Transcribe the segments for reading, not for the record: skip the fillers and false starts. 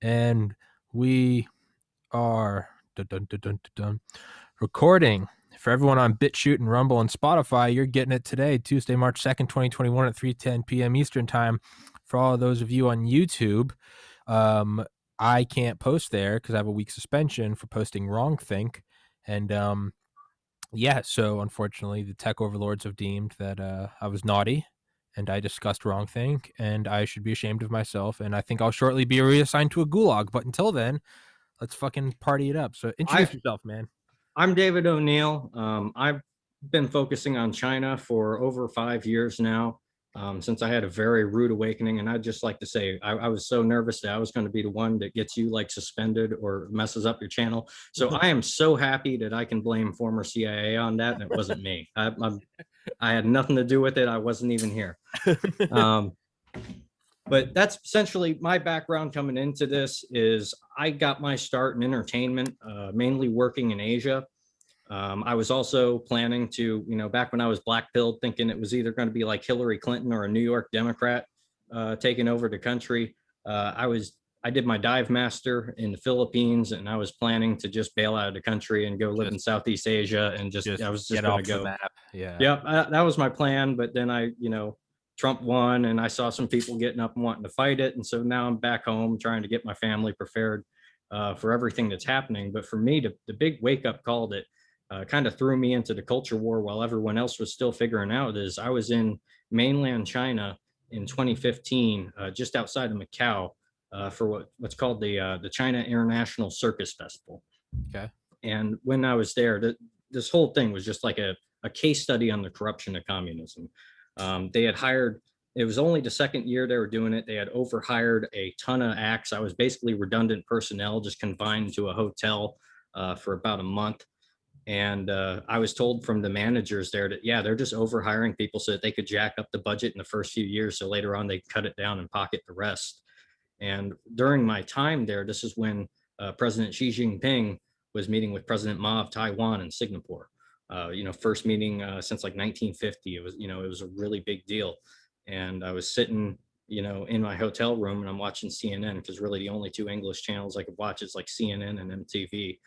and we are recording. For everyone on BitChute and Rumble and Spotify, you're getting it today, Tuesday, March 2nd, 2021 at 3:10 p.m. Eastern Time. For all of those of you on YouTube, I can't post there because I have a week suspension for posting wrongthink. And so unfortunately, the tech overlords have deemed that I was naughty and I discussed wrongthink, and I should be ashamed of myself. And I think I'll shortly be reassigned to a gulag. But until then, let's fucking party it up. So introduce yourself, man. I'm David O'Neill. I've been focusing on China for over 5 years now, since I had a very rude awakening. And I'd just like to say, I was so nervous that I was going to be the one that gets you like suspended or messes up your channel. So I am so happy that I can blame former CIA on that. And it wasn't me. I had nothing to do with it. I wasn't even here. But that's essentially my background coming into this. Is I got my start in entertainment, mainly working in Asia. I was also planning to, back when I was black-pilled, thinking it was either going to be like Hillary Clinton or a New York Democrat taking over the country. I did my dive master in the Philippines, and I was planning to just bail out of the country and go live in Southeast Asia, and I was just going to go. Map. Yeah. Yeah, that was my plan. But then Trump won, and I saw some people getting up and wanting to fight it. And so now I'm back home trying to get my family prepared for everything that's happening. But for me, the big wake up call that kind of threw me into the culture war while everyone else was still figuring out is I was in mainland China in 2015, just outside of Macau, for what's called the China International Circus Festival. Okay. And when I was there, this whole thing was just like a case study on the corruption of communism. They had hired, it was only the second year they were doing it. They had overhired a ton of acts. I was basically redundant personnel, just confined to a hotel for about a month. And I was told from the managers there that, yeah, they're just overhiring people so that they could jack up the budget in the first few years. So later on, they cut it down and pocket the rest. And during my time there, this is when President Xi Jinping was meeting with President Ma of Taiwan in Singapore. First meeting since like 1950. It was a really big deal. And I was sitting, in my hotel room, and I'm watching CNN, because really the only two English channels I could watch is like CNN and MTV,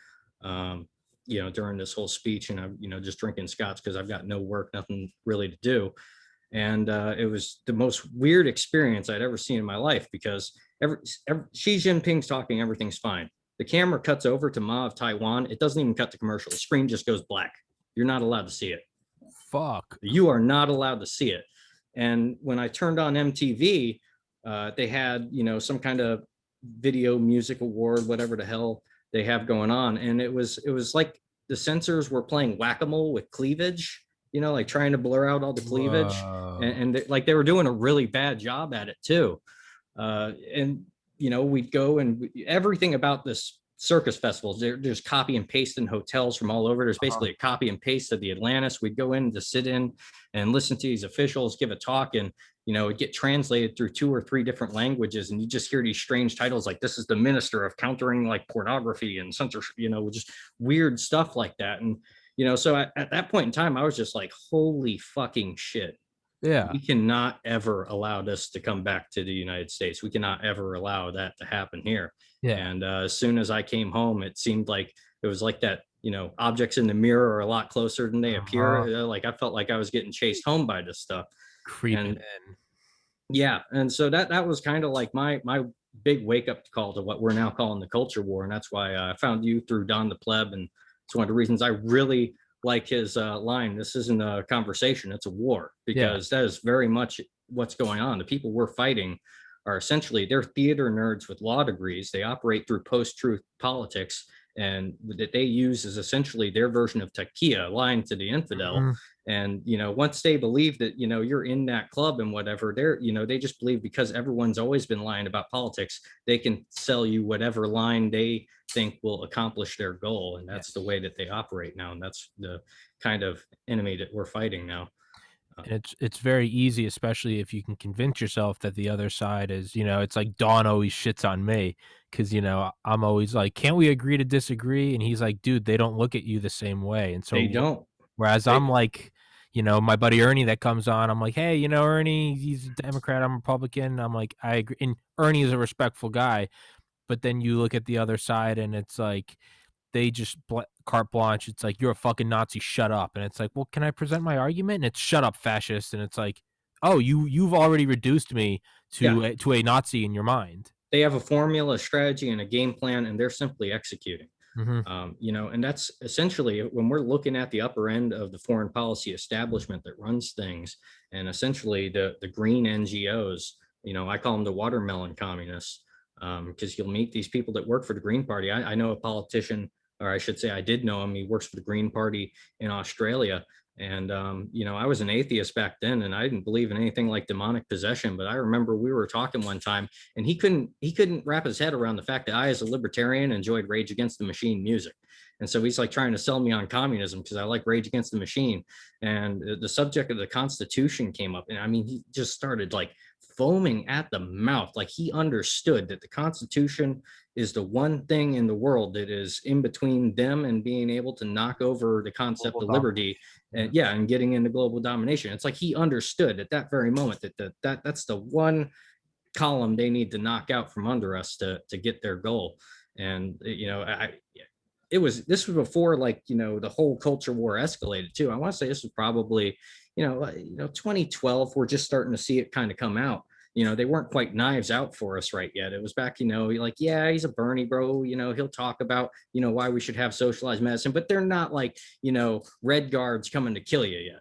during this whole speech. And I'm, just drinking scotch because I've got no work, nothing really to do. And it was the most weird experience I'd ever seen in my life, because Xi Jinping's talking, everything's fine. The camera cuts over to Ma of Taiwan. It doesn't even cut to commercial. The screen just goes black. You're not allowed to see it. Fuck. You are not allowed to see it. And when I turned on MTV, they had, some kind of video music award, whatever the hell they have going on. And it was like the censors were playing whack-a-mole with cleavage, like trying to blur out all the cleavage. And they were doing a really bad job at it too. We'd go, and everything about this circus festivals, there's copy and paste in hotels from all over. There's basically a copy and paste of the Atlantis. We'd go in to sit in and listen to these officials give a talk, and it'd get translated through 2 or 3 different languages, and you just hear these strange titles like, this is the minister of countering like pornography and censorship, just weird stuff like that. And so at that point in time, I was just like, holy fucking shit. Yeah. We cannot ever allow this to come back to the United States. We cannot ever allow that to happen here. Yeah. And as soon as I came home, it seemed like it was like that, objects in the mirror are a lot closer than they appear. Like I felt like I was getting chased home by this stuff. Creeping in. Yeah. And so that was kind of like my big wake up call to what we're now calling the culture war. And that's why I found you through Don the Pleb. And it's one of the reasons I really like his line. This isn't a conversation, it's a war, because that is very much what's going on. The people we're fighting are essentially, they're theater nerds with law degrees. They operate through post-truth politics, and that they use is essentially their version of takia, lying to the infidel. Mm-hmm. And once they believe that you're in that club and whatever, they just believe, because everyone's always been lying about politics, they can sell you whatever line they think will accomplish their goal. And that's the way that they operate now. And that's the kind of enemy that we're fighting now. And it's very easy, especially if you can convince yourself that the other side is, it's like Don always shits on me because, I'm always like, can't we agree to disagree? And he's like, dude, they don't look at you the same way. And so they don't. Whereas I'm like, my buddy Ernie that comes on, I'm like, hey, Ernie, he's a Democrat, I'm Republican. I'm like, I agree. And Ernie is a respectful guy. but then you look at the other side and it's like they just carte blanche. It's like, "You're a fucking Nazi, shut up." And it's like, "Well, can I present my argument?" And it's, "Shut up, fascist." And it's like, "Oh, you've already reduced me Yeah, to a Nazi in your mind." they have a formula, a strategy, and a game plan, and they're simply executing. Mhm. And that's essentially when we're looking at the upper end of the foreign policy establishment that runs things, and essentially the green NGOs. I call them the watermelon communists, because you'll meet these people that work for the Green Party. I know a politician, or I should say, I did know him. He works for the Green Party in Australia. And I was an atheist back then, and I didn't believe in anything like demonic possession. But I remember we were talking one time, and he couldn't wrap his head around the fact that I, as a libertarian, enjoyed Rage Against the Machine music. And so he's like trying to sell me on communism because I like Rage Against the Machine. And the subject of the Constitution came up, and I mean, he just started like foaming at the mouth, like he understood that the Constitution is the one thing in the world that is in between them and being able to knock over the concept Global of domination. liberty, and yeah, and getting into global domination. It's like he understood at that very moment that that's the one column they need to knock out from under us to get their goal. And I it was this was before, like, the whole culture war escalated too. I want to say this was probably 2012. We're just starting to see it kind of come out. They weren't quite knives out for us right yet. It was back, like, yeah, he's a Bernie bro, he'll talk about why we should have socialized medicine, but they're not like red guards coming to kill you yet.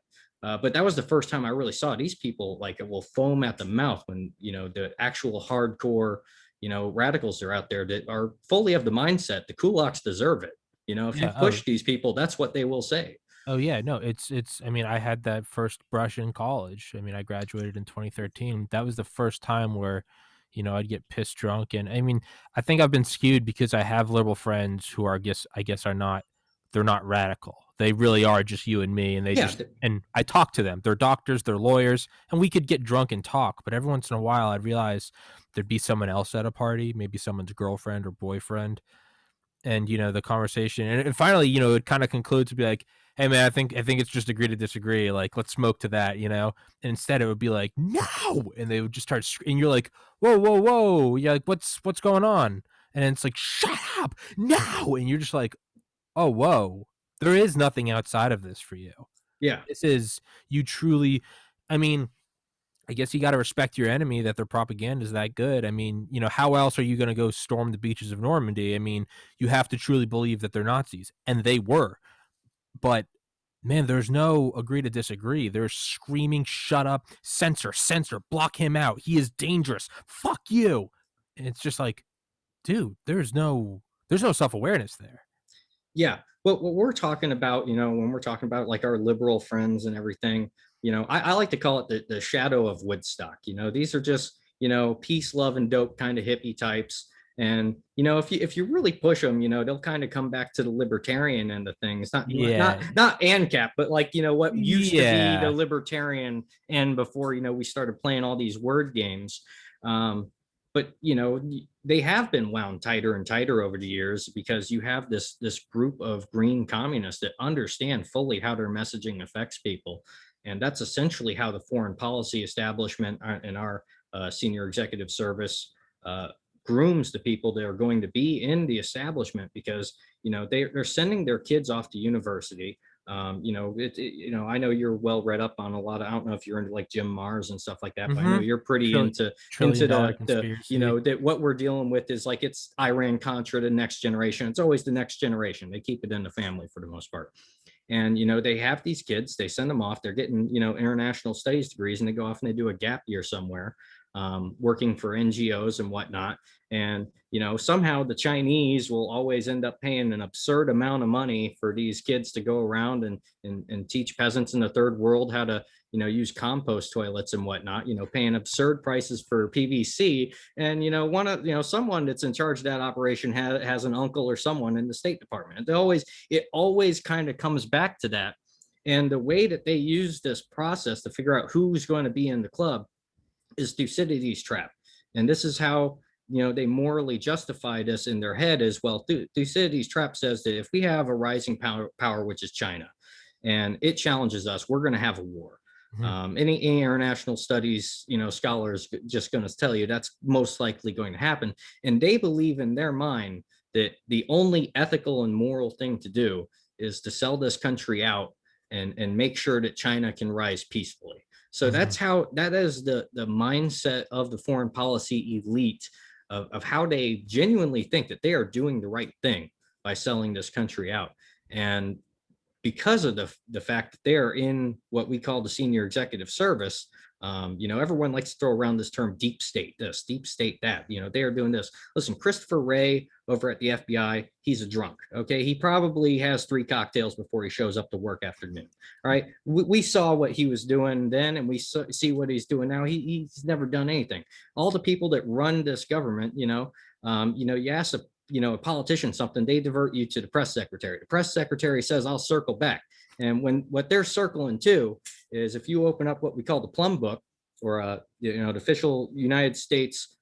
But that was the first time I really saw these people like will foam at the mouth when the actual hardcore radicals are out there that are fully of the mindset the kulaks deserve it. If you Yeah. Oh, push these people, that's what they will say. oh, yeah, no, it's I mean, I had that first brush in college. I mean, I graduated in 2013. That was the first time where, I'd get pissed drunk, and I mean, I think I've been skewed because I have liberal friends who are, I guess are not, they're not radical. They really are just you and me, and Yeah, and I talk to them. They're doctors, they're lawyers, and we could get drunk and talk, but every once in a while, I'd realize there'd be someone else at a party, maybe someone's girlfriend or boyfriend, and the conversation, and finally, it kind of concludes to be like, "Hey man, I think it's just agree to disagree, like let's smoke to that," and instead it would be like, "No," and they would just start and you're like, "Whoa, whoa, whoa," you're like, what's going on?" And it's like, "Shut up, no," and you're just like, "Oh, whoa, there is nothing outside of this for you. yeah, This is, you truly, I mean, I guess you got to respect your enemy that their propaganda is that good. I mean, how else are you going to go storm the beaches of Normandy? I mean, you have to truly believe that they're Nazis, and they were. But man, there's no agree to disagree. There's screaming, "Shut up, censor, censor, block him out. He is dangerous. Fuck you." And it's just like, dude, there's no self-awareness there. yeah. But what we're talking about, when we're talking about like our liberal friends and everything, I like to call it the shadow of Woodstock. These are just peace, love, and dope kind of hippie types. And if you really push them, they'll kind of come back to the libertarian end of things. Yeah. Not ANCAP, but like what used to be the Yeah. libertarian end before we started playing all these word games. But they have been wound tighter and tighter over the years because you have this group of green communists that understand fully how their messaging affects people. And that's essentially how the foreign policy establishment and our senior executive service uh, grooms the people that are going to be in the establishment, because they're sending their kids off to university. I know you're well read up on a lot of, I don't know if you're into like Jim Mars and stuff like that, but I know Mhm. you're pretty Trillion into trillion dollar the conspiracy. that what we're dealing with is like it's Iran Contra, the next generation. It's always the next generation. They keep it in the family for the most part. And they have these kids, they send them off, they're getting international studies degrees, and they go off and they do a gap year somewhere, working for NGOs and whatnot. And somehow the Chinese will always end up paying an absurd amount of money for these kids to go around and teach peasants in the third world how to use compost toilets and whatnot, paying absurd prices for PVC. And someone that's in charge of that operation has an uncle or someone in the State Department. It always kind of comes back to that. And the way that they use this process to figure out who's going to be in the club is Thucydides' trap. And this is how they morally justify this in their head as well. Thucydides' trap says that if we have a rising power, which is China, and it challenges us, we're going to have a war. Mhm. Any international studies, scholars just going to tell you that's most likely going to happen. And they believe in their mind that the only ethical and moral thing to do is to sell this country out and make sure that China can rise peacefully. So Mhm. that is the mindset of the foreign policy elite of how they genuinely think that they are doing the right thing by selling this country out. And because of the fact that they are in what we call the senior executive service, everyone likes to throw around this term deep state this, deep state that. They are doing this. Listen, Christopher Wray over at the FBI, he's a drunk. Okay, he probably has 3 cocktails before he shows up to work after noon. All right, we saw what he was doing then, and we see what he's doing now. He's never done anything. All the people that run this government, you ask a politician something, they divert you to the press secretary. The press secretary says, I'll circle back. And what they're circling to is, if you open up what we call the plum book, or the official United States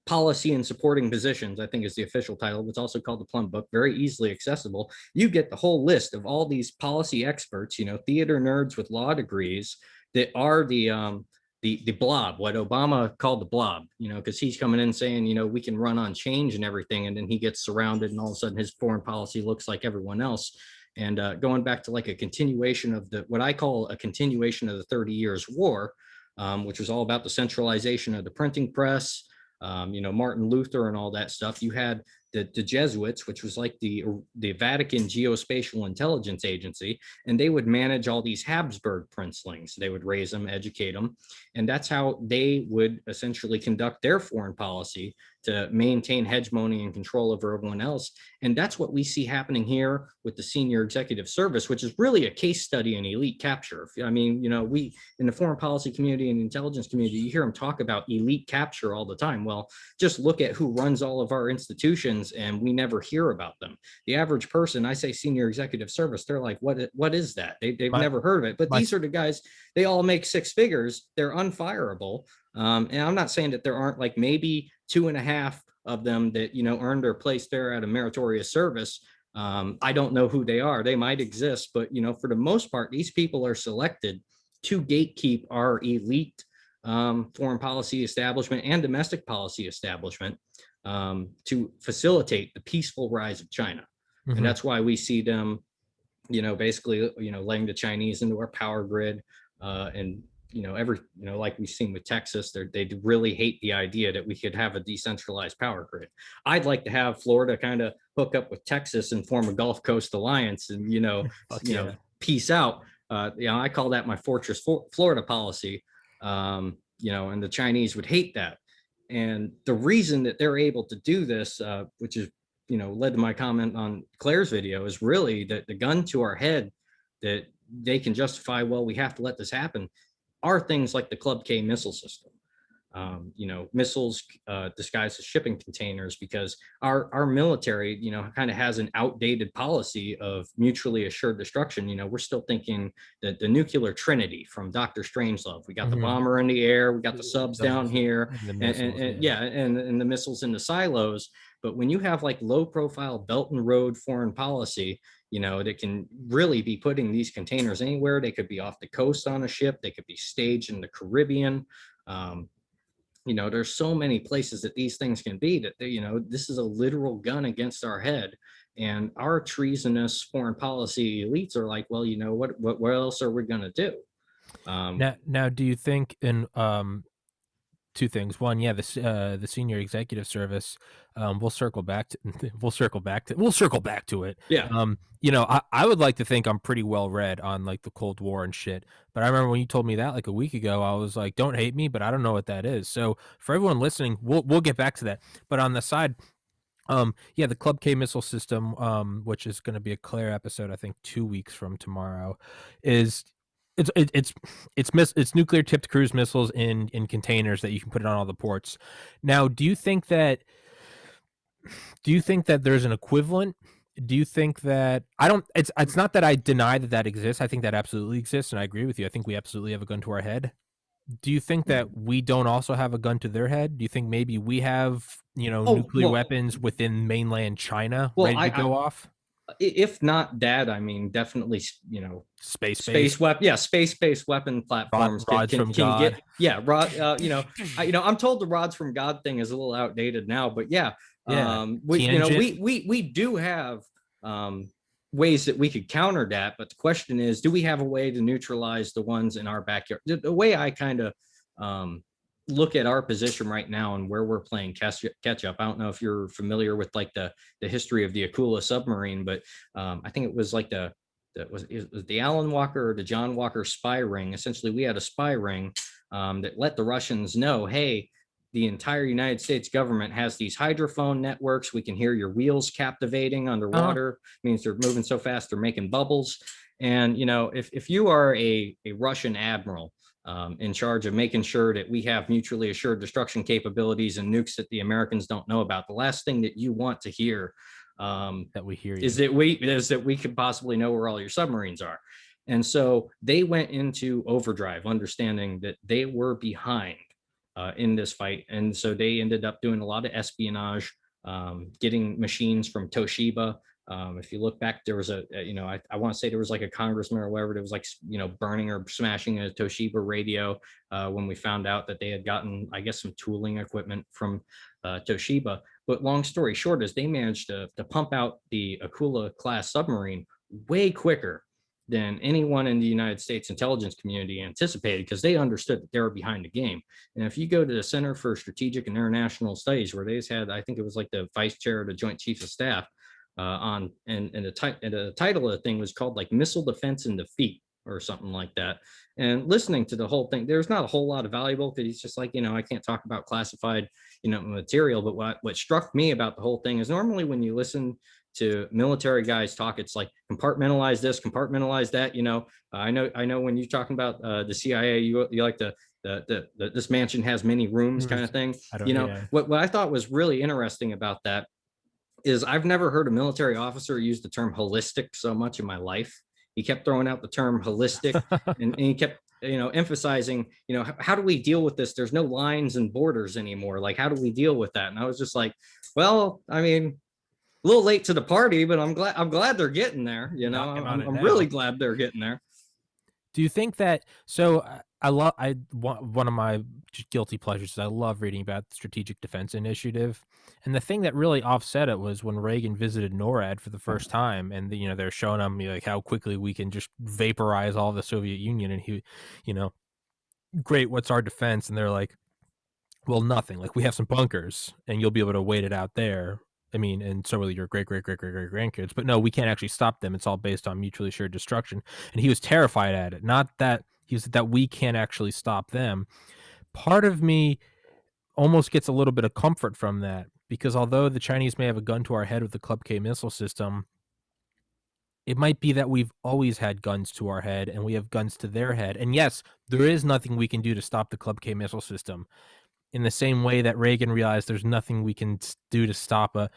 policy and supporting positions, I think is the official title. It's also called the plum book, very easily accessible. You get the whole list of all these policy experts, theater nerds with law degrees that are the blob, what Obama called the blob, because he's coming in saying, we can run on change and everything. And then he gets surrounded, and all of a sudden his foreign policy looks like everyone else. And going back to like a continuation of what I call a continuation of the 30 Years' War, which was all about the centralization of the printing press, Martin Luther and all that stuff. You had the Jesuits, which was like the Vatican Geospatial Intelligence Agency, and they would manage all these Habsburg princelings. They would raise them, educate them, and that's how they would essentially conduct their foreign policy to maintain hegemony and control over everyone else. And that's what we see happening here with the senior executive service, which is really a case study in elite capture. I mean, we in the foreign policy community and intelligence community, you hear them talk about elite capture all the time. Well, just look at who runs all of our institutions, and we never hear about them. The average person, I say senior executive service, they're like, what is that? They've My never heard of it. But my these are the guys, they all make 6 figures. They're unfireable. And I'm not saying that there aren't like maybe 2.5 of them that, earned their place there at a meritorious service. I don't know who they are. They might exist, but, for the most part, these people are selected to gatekeep our elite foreign policy establishment and domestic policy establishment, to facilitate the peaceful rise of China. And Mhm. that's why we see them, basically, letting the Chinese into our power grid, and like we've seen with Texas, they really hate the idea that we could have a decentralized power grid. I'd like to have Florida kind of hook up with Texas and form a Gulf Coast alliance, and Fuck yeah. peace out. I call that my Fortress Florida policy. And the Chinese would hate that. And the reason that they're able to do this, which is led to my comment on Claire's video, is really that the gun to our head that they can justify, well, we have to let this happen, are things like the Club K missile system. Missiles disguised as shipping containers, because our military, kind of has an outdated policy of mutually assured destruction. We're still thinking that the nuclear trinity from Dr. Strangelove. We got the Mhm. bomber in the air, we got the subs down here, And the and, missiles, and yeah. yeah, and the missiles in the silos. But when you have like low profile Belt and Road foreign policy, that can really be putting these containers anywhere. They could be off the coast on a ship, they could be staged in the Caribbean. um, there's so many places that these things can be, that this is a literal gun against our head. And our treasonous foreign policy elites are like, well, what else are we going to do? um, Now, do you think in two things? One, yeah, the senior executive service. We'll circle back to we'll circle back to it. yeah. I would like to think I'm pretty well read on like the Cold War and shit. But I remember when you told me that like a week ago, I was like, don't hate me, but I don't know what that is. So for everyone listening, we'll get back to that. But on the side, yeah, the Club K missile system, which is going to be a Claire episode, I think 2 weeks from tomorrow, is it's nuclear tipped cruise missiles in containers that you can put it on all the ports. Now, do you think that there's an equivalent? Do you think that I don't? It's not that I deny that that exists. I think that absolutely exists, and I agree with you. I think we absolutely have a gun to our head. Do you think that we don't also have a gun to their head? Do you think maybe we have, Oh nuclear well, weapons within mainland China well, ready I, to I go off? If not that, I mean, definitely, Space space based weapon, yeah, space-based weapon platforms rods from can God. get, yeah, rod, I'm told the rods from God thing is a little outdated now, but yeah, Yeah, we, Tianjin. we do have ways that we could counter that, but the question is, do we have a way to neutralize the ones in our backyard? The way I kind of um, look at our position right now and where we're playing catch up. I don't know if you're familiar with like the history of the Akula submarine, but I think it was like it was the Alan Walker or the John Walker spy ring. Essentially, we had a spy ring that let the Russians know, hey, the entire United States government has these hydrophone networks. We can hear your wheels captivating Uh-huh. underwater. It means they're moving so fast they're making bubbles. And if you are a Russian admiral in charge of making sure that we have mutually assured destruction capabilities and nukes that the Americans don't know about, the last thing that you want to hear That we hear is you. that we could possibly know where all your submarines are. And so they went into overdrive, understanding that they were behind in this fight. And so they ended up doing a lot of espionage, getting machines from Toshiba. If you look back, there was I want to say there was like a congressman or whatever that was like, burning or smashing a Toshiba radio when we found out that they had gotten, I guess, some tooling equipment from Toshiba. But long story short is they managed to pump out the Akula class submarine way quicker than anyone in the United States intelligence community anticipated, because they understood that they were behind the game. And if you go to the Center for Strategic and International Studies, where they had, I think it was like the vice chair of the Joint Chiefs of Staff and the title of the thing was called like Missile Defense and Defeat or something like that. And listening to the whole thing, there's not a whole lot of valuable, because he's just like, I can't talk about classified material. But what struck me about the whole thing is, normally when you listen to military guys talk, it's like compartmentalize this, compartmentalize that. I know when you're talking about the CIA, you like this mansion has many rooms kind of thing. I don't. Yeah. What I thought was really interesting about that is, I've never heard a military officer use the term holistic so much in my life. He kept throwing out the term holistic, and he kept emphasizing, how do we deal with this? There's no lines and borders anymore. Like, how do we deal with that? And I was just like, well, I mean, a little late to the party, but I'm glad they're getting there. Knocking on it I'm now. really glad they're getting there. Do you think that? So one of my guilty pleasures is I love reading about the Strategic Defense Initiative, and the thing that really offset it was when Reagan visited NORAD for the first time, and they're showing him like how quickly we can just vaporize all the Soviet Union, and he, you know, great, what's our defense? And they're like, well, nothing. Like, we have some bunkers, and you'll be able to wait it out there. I mean, and so will your great grandkids. But no, we can't actually stop them. It's all based on mutually assured destruction. And he was terrified at it. Not that he was that we can't actually stop them. Part of me almost gets a little bit of comfort from that, because although the Chinese may have a gun to our head with the Club K missile system, it might be that we've always had guns to our head and we have guns to their head. And yes, there is nothing we can do to stop the Club K missile system, in the same way that Reagan realized there's nothing we can do to stop a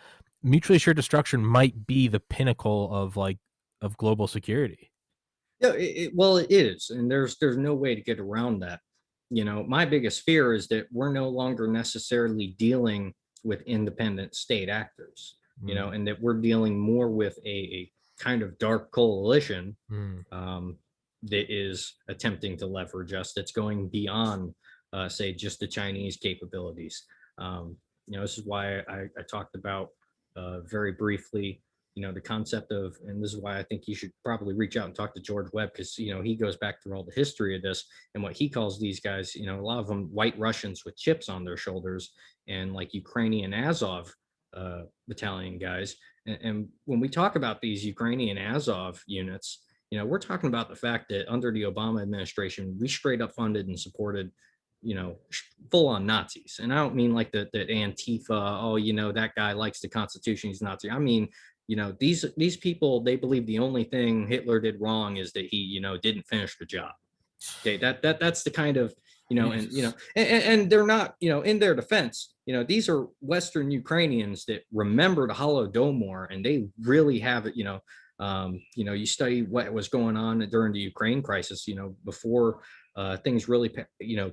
mutually assured destruction. Might be the pinnacle of global security. Yeah, well, it is, and there's no way to get around that. My biggest fear is that we're no longer necessarily dealing with independent state actors, Mm. and that we're dealing more with a kind of dark coalition Mm. that is attempting to leverage us. That's going beyond, say, just the Chinese capabilities. This is why I talked about very briefly, the concept of, and this is why I think you should probably reach out and talk to George Webb, because he goes back through all the history of this and what he calls these guys, a lot of them white Russians with chips on their shoulders, and like Ukrainian Azov battalion guys. And when we talk about these Ukrainian Azov units, we're talking about the fact that under the Obama administration, we straight up funded and supported, full on Nazis. And I don't mean like the Antifa, oh, that guy likes the Constitution, he's Nazi. I mean, these people, they believe the only thing Hitler did wrong is that he, didn't finish the job. Okay, that's the kind of, and they're not, in their defense, these are Western Ukrainians that remember the Holodomor, and they really have it, you study what was going on during the Ukraine crisis, before things really,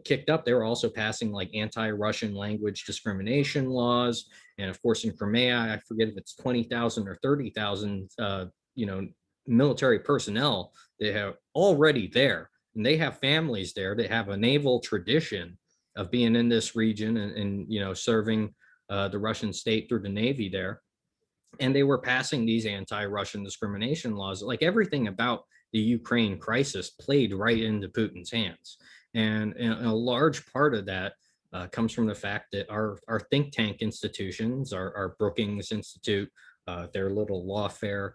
kicked up, they were also passing like anti-Russian language discrimination laws. And of course, in Crimea, I forget if it's 20,000 or 30,000, military personnel they have already there. And they have families there. They have a naval tradition of being in this region and serving the Russian state through the Navy there. And they were passing these anti-Russian discrimination laws. Like everything about the Ukraine crisis played right into Putin's hands. And a large part of that comes from the fact that our think tank institutions, our Brookings Institute, their little lawfare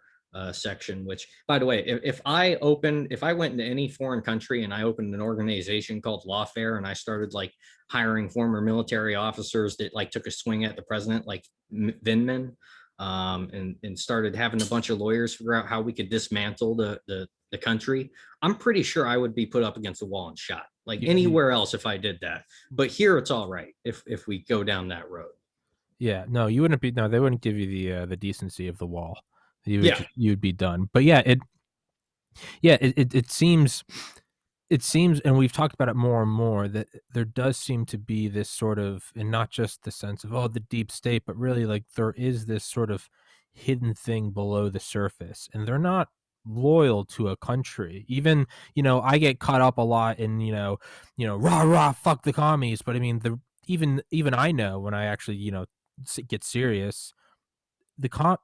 section, which, by the way, if I went into any foreign country and I opened an organization called Lawfare and I started like hiring former military officers that like took a swing at the president, like Vindman, and started having a bunch of lawyers figure out how we could dismantle the country, I'm pretty sure I would be put up against the wall and shot, like anywhere else if I did that. But here it's all right if we go down that road. Yeah, no, you wouldn't be. No, they wouldn't give you the decency of the wall. Yeah, You'd be done. But yeah, it seems, and we've talked about it more and more, that there does seem to be this sort of, and not just the sense of, oh, the deep state, but really like there is this sort of hidden thing below the surface, and they're not loyal to a country. Even, I get caught up a lot in, rah rah, fuck the commies. But I mean, even I know when I actually, get serious, the quote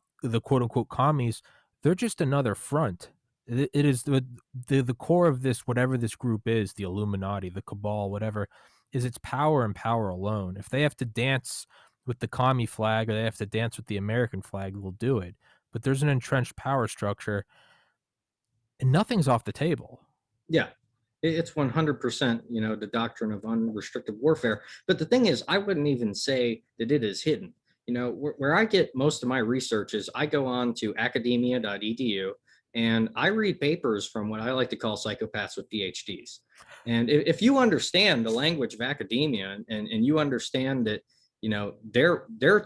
unquote commies, they're just another front. It is the core of this, whatever this group is, the Illuminati, the cabal, whatever, is its power and power alone. If they have to dance with the commie flag or they have to dance with the American flag, they'll do it. But there's an entrenched power structure and nothing's off the table. yeah. It's 100%, the doctrine of unrestricted warfare. But the thing is, I wouldn't even say that it is hidden. Where I get most of my research is I go on to academia.edu and I read papers from what I like to call psychopaths with PhDs. And if you understand the language of academia and you understand that, their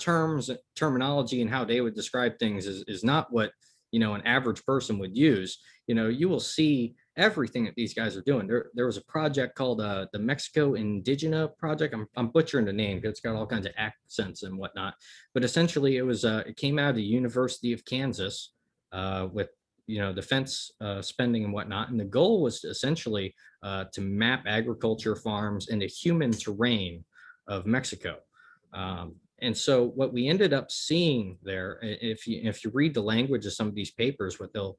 terminology and how they would describe things is not what, an average person would use, you will see everything that these guys are doing. There was a project called the Mexico Indigena Project. I'm butchering the name because it's got all kinds of accents and whatnot. But essentially, it came out of the University of Kansas with defense spending and whatnot. And the goal was essentially to map agriculture farms and the human terrain of Mexico. And so what we ended up seeing there, if you read the language of some of these papers, what they'll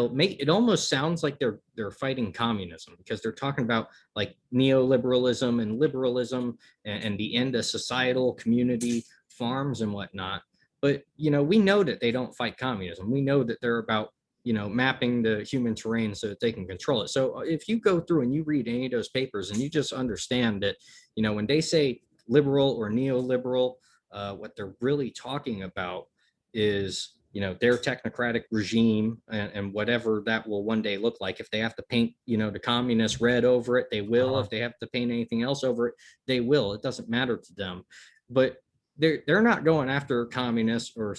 make it almost sounds like they're fighting communism, because they're talking about like neoliberalism and liberalism and the end of societal community farms and whatnot. But we know that they don't fight communism. We know that they're about mapping the human terrain so that they can control it. So if you go through and you read any of those papers and you just understand that when they say liberal or neoliberal, what they're really talking about is their technocratic regime and whatever that will one day look like. If they have to paint the communist red over it, they will. If they have to paint anything else over it, they will. It doesn't matter to them. But they're not going after communists or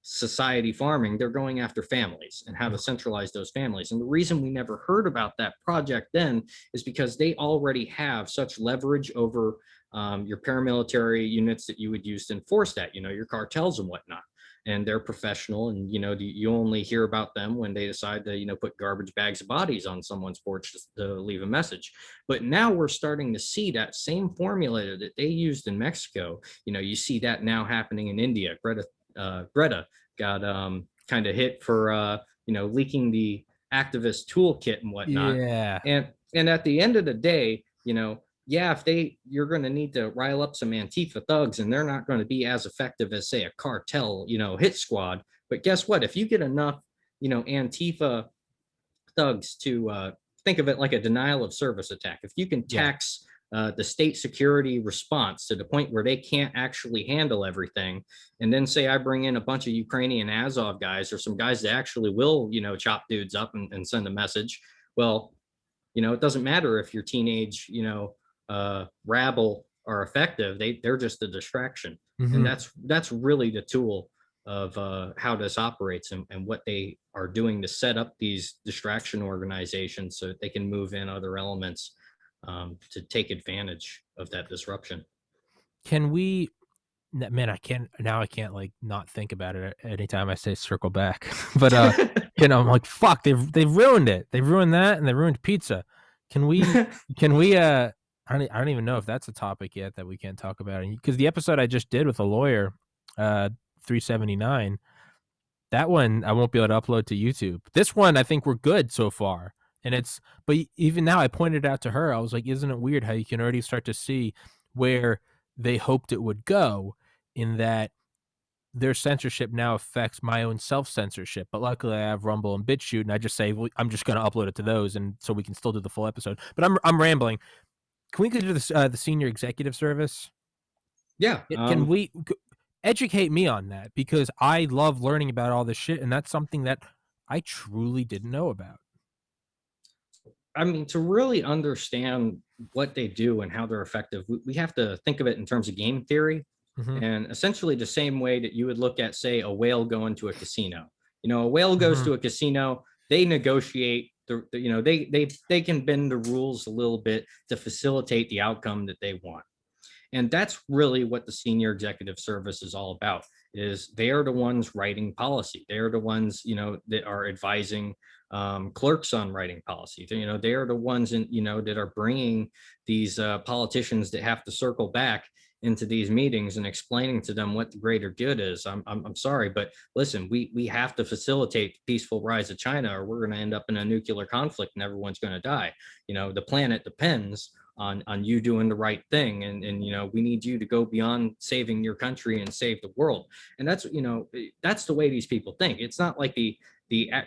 society farming. They're going after families and how to centralize those families. And the reason we never heard about that project then is because they already have such leverage over your paramilitary units that you would use to enforce that, your cartels and whatnot. And they're professional, and you only hear about them when they decide to put garbage bags of bodies on someone's porch to leave a message. But now we're starting to see that same formula that they used in Mexico. You see that now happening in India. Greta got kind of hit for leaking the activist toolkit and whatnot. Yeah. And at the end of the day, yeah, you're going to need to rile up some Antifa thugs, and they're not going to be as effective as, say, a cartel, hit squad. But guess what? If you get enough, Antifa thugs to think of it like a denial of service attack, if you can tax the state security response to the point where they can't actually handle everything, and then say I bring in a bunch of Ukrainian Azov guys or some guys that actually will, chop dudes up and send a message. Well, it doesn't matter if your teenage, rabble are effective. They're just a distraction. Mm-hmm. And that's really the tool of how this operates and what they are doing to set up these distraction organizations so that they can move in other elements to take advantage of that disruption. Can we, man, I can't like not think about it anytime I say circle back. But I'm like, fuck, they've ruined it. They've ruined that, and they ruined pizza. Can we I don't even know if that's a topic yet that we can't talk about. Because the episode I just did with a lawyer, 379, that one I won't be able to upload to YouTube. This one I think we're good so far. But even now I pointed out to her, I was like, isn't it weird how you can already start to see where they hoped it would go, in that their censorship now affects my own self-censorship. But luckily I have Rumble and BitChute, and I just say, well, I'm just going to upload it to those, and so we can still do the full episode. But I'm rambling. Can we go to the senior executive service? Yeah. Can we educate me on that? Because I love learning about all this shit, and that's something that I truly didn't know about. I mean, to really understand what they do and how they're effective, we have to think of it in terms of game theory. Mm-hmm. And essentially the same way that you would look at, say, a whale going to a casino. A whale goes to a casino, they negotiate they can bend the rules a little bit to facilitate the outcome that they want. And that's really what the senior executive service is all about. Is they are the ones writing policy. They are the ones that are advising clerks on writing policy. They are the ones that are bringing these politicians that have to circle back into these meetings and explaining to them what the greater good is. I'm sorry, but listen, we have to facilitate the peaceful rise of China, or we're going to end up in a nuclear conflict and everyone's going to die. The planet depends on you doing the right thing, and we need you to go beyond saving your country and save the world. And that's the way these people think. It's not like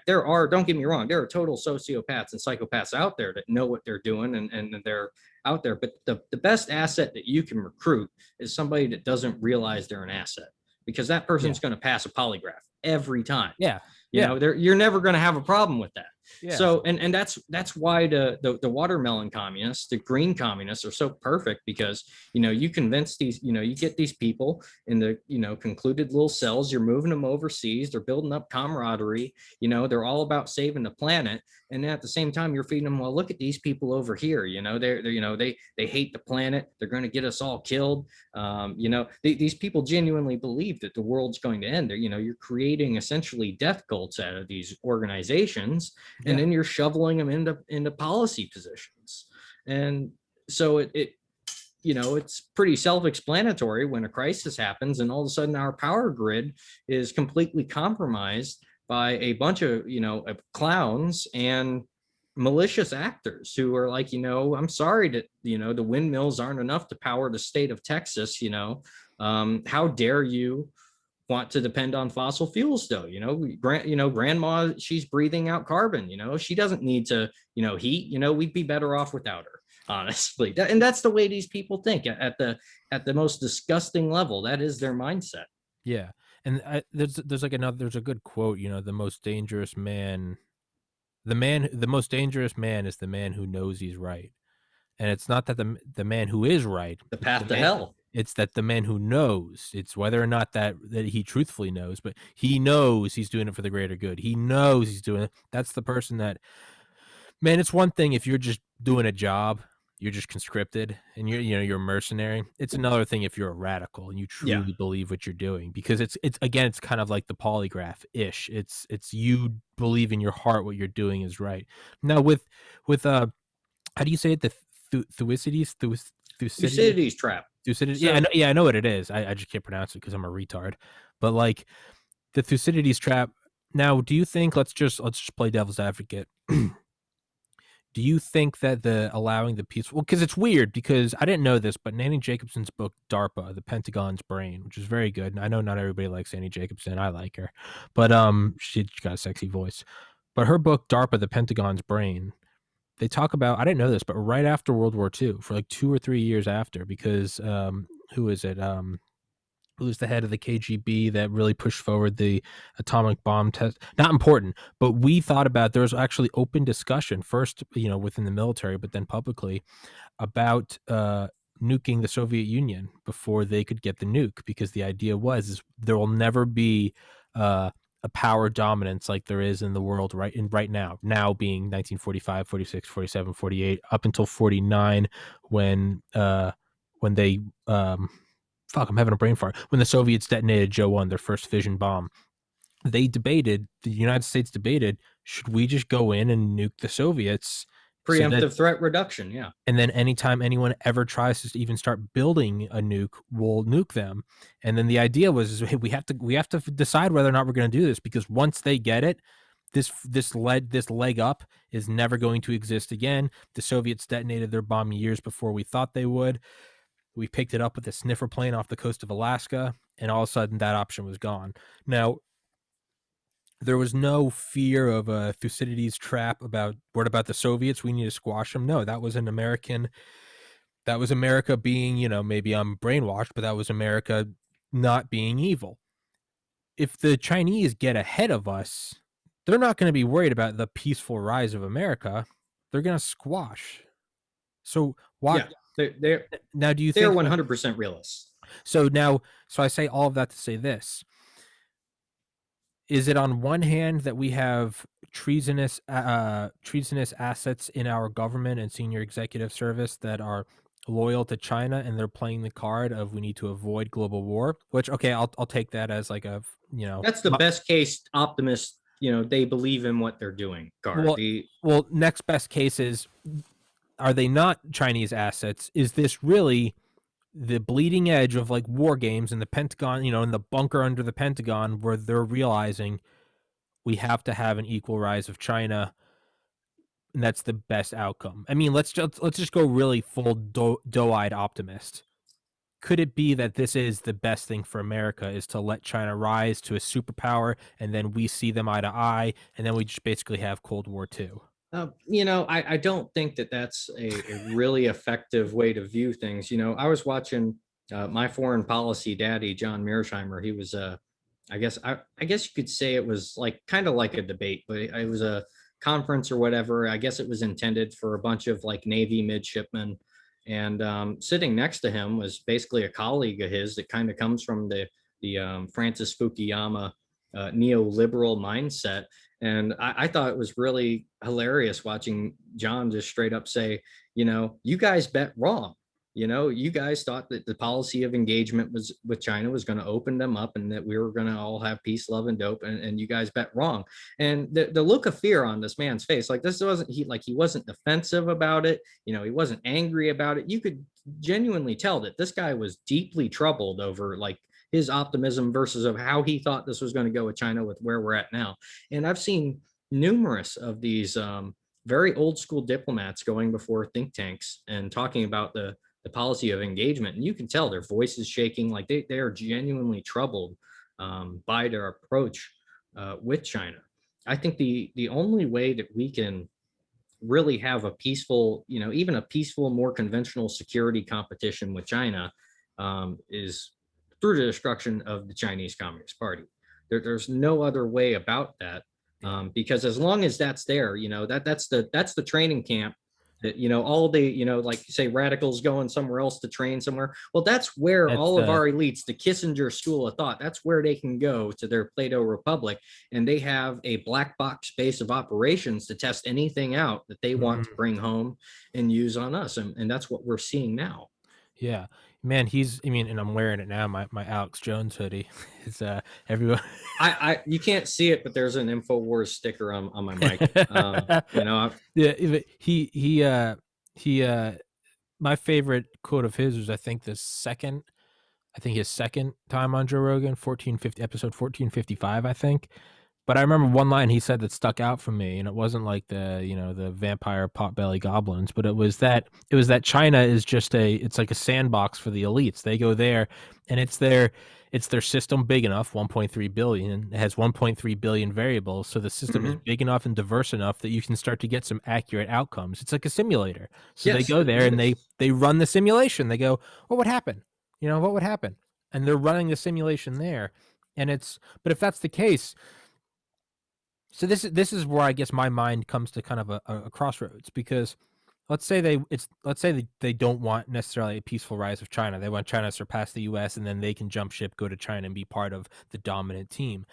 there are, don't get me wrong, there are total sociopaths and psychopaths out there that know what they're doing, and they're out there. But the best asset that you can recruit is somebody that doesn't realize they're an asset, because that person's going to pass a polygraph every time. Yeah. You're never going to have a problem with that. Yeah. So, and that's why the watermelon communists, the green communists, are so perfect, because you convince these, you get these people in the concluded little cells, you're moving them overseas, they're building up camaraderie, they're all about saving the planet, and then at the same time you're feeding them, well, look at these people over here, they hate the planet, they're going to get us all killed. These people genuinely believe that the world's going to end. You're creating essentially death cults out of these organizations. And then you're shoveling them into policy positions. And so it's pretty self-explanatory when a crisis happens and all of a sudden our power grid is completely compromised by a bunch of clowns and malicious actors who are like, I'm sorry that the windmills aren't enough to power the state of Texas. How dare you want to depend on fossil fuels though? Grandma, she's breathing out carbon. She doesn't need to heat. We'd be better off without her, honestly. And that's the way these people think at the most disgusting level. That is their mindset. Yeah. And there's a good quote, the most dangerous man is the man who knows he's right. And it's not that the man who is right, the path to hell. It's that the man who knows, it's whether or not that he truthfully knows, but he knows he's doing it for the greater good. He knows he's doing it. That's the person that, man, it's one thing if you're just doing a job, you're just conscripted and you're a mercenary. It's another thing if you're a radical and you truly believe what you're doing, because it's kind of like the polygraph ish. It's you believe in your heart what you're doing is right. Now with how do you say it? The Thucydides trap. Thucydides. Yeah, I know what it is. I just can't pronounce it because I'm a retard. But like the Thucydides trap. Now, do you think, let's just play devil's advocate. Do you think that the allowing the peaceful, because it's weird, because I didn't know this, but Annie Jacobson's book DARPA, The Pentagon's Brain, which is very good. And I know not everybody likes Annie Jacobson. I like her, but she's got a sexy voice. But her book DARPA, The Pentagon's Brain, they talk about, I didn't know this, but right after World War II, for like 2 or 3 years after, because who is it? Who's the head of the KGB that really pushed forward the atomic bomb test? Not important, but we thought about, there was actually open discussion first, within the military, but then publicly, about nuking the Soviet Union before they could get the nuke, because the idea was there will never be a a power dominance like there is in the world right now being 1945, 46, 47, 48, up until 49 when they fuck, I'm having a brain fart, when the Soviets detonated Joe 1, their first fission bomb. The United States debated, should we just go in and nuke the Soviets so that, Preemptive threat reduction. Yeah. and then anytime anyone ever tries to even start building a nuke, we'll nuke them. And then the idea was, hey, we have to decide whether or not we're going to do this, because once they get it, this leg up is never going to exist again. The Soviets detonated their bomb years before we thought they would. We picked it up with a sniffer plane off the coast of Alaska, and all of a sudden that option was gone. Now, there was no fear of a Thucydides trap about, what about the Soviets? We need to squash them. No, that was America being, maybe I'm brainwashed, but that was America not being evil. If the Chinese get ahead of us, they're not going to be worried about the peaceful rise of America. They're going to squash. So why? Yeah, now, do you they're think 100% realists? So I say all of that to say this. Is it on one hand that we have treasonous assets in our government and senior executive service that are loyal to China, and they're playing the card of, we need to avoid global war, which, okay, I'll take that as like a, That's the best case optimist, they believe in what they're doing card. Well, next best case is, are they not Chinese assets? Is this really the bleeding edge of like war games in the Pentagon, in the bunker under the Pentagon, where they're realizing we have to have an equal rise of China, and that's the best outcome? I mean, let's just go really full doe-eyed optimist. Could it be that this is the best thing for America, is to let China rise to a superpower, and then we see them eye to eye, and then we just basically have Cold War II? I don't think that that's a really effective way to view things. I was watching my foreign policy daddy, John Mearsheimer. He was I guess you could say it was like kind of like a debate, but it was a conference or whatever. I guess it was intended for a bunch of like Navy midshipmen. And sitting next to him was basically a colleague of his that kind of comes from the Francis Fukuyama neoliberal mindset. And I thought it was really hilarious watching John just straight up say, you guys bet wrong. You guys thought that the policy of engagement was with China was going to open them up, and that we were going to all have peace, love, and dope. And you guys bet wrong. And the look of fear on this man's face, like this wasn't, he wasn't defensive about it. He wasn't angry about it. You could genuinely tell that this guy was deeply troubled over like his optimism versus of how he thought this was going to go with China with where we're at now. And I've seen numerous of these very old school diplomats going before think tanks and talking about the policy of engagement. And you can tell their voices shaking, like they are genuinely troubled by their approach with China. I think the only way that we can really have a peaceful, even a peaceful, more conventional security competition with China is through the destruction of the Chinese Communist Party. There's no other way about that, because as long as that's there, that's the training camp that, all the, like say radicals going somewhere else to train somewhere. Well, that's where all of our elites, the Kissinger school of thought, that's where they can go to their Plato Republic, and they have a black box base of operations to test anything out that they want to bring home and use on us. And that's what we're seeing now. Yeah, man, and I'm wearing it now, my Alex Jones hoodie. It's everyone. You can't see it, but there's an InfoWars sticker on my mic. Yeah, he my favorite quote of his was, I think his second time on Joe Rogan, episode 1455, I think. But I remember one line he said that stuck out for me, and it wasn't like the vampire potbelly goblins, but it was that China is just it's like a sandbox for the elites. They go there, and it's their system big enough, 1.3 billion. It has 1.3 billion variables, so the system is big enough and diverse enough that you can start to get some accurate outcomes. It's like a simulator. So they go there and they run the simulation. They go, what would happen? What would happen? And they're running the simulation there. But if that's the case, so this is where I guess my mind comes to kind of a crossroads, because let's say they don't want necessarily a peaceful rise of China. They want China to surpass the U.S. and then they can jump ship, go to China, and be part of the dominant team.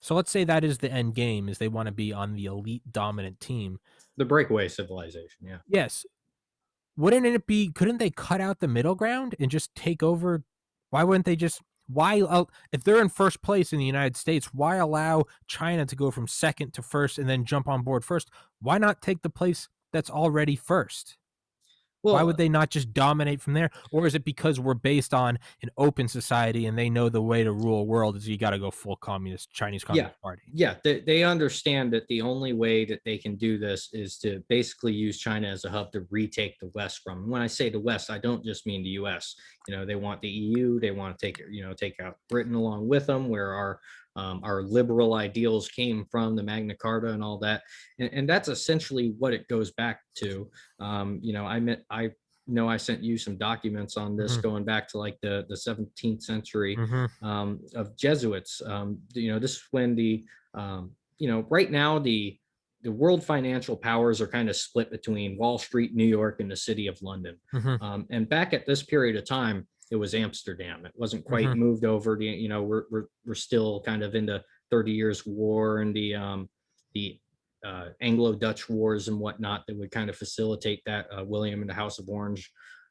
So let's say that is the end game, is they want to be on the elite dominant team. The breakaway civilization. Yeah. Yes. Wouldn't it be, couldn't they cut out the middle ground and just take over? Why wouldn't they just, if they're in first place in the United States, why allow China to go from second to first and then jump on board first? Why not take the place that's already first? Why would Well, they not just dominate from there? Or is it because we're based on an open society and they know the way to rule a world is you got to go full communist, Chinese yeah, Communist Party? yeah. They understand that the only way that they can do this is to basically use China as a hub to retake the West from. When I say the West, I don't just mean the U.S. They want the EU. They want to take out Britain along with them, where our liberal ideals came from, the Magna Carta and all that. And that's essentially what it goes back to. I sent you some documents on this Mm-hmm. going back to like the 17th century, Mm-hmm. of Jesuits. This is when right now the world financial powers are kind of split between Wall Street, New York, and the city of London. Mm-hmm. And back at this period of time, it was Amsterdam. It wasn't quite Mm-hmm. moved over. We're still kind of in the 30 Years War and the Anglo-Dutch wars and whatnot that would kind of facilitate that, William and the House of Orange.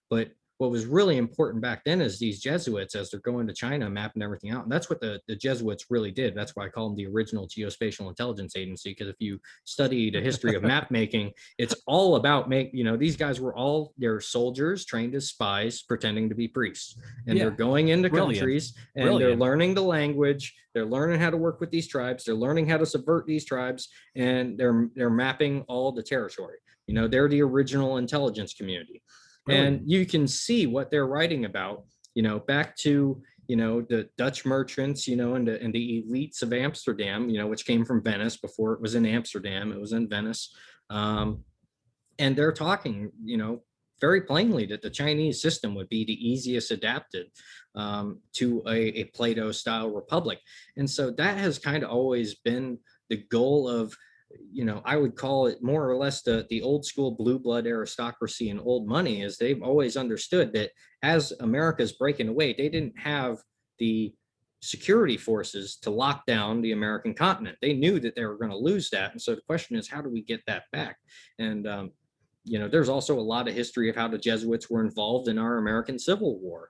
But what was really important back then is these Jesuits, as they're going to China, mapping everything out. And that's what the Jesuits really did. That's why I call them the original geospatial intelligence agency, because if you study the history of map making, it's all about these guys were all, they're soldiers trained as spies pretending to be priests. And they're Yeah. going into Brilliant. countries and they're Brilliant. learning the language. They're learning how to work with these tribes. They're learning how to subvert these tribes, and they're mapping all the territory. They're the original intelligence community. And Brilliant. you can see what they're writing about, back to, the Dutch merchants, and the elites of Amsterdam, which came from Venice. Before it was in Amsterdam, it was in Venice. And they're talking, very plainly that the Chinese system would be the easiest adapted, to a Plato style republic. And so that has kind of always been the goal of, I would call it more or less the old school blue blood aristocracy and old money, is they've always understood that as America's breaking away, they didn't have the security forces to lock down the American continent. They knew that they were going to lose that. And so the question is, how do we get that back? And, there's also a lot of history of how the Jesuits were involved in our American Civil War.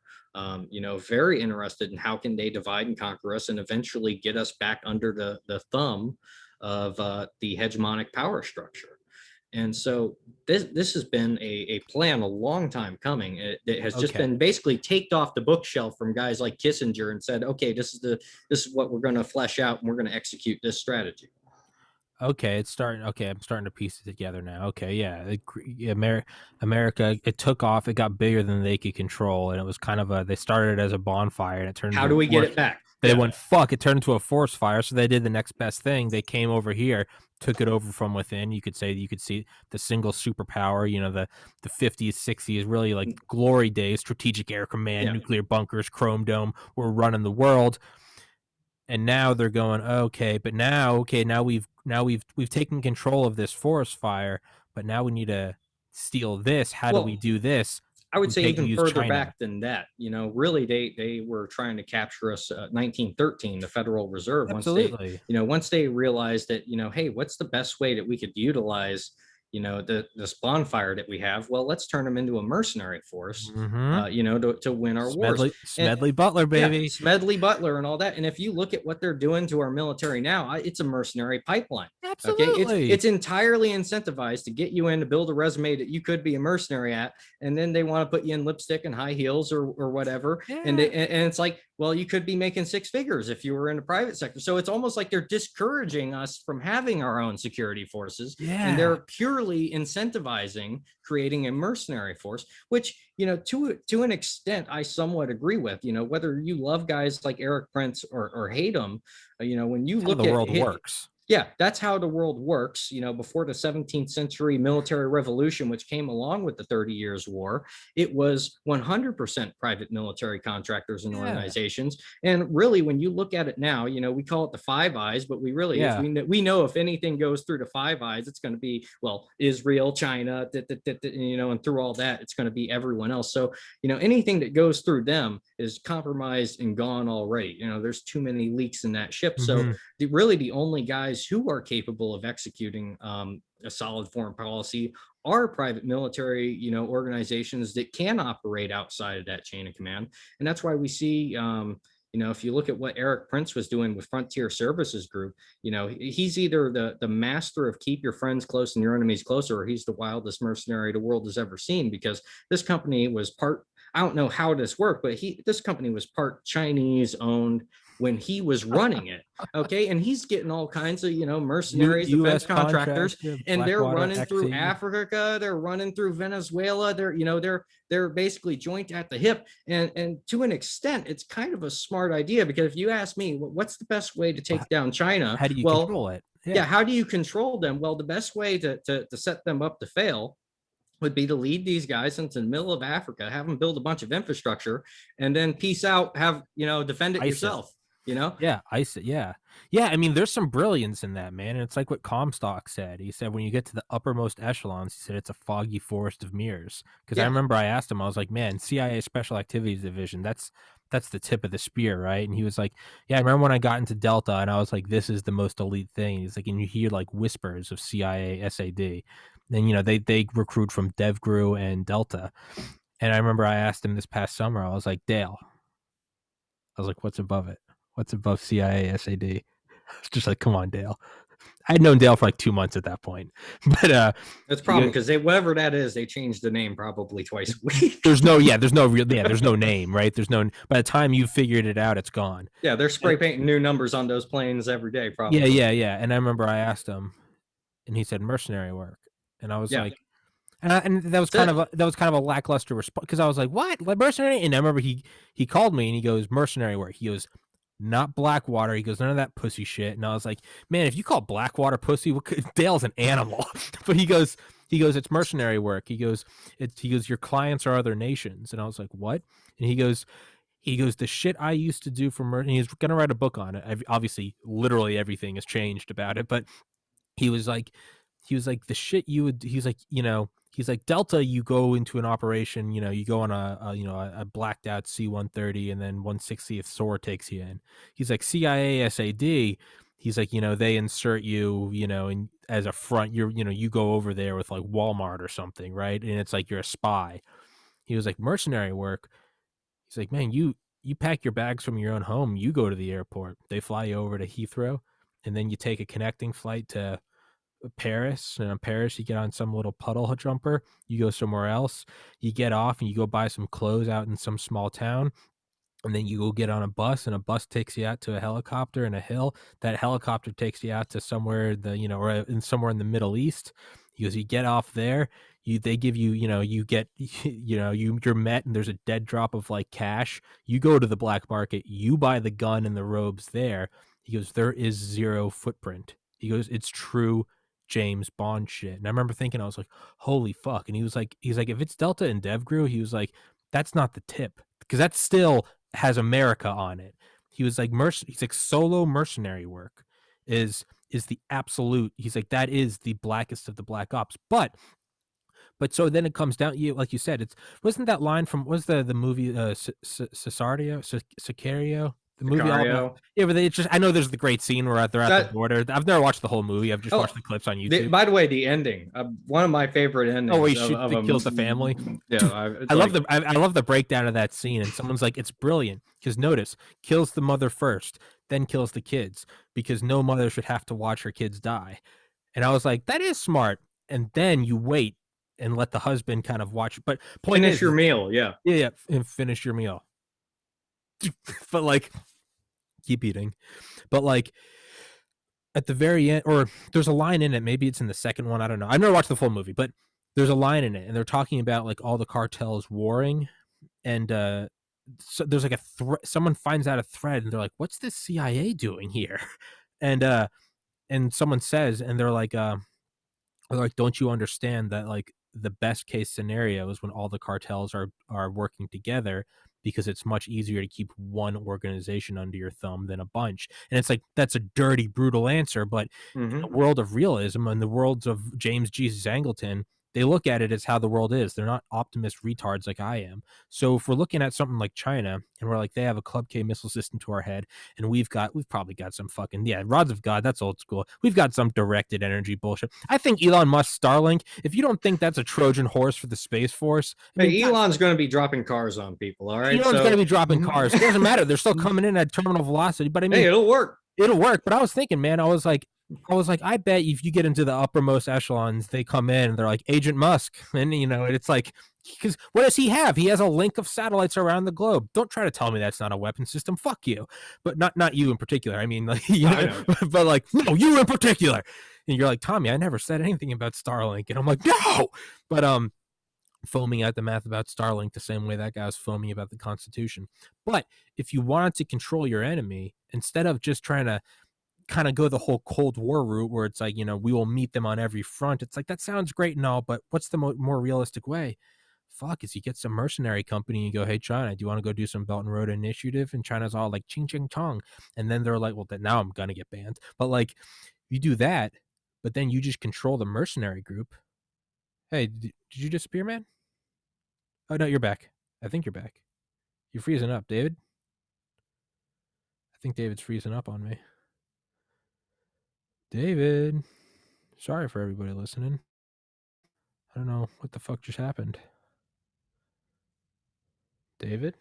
Very interested in how can they divide and conquer us and eventually get us back under the thumb of, the hegemonic power structure. And so this has been a plan a long time coming. It has just Okay. been basically taked off the bookshelf from guys like Kissinger and said, okay, this is what we're going to flesh out, and we're going to execute this strategy. Okay, it's starting. Okay, I'm starting to piece it together now. Okay, yeah, America, it took off. It got bigger than they could control, and it was kind of a. They started it as a bonfire, and it turned How into do a we get forest. it back? They Yeah. went fuck. It turned into a forest fire, so they did the next best thing. They came over here, took it over from within. You could see the single superpower. The 50s, 60s, really like glory days. Strategic Air Command, Yeah. nuclear bunkers, Chrome Dome. Were running the world. And now they're going, okay, but now we've taken control of this forest fire, but now we need to steal this. How do we Well, do this? I would We say take even use further China. back than that. Really, they were trying to capture us. 1913, the Federal Reserve. Absolutely. Once they realized that, hey, what's the best way that we could utilize, this bonfire that we have? Well, let's turn them into a mercenary force, Mm-hmm. to win our wars. And Smedley Butler, yeah, baby. Smedley Butler and all that. And if you look at what they're doing to our military now, it's a mercenary pipeline. Okay, it's Absolutely. entirely incentivized to get you in to build a resume that you could be a mercenary at, and then they want to put you in lipstick and high heels or whatever. And Yeah. it's like, well, you could be making six figures if you were in the private sector. So it's almost like they're discouraging us from having our own security forces, and Yeah. they're purely incentivizing creating a mercenary force, which, to an extent, I somewhat agree with. Whether you love guys like Eric Prince or hate them, when you That's how look the at world works. Yeah, that's how the world works. Before the 17th century military revolution, which came along with the 30 Years' War, it was 100% private military contractors and Yeah. organizations. And really, when you look at it now, we call it the Five Eyes, but we really, if Yeah. we know if anything goes through the Five Eyes, it's going to be, well, Israel, China, and through all that, it's going to be everyone else. So, anything that goes through them is compromised and gone already. There's too many leaks in that ship. So, Mm-hmm. really the only guys who are capable of executing a solid foreign policy are private military, organizations that can operate outside of that chain of command. And that's why we see, if you look at what Eric Prince was doing with Frontier Services Group, he's either the master of keep your friends close and your enemies closer, or he's the wildest mercenary the world has ever seen, because this company was part, I don't know how this worked, but this company was part Chinese owned when he was running it. Okay. And he's getting all kinds of, mercenaries, defense U.S. contractors, contractor, and they're Blackwater running through XE. Africa. They're running through Venezuela. They're basically joint at the hip. And to an extent, it's kind of a smart idea, because if you ask me, what's the best way to take down China? How do you Well, control it? yeah, Yeah. how do you control them? Well, the best way to set them up to fail would be to lead these guys into the middle of Africa, have them build a bunch of infrastructure, and then peace out, have, defend it Ice it. yourself, you know? Yeah, ice it. Yeah. Yeah. I mean, there's some brilliance in that, man. And it's like what Comstock said. He said, when you get to the uppermost echelons, he said, it's a foggy forest of mirrors. Because I Yeah. remember I asked him, I was like, man, CIA Special Activities Division, that's the tip of the spear, right? And he was like, yeah, I remember when I got into Delta and I was like, this is the most elite thing. He's like, and you hear like whispers of CIA SAD. Then, they recruit from DevGru and Delta. And I remember I asked him this past summer, I was like, Dale, I was like, what's above it? What's above CIA SAD? It's just like, come on, Dale. I had known Dale for like 2 months at that point, but That's a problem, because whatever that is, they changed the name probably twice a week. there's no name, right? There's no. By the time you figured it out, it's gone. Yeah, they're spray painting new numbers on those planes every day, Yeah, probably. yeah. And I remember I asked him, and he said mercenary work, and I was Yeah, like, and that was kind that's of it. a lackluster response, because I was like, what, like mercenary? And I remember he called me and he goes, mercenary work. He goes, not Blackwater. He goes, none of that pussy shit. And I was like, man, if you call Blackwater pussy, Dale's an animal. But he goes, it's mercenary work. He goes, your clients are other nations. And I was like, what? And he goes, the shit I used to do for and he's gonna write a book on it. Obviously, literally everything has changed about it, but he was like, the shit you would, he's like, he's like, Delta, you go into an operation, you go on a blacked out C-130, and then 160th SOAR takes you in. He's like, CIA SAD, he's like, they insert you, as a front, you go over there with like Walmart or something, right? And it's like you're a spy. He was like, mercenary work. He's like, man, you pack your bags from your own home, you go to the airport, they fly you over to Heathrow, and then you take a connecting flight to Paris, and in Paris you get on some little puddle jumper, you go somewhere else, you get off and you go buy some clothes out in some small town, and then you go get on a bus, and a bus takes you out to a helicopter in a hill. That helicopter takes you out to somewhere or in somewhere in the Middle East. He goes, you get off there, they give you, you get, you're met, and there's a dead drop of like cash. You go to the black market, you buy the gun and the robes there. He goes, there is zero footprint. He goes, it's true James Bond shit. And I remember thinking, I was like, holy fuck. And he's like, if it's Delta and DevGru, he was like, that's not the tip, because that still has America on it. He was like, he's like, solo mercenary work is the absolute. He's like, that is the blackest of the black ops. But so then it comes down, like you said, wasn't that line from, was the movie Sicario, the movie all about, Sicario. yeah, but I know there's the great scene where they're at the That border. I've never watched the whole movie. I've just watched oh, the clips on YouTube. by the way, the ending, one of my favorite endings. Oh, where he kills the family. Yeah, I love I love the breakdown of that scene, and someone's like, it's brilliant, because notice, kills the mother first, then kills the kids, because no mother should have to watch her kids die. And I was like, that is smart. And then you wait and let the husband kind of watch. But point finish is, your meal. Yeah, yeah, and finish your meal. But like, keep eating. But like, at the very end, or there's a line in it, maybe it's in the second one, I don't know. I've never watched the full movie, but there's a line in it, and they're talking about like all the cartels warring, and so there's like someone finds out a thread, and they're like, what's this CIA doing here? And and someone says, and they're like, don't you understand that like the best case scenario is when all the cartels are working together, because it's much easier to keep one organization under your thumb than a bunch. And it's like, that's a dirty, brutal answer, but in Hmm. the world of realism and the worlds of James Jesus Angleton, they look at it as how the world is. They're not optimist retards like I am. So if we're looking at something like China and we're like, they have a Club K missile system to our head, and we've probably got some fucking, yeah, rods of God, that's old school. We've got some directed energy bullshit. I think Elon Musk Starlink, if you don't think that's a Trojan horse for the Space Force, I mean, Hey, Elon's going to be dropping cars on people. All right. Elon's going to So, be dropping cars. It doesn't matter. They're still coming in at terminal velocity. But I hey, mean, it'll work. it'll work. But I was thinking, man, I bet if you get into the uppermost echelons, they come in and they're like Agent Musk, and it's like, because what does he have? He has a link of satellites around the globe. Don't try to tell me that's not a weapon system. Fuck you. But not you in particular. I mean, like, I know. but like, no, you in particular. And you're like, Tommy, I never said anything about Starlink, and I'm like, no. But foaming at the mouth about Starlink the same way that guy was foaming about the Constitution. But if you wanted to control your enemy, instead of just trying to kind of go the whole Cold War route where it's like, we will meet them on every front, it's like, that sounds great and all, but what's the more realistic way? Fuck, is you get some mercenary company and you go, hey, China, do you want to go do some Belt and Road Initiative? And China's all like, ching, ching, chong. And then they're like, well, then now I'm going to get banned. But like, you do that, but then you just control the mercenary group. Hey, did you disappear, man? Oh, no, you're back. I think you're back. You're freezing up, David. I think David's freezing up on me. David. Sorry for everybody listening. I don't know what the fuck just happened. David?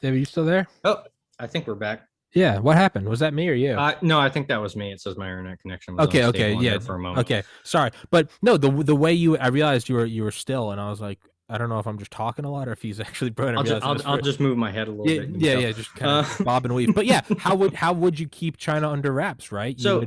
David, you still there? Oh, I think we're back. Yeah, what happened? Was that me or you? No, I think that was me. It says my internet connection was unstable yeah, there for a moment. okay, sorry, but no, the way I realized you were still, and I was like, I don't know if I'm just talking a lot or if he's actually brilliant. I'll just move my head a little bit. Yeah, just kind of bob and weave. But yeah, how would you keep China under wraps, right? So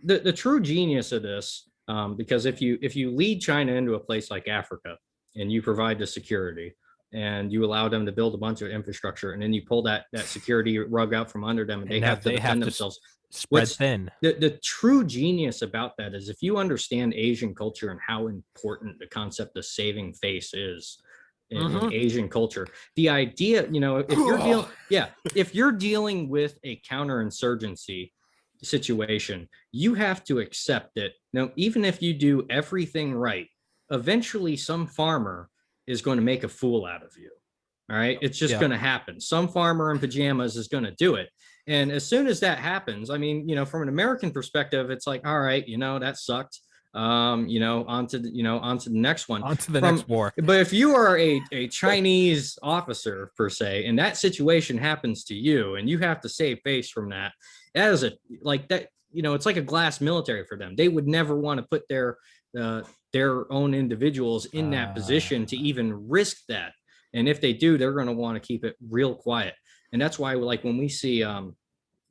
the true genius of this, because if you lead China into a place like Africa and you provide the security and you allow them to build a bunch of infrastructure, and then you pull that security rug out from under them, and they have to defend themselves. Spread thin. The true genius about that is if you understand Asian culture and how important the concept of saving face is in Asian culture, the idea, if you're dealing with a counterinsurgency situation, you have to accept it. Now, even if you do everything right, eventually some farmer is going to make a fool out of you. All right. It's just going to happen. Some farmer in pajamas is going to do it. And as soon as that happens, I mean, from an American perspective, it's like, all right, that sucked. On to the next one. On to the next war. But if you are a Chinese officer per se, and that situation happens to you and you have to save face from that, that is it's like a glass military for them. They would never want to put their own individuals in that position to even risk that. And if they do, they're going to want to keep it real quiet. And that's why, like, when we see,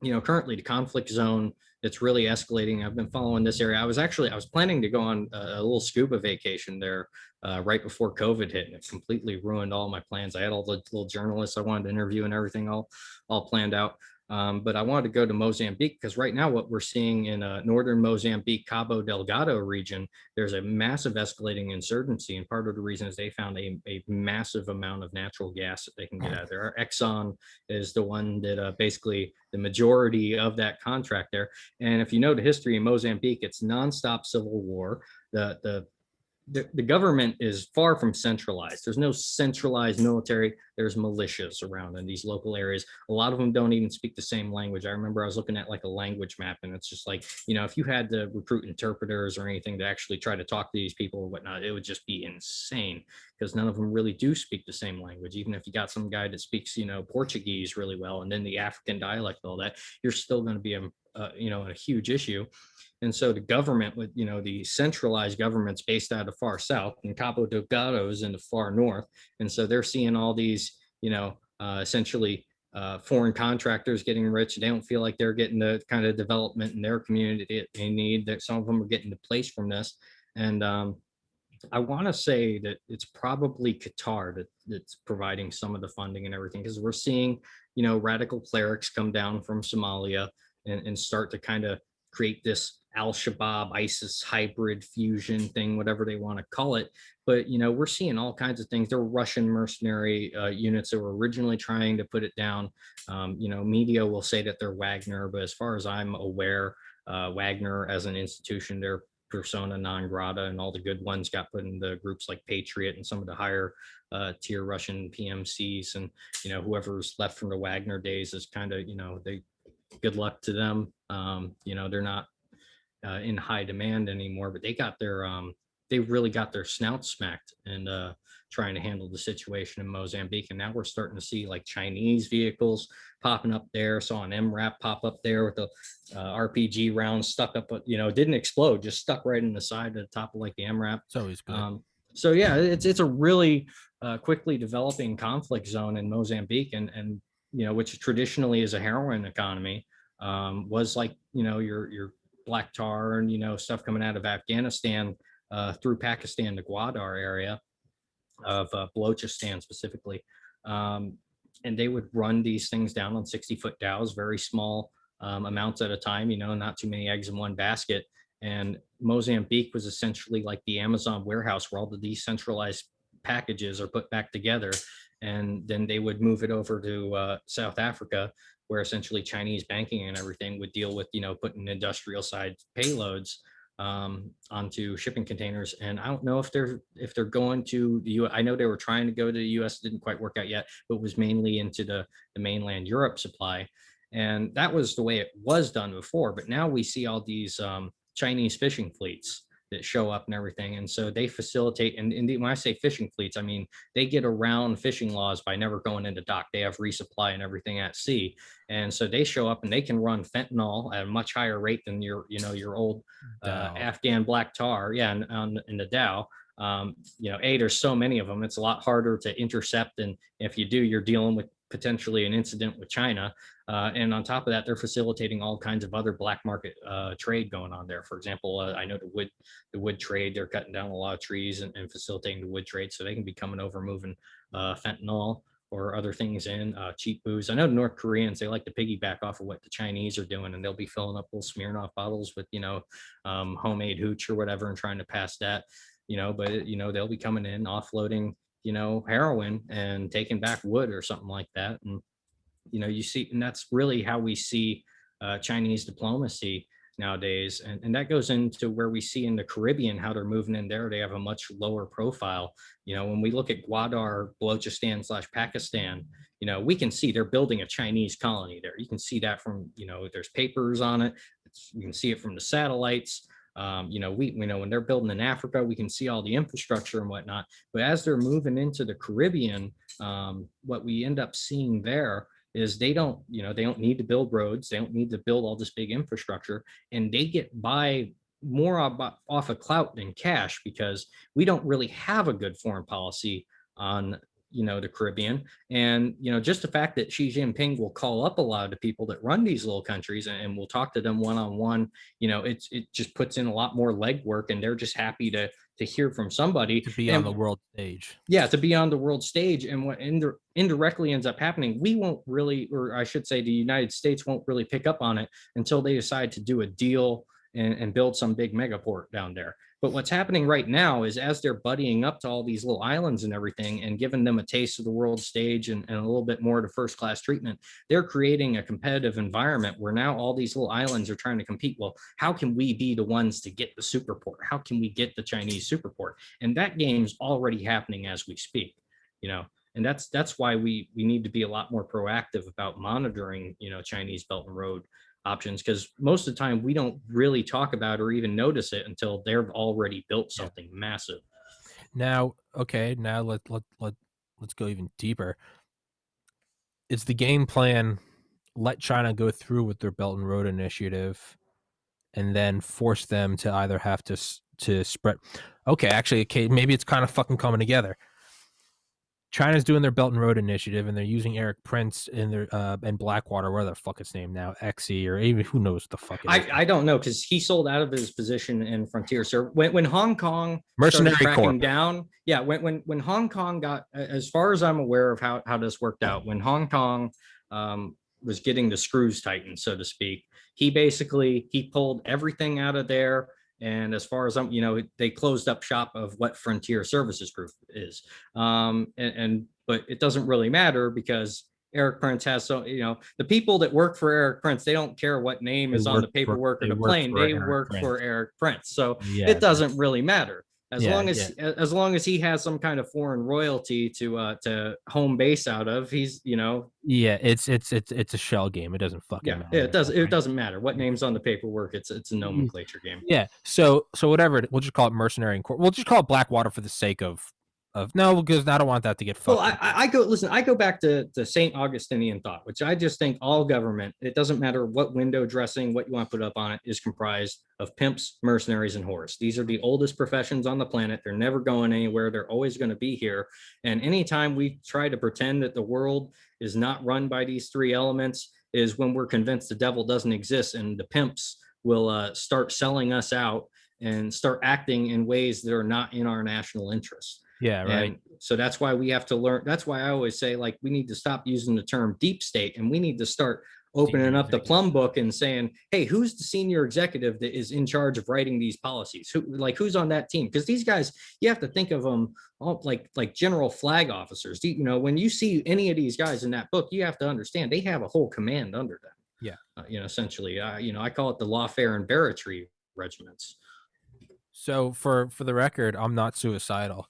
currently the conflict zone, it's really escalating. I've been following this area. I was planning to go on a little scuba vacation there right before COVID hit, and it completely ruined all my plans. I had all the little journalists I wanted to interview and everything all planned out. But I wanted to go to Mozambique because right now what we're seeing in northern Mozambique, Cabo Delgado region, there's a massive escalating insurgency. And part of the reason is they found a massive amount of natural gas that they can get out of there. Exxon is the one that basically the majority of that contract there. And if you know the history in Mozambique, it's nonstop civil war. The government is far from centralized. There's no centralized military. There's militias around in these local areas. A lot of them don't even speak the same language. I remember I was looking at like a language map, and it's just like, if you had to recruit interpreters or anything to actually try to talk to these people or whatnot, it would just be insane because none of them really do speak the same language. Even if you got some guy that speaks, Portuguese really well, and then the African dialect and all that, you're still going to be a huge issue. And so the government with, the centralized government's based out of far south, and Cabo Delgado is in the far north. And so they're seeing all these, essentially foreign contractors getting rich. They don't feel like they're getting the kind of development in their community they need. That some of them are getting displaced from this. And I want to say that it's probably Qatar that's providing some of the funding and everything, because we're seeing, radical clerics come down from Somalia and start to kind of create this Al Shabaab ISIS hybrid fusion thing, whatever they want to call it. But, we're seeing all kinds of things. There were Russian mercenary units that were originally trying to put it down. Media will say that they're Wagner, but as far as I'm aware, Wagner as an institution, they're persona non grata, and all the good ones got put in the groups like Patriot and some of the higher tier Russian PMCs, and whoever's left from the Wagner days is kind of they good luck to them. They're not in high demand anymore, but they really got their snouts smacked and trying to handle the situation in Mozambique. And now we're starting to see like Chinese vehicles popping up there. Saw an MRAP pop up there with the RPG round stuck up, but didn't explode, just stuck right in the side of the top of like the MRAP. It's always good. So yeah, it's a really quickly developing conflict zone in Mozambique, and which traditionally is a heroin economy, was like your black tar and stuff coming out of Afghanistan through Pakistan, the Gwadar area of Balochistan specifically. And they would run these things down on 60-foot dhows, very small amounts at a time, not too many eggs in one basket. And Mozambique was essentially like the Amazon warehouse where all the decentralized packages are put back together. And then they would move it over to South Africa, where essentially Chinese banking and everything would deal with, putting industrial side payloads onto shipping containers. And I don't know if they're going to the U.S. I know they were trying to go to the U.S. Didn't quite work out yet, but it was mainly into the mainland Europe supply. And that was the way it was done before. But now we see all these Chinese fishing fleets that show up and everything. And so they facilitate, and when I say fishing fleets, I mean, they get around fishing laws by never going into dock. They have resupply and everything at sea. And so they show up and they can run fentanyl at a much higher rate than your old Afghan black tar. Yeah. In the Dow. There's so many of them. It's a lot harder to intercept. And if you do, you're dealing with potentially an incident with China. And on top of that, they're facilitating all kinds of other black market trade going on there. For example, I know the wood trade, they're cutting down a lot of trees and facilitating the wood trade, so they can be coming over moving fentanyl or other things in, cheap booze. I know the North Koreans, they like to piggyback off of what the Chinese are doing, and they'll be filling up little Smirnoff bottles with, homemade hooch or whatever and trying to pass that, but, they'll be coming in, offloading, heroin and taking back wood or something like that. And, you see, and that's really how we see Chinese diplomacy nowadays. And that goes into where we see in the Caribbean how they're moving in there. They have a much lower profile. When we look at Gwadar, Balochistan / Pakistan, we can see they're building a Chinese colony there. You can see that from, there's papers on it. You can see it from the satellites. We know when they're building in Africa, we can see all the infrastructure and whatnot. But as they're moving into the Caribbean, what we end up seeing there is they don't need to build roads. They don't need to build all this big infrastructure, and they get by more off of clout than cash, because we don't really have a good foreign policy on the Caribbean. And just the fact that Xi Jinping will call up a lot of the people that run these little countries and will talk to them one-on-one, it just puts in a lot more legwork, and they're just happy to hear from somebody to be on the world stage. Yeah, to be on the world stage. And what indirectly ends up happening, we won't really, or I should say the United States won't really pick up on it until they decide to do a deal and build some big megaport down there. But what's happening right now is, as they're buddying up to all these little islands and everything and giving them a taste of the world stage and a little bit more to first class treatment, they're creating a competitive environment where now all these little islands are trying to compete. Well, how can we be the ones to get the superport? How can we get the Chinese superport? And that game's already happening as we speak, and that's why we need to be a lot more proactive about monitoring, Chinese Belt and Road options, because most of the time we don't really talk about or even notice it until they've already built something massive. Now, okay, now let's go even deeper. Is the game plan let China go through with their Belt and Road Initiative and then force them to either have to spread? Okay, actually, okay, maybe it's kind of fucking coming together. China's doing their Belt and Road Initiative, and they're using Eric Prince in their and Blackwater, where the fuck its name now, XE, or even who knows the fuck it is. I don't know, because he sold out of his position in Frontier Service when Hong Kong started Mercenary Corps. cracking down. Yeah, when Hong Kong got, as far as I'm aware of how this worked out, when Hong Kong was getting the screws tightened, so to speak, he pulled everything out of there. And as far as I'm, they closed up shop of what Frontier Services Group is. But it doesn't really matter, because Eric Prince has the people that work for Eric Prince, they don't care what name is on the paperwork or the plane. They work for Eric Prince. So it doesn't really matter. As long as he has some kind of foreign royalty to home base out of, he's it's a shell game. It doesn't fucking matter. It doesn't matter what name's on the paperwork. It's a nomenclature game. Yeah. So whatever, we'll just call it Mercenary Corps. We'll just call it Blackwater for the sake of no, because I don't want that to get fucked. Well, I go back to St. Augustinian thought, which I just think all government, it doesn't matter what window dressing, what you want to put up on it, is comprised of pimps, mercenaries, and whores. These are the oldest professions on the planet. They're never going anywhere. They're always going to be here. And anytime we try to pretend that the world is not run by these three elements is when we're convinced the devil doesn't exist, and the pimps will start selling us out and start acting in ways that are not in our national interest. Yeah, right. And so that's why we have to learn. That's why I always say, like, we need to stop using the term deep state, and we need to start opening up the plum book and saying, hey, who's the senior executive that is in charge of writing these policies? Who's on that team? Because these guys, you have to think of them all like general flag officers. When you see any of these guys in that book, you have to understand they have a whole command under them. Yeah. Essentially, I call it the lawfare and barratry regiments. So for the record, I'm not suicidal.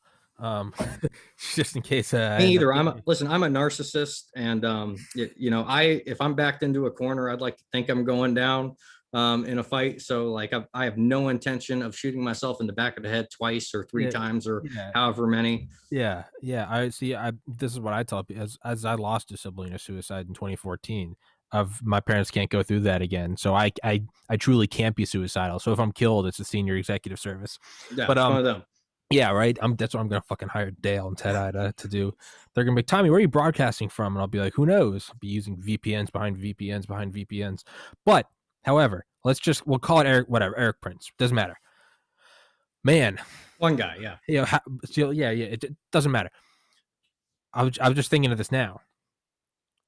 Just in case. Me either. I'm a narcissist, and if I'm backed into a corner, I'd like to think I'm going down in a fight. So like I have no intention of shooting myself in the back of the head twice or three times or however many. Yeah. I see. This is what I tell people as I lost a sibling to suicide in 2014. My parents can't go through that again. So I truly can't be suicidal. So if I'm killed, it's a senior executive service. Yeah, but one of them. Yeah, right. That's what I'm gonna fucking hire Dale and Ted to do. They're gonna be, Tommy, where are you broadcasting from? And I'll be like, who knows? I'll be using VPNs behind VPNs. But however, we'll call it Eric Prince. Doesn't matter. Man. One guy, yeah. It doesn't matter. I was just thinking of this now.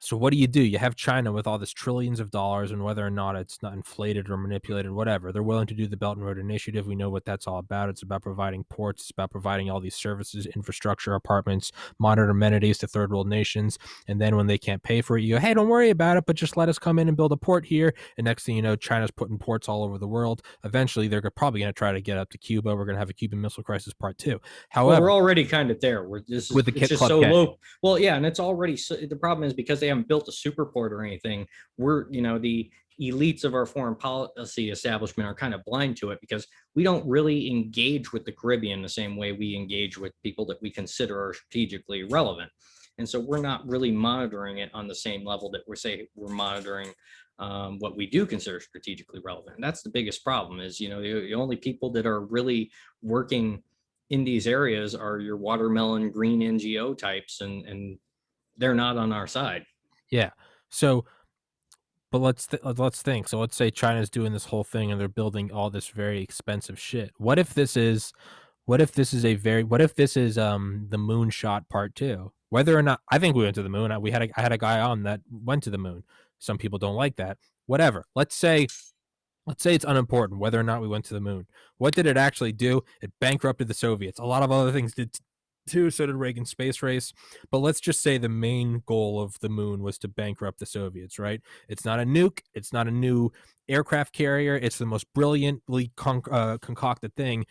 So what do? You have China with all this trillions of dollars, and whether or not it's not inflated or manipulated, whatever, they're willing to do the Belt and Road Initiative. We know what that's all about. It's about providing ports. It's about providing all these services, infrastructure, apartments, modern amenities to third world nations. And then when they can't pay for it, you go, hey, don't worry about it, but just let us come in and build a port here. And next thing you know, China's putting ports all over the world. Eventually, they're probably going to try to get up to Cuba. We're going to have a Cuban Missile Crisis Part 2. However, we're already kind of there. It's just so low. Well, yeah, and it's already the problem is because they haven't built a super port or anything. We're the elites of our foreign policy establishment are kind of blind to it, because we don't really engage with the Caribbean the same way we engage with people that we consider are strategically relevant. And so we're not really monitoring it on the same level that we're monitoring what we do consider strategically relevant. And that's the biggest problem is, the only people that are really working in these areas are your watermelon green NGO types, and they're not on our side. Yeah. So, but let's think. So let's say China's doing this whole thing and they're building all this very expensive shit. What if this is the moonshot part 2? Whether or not, I think we went to the moon. I had a guy on that went to the moon. Some people don't like that. Whatever. Let's say it's unimportant whether or not we went to the moon. What did it actually do? It bankrupted the Soviets. A lot of other things did too. So did Reagan's space race. But let's just say the main goal of the moon was to bankrupt the Soviets, right? It's not a nuke. It's not a new aircraft carrier. It's the most brilliantly concocted thing.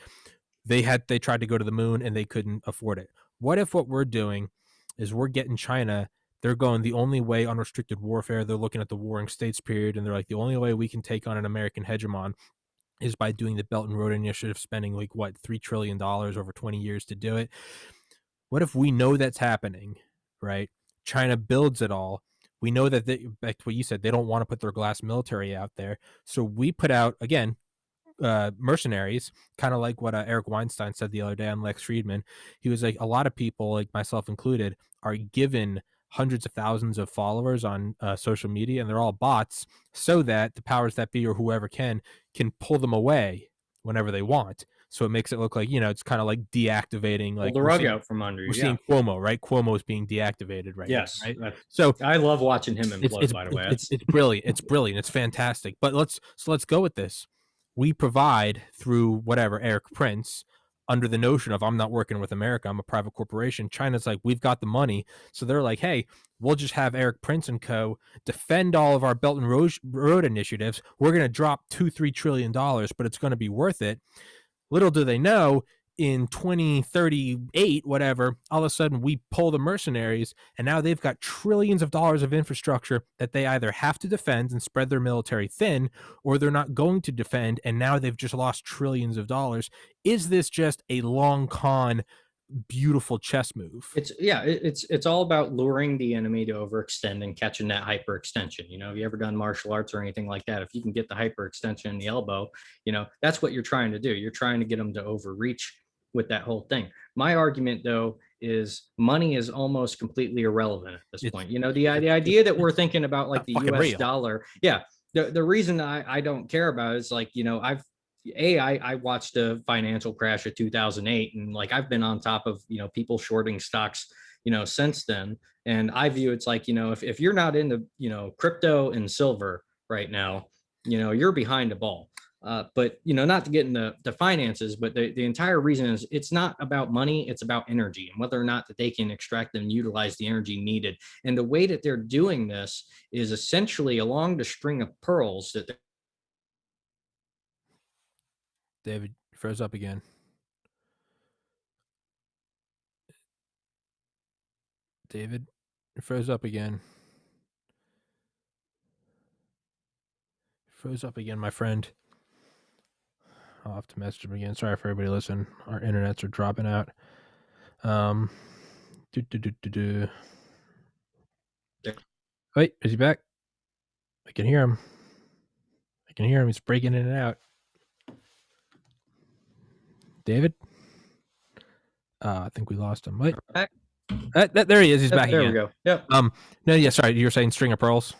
They tried to go to the moon and they couldn't afford it. What if what we're doing is we're getting China, they're going the only way unrestricted warfare. They're looking at the warring states period, and they're like, the only way we can take on an American hegemon is by doing the Belt and Road Initiative, spending $3 trillion over 20 years to do it. What if we know that's happening, right? China builds it all. We know that back to what you said, they don't want to put their glass military out there. So we put out, again, mercenaries, kind of like what Eric Weinstein said the other day on Lex Friedman. He was like, a lot of people, like myself included, are given hundreds of thousands of followers on social media, and they're all bots, so that the powers that be or whoever can pull them away whenever they want. So it makes it look like, it's kind of like deactivating, Pull like the rug out from under we're you. seeing Yeah. Cuomo, right? Cuomo is being deactivated right now, Yes. right? So I love watching him it's implode, it's by the way. it's brilliant. It's brilliant. It's fantastic. But let's go with this. We provide through whatever Eric Prince, under the notion of, I'm not working with America, I'm a private corporation. China's like, we've got the money, so they're like, hey, we'll just have Eric Prince and co. defend all of our Belt and Road initiatives. We're going to drop $2-3 trillion, but it's going to be worth it. Little do they know, in 2038, whatever, all of a sudden we pull the mercenaries, and now they've got trillions of dollars of infrastructure that they either have to defend and spread their military thin, or they're not going to defend, and now they've just lost trillions of dollars. Is this just a long con, beautiful chess move? It's all about luring the enemy to overextend and catching that hyperextension. Have you ever done martial arts or anything like that? If you can get the hyperextension in the elbow, that's what you're trying to do. You're trying to get them to overreach with that whole thing. My argument, though, is money is almost completely irrelevant at this point. The idea that we're thinking about like the US real. dollar. Yeah. The reason I don't care about it is like, I watched the financial crash of 2008, and like I've been on top of people shorting stocks since then, and I view it's like if you're not into crypto and silver right now, you're behind the ball. But not to get into the finances, but the entire reason is it's not about money, it's about energy and whether or not that they can extract and utilize the energy needed. And the way that they're doing this is essentially along the string of pearls that David froze up again. David froze up again. Froze up again, my friend. I'll have to message him again. Sorry for everybody listening. Our internets are dropping out. Wait, is he back? I can hear him. He's breaking in and out. David? I think we lost him. Wait. There he is. He's back there again. we go. Yep. No, yeah, sorry. You were saying string of pearls?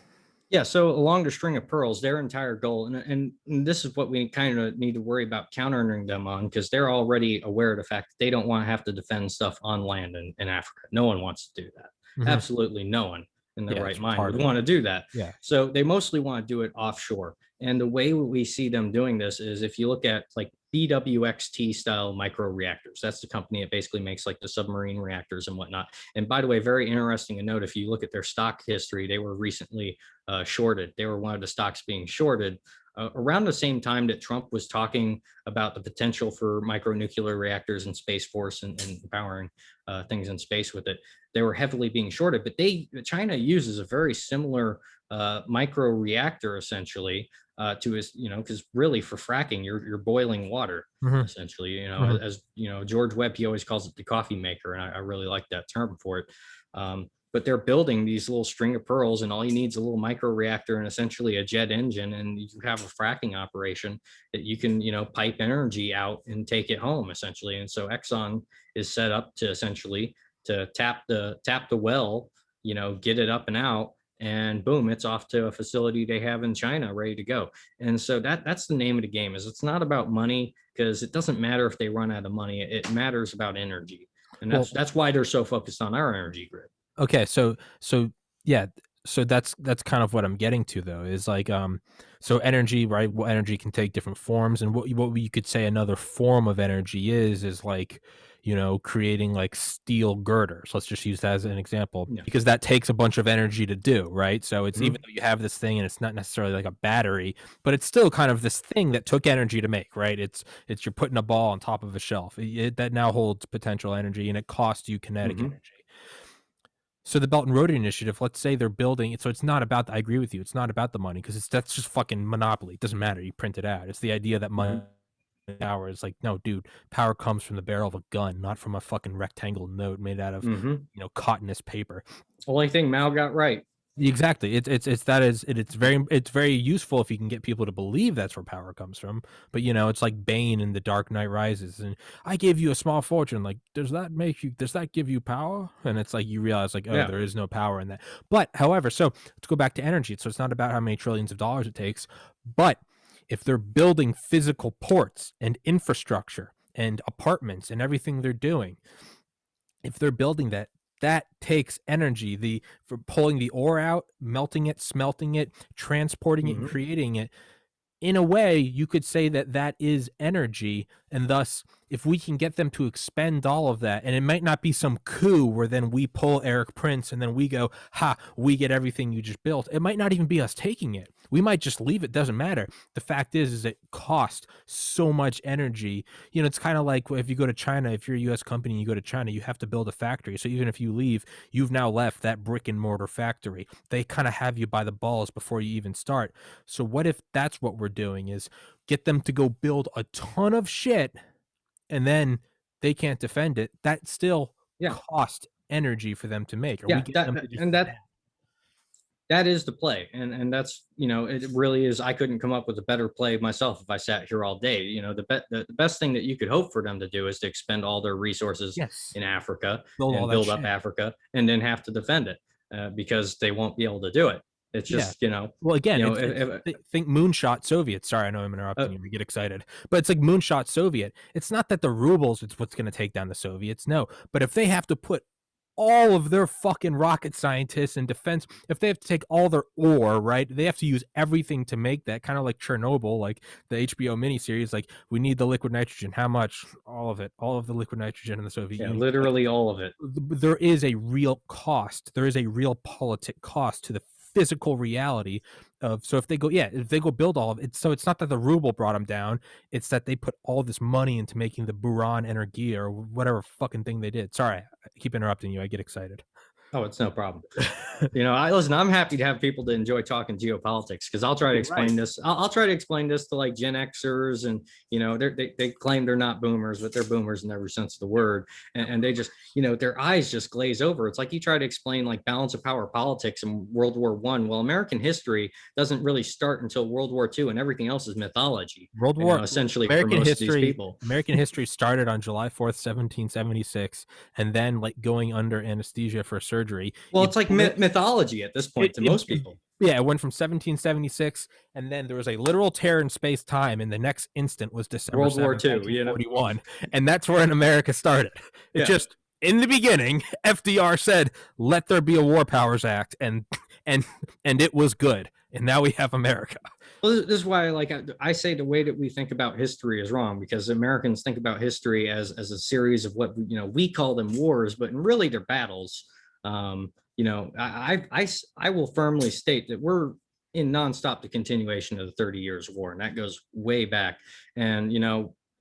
Yeah, so along the string of pearls, their entire goal, and this is what we kind of need to worry about countering them on, because they're already aware of the fact that they don't want to have to defend stuff on land in Africa. No one wants to do that. Mm-hmm. Absolutely no one in their right mind would want to do that. Yeah. So they mostly want to do it offshore. And the way we see them doing this is if you look at like BWXT style micro reactors, that's the company that basically makes like the submarine reactors and whatnot. And by the way, very interesting to note, if you look at their stock history, they were recently shorted. They were one of the stocks being shorted around the same time that Trump was talking about the potential for micronuclear reactors and Space Force and powering things in space with it. They were heavily being shorted, but China uses a very similar micro reactor essentially to his, because really for fracking, you're boiling water essentially, as George Webb, he always calls it the coffee maker. And I really like that term for it. But they're building these little string of pearls, and all you need is a little micro reactor and essentially a jet engine, and you have a fracking operation that you can, pipe energy out and take it home essentially. And so Exxon is set up to essentially to tap the well, get it up and out, and boom, it's off to a facility they have in China ready to go. And so that's the name of the game. Is it's not about money, because it doesn't matter if they run out of money. It matters about energy, and that's why they're so focused on our energy grid. Okay, so yeah, so that's kind of what I'm getting to, though, is like so energy, right? Well, energy can take different forms, and what you could say another form of energy is like, creating like steel girders. Let's just use that as an example, because that takes a bunch of energy to do, right? So it's even though you have this thing and it's not necessarily like a battery, but it's still kind of this thing that took energy to make, right? It's you're putting a ball on top of a shelf that now holds potential energy, and it costs you kinetic energy. So the Belt and Road Initiative, let's say they're building it. So it's not about, I agree with you, it's not about the money, because that's just fucking monopoly. It doesn't matter. You print it out. It's the idea that money power is like, no, dude, power comes from the barrel of a gun, not from a fucking rectangle note made out of, cottonous paper. Only thing Mao got right. Exactly. It's very useful if you can get people to believe that's where power comes from. But it's like Bane in The Dark Knight Rises, and I gave you a small fortune. Like, does that give you power? And it's like you realize like, oh, Yeah. there is no power in that. But however, so let's go back to energy. So it's not about how many trillions of dollars it takes, but if they're building physical ports and infrastructure and apartments and everything they're doing, if they're building that, that takes energy. For pulling the ore out, melting it, smelting it, transporting it, and Hmm. creating it. In a way, you could say that that is energy, and thus, if we can get them to expend all of that, and it might not be some coup where then we pull Eric Prince and then we go, ha, we get everything you just built. It might not even be us taking it. We might just leave it. Doesn't matter. The fact is it costs so much energy. It's kind of like if you go to China, if you're a U.S. company and you go to China, you have to build a factory. So even if you leave, you've now left that brick and mortar factory. They kind of have you by the balls before you even start. So what if that's what we're doing is get them to go build a ton of shit and then they can't defend it? That still Yeah. cost energy for them to make. Or we Yeah. get That, them that to just and that is the play. And that's, it really is. I couldn't come up with a better play myself if I sat here all day. The best thing that you could hope for them to do is to expend all their resources yes, in Africa build all and that build up shit. Africa and then have to defend it, because they won't be able to do it. It's Yeah. just, Well, again, if think moonshot Soviet. Sorry, I know I'm interrupting uh, you. We get excited, but it's like moonshot Soviet. It's not that the rubles it's what's going to take down the Soviets. No, but if they have to put all of their fucking rocket scientists and defense, if they have to take all their ore, right? They have to use everything to make that, kind of like Chernobyl, like the HBO miniseries. Like, we need the liquid nitrogen. How much? All of it. All of the liquid nitrogen in the Soviet yeah, Union. Like, literally all of it. there is a real cost. There is a real politic cost to the physical reality of. So if they go, if they go build all of it, so it's not that the ruble brought them down, it's that they put all this money into making the Buran Energy or whatever fucking thing they did. Sorry, I keep interrupting you. I get excited. Oh, it's no problem. I listen. I'm happy to have people to enjoy talking geopolitics because I'll try to You're right. explain this. I'll try to explain this to like Gen Xers, and they claim they're not boomers, but they're boomers in every sense of the word, and they just their eyes just glaze over. It's like you try to explain like balance of power politics in World War I. Well, American history doesn't really start until World War II, and everything else is mythology. World War Essentially for American most of these history people. American history started on July 4th, 1776, and then like going under anesthesia for surgery. Well, it's like mythology at this point to most people. Yeah, it went from 1776, and then there was a literal tear in space time, and the next instant was December 7th, World War II, 1941, and that's where in America started. It Yeah. just in the beginning, FDR said, "Let there be a War Powers Act," and and it was good, and now we have America. Well, this is why, like I say, the way that we think about history is wrong because Americans think about history as a series of what we call them wars, but really they're battles. I will firmly state that we're in nonstop the continuation of the 30 Years War, and that goes way back. And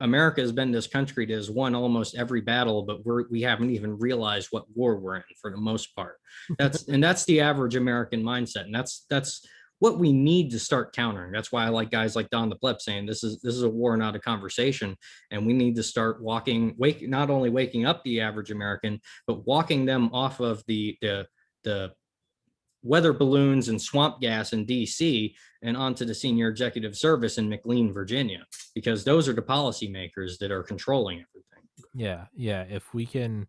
America has been this country that has won almost every battle, but we haven't even realized what war we're in for the most part. That's the average American mindset, and that's what we need to start countering. That's why I like guys like Don the Pleb saying this is a war, not a conversation, and we need to start not only waking up the average American, but walking them off of the weather balloons and swamp gas in DC and onto the senior executive service in McLean, Virginia, because those are the policymakers that are controlling everything. Yeah. If we can,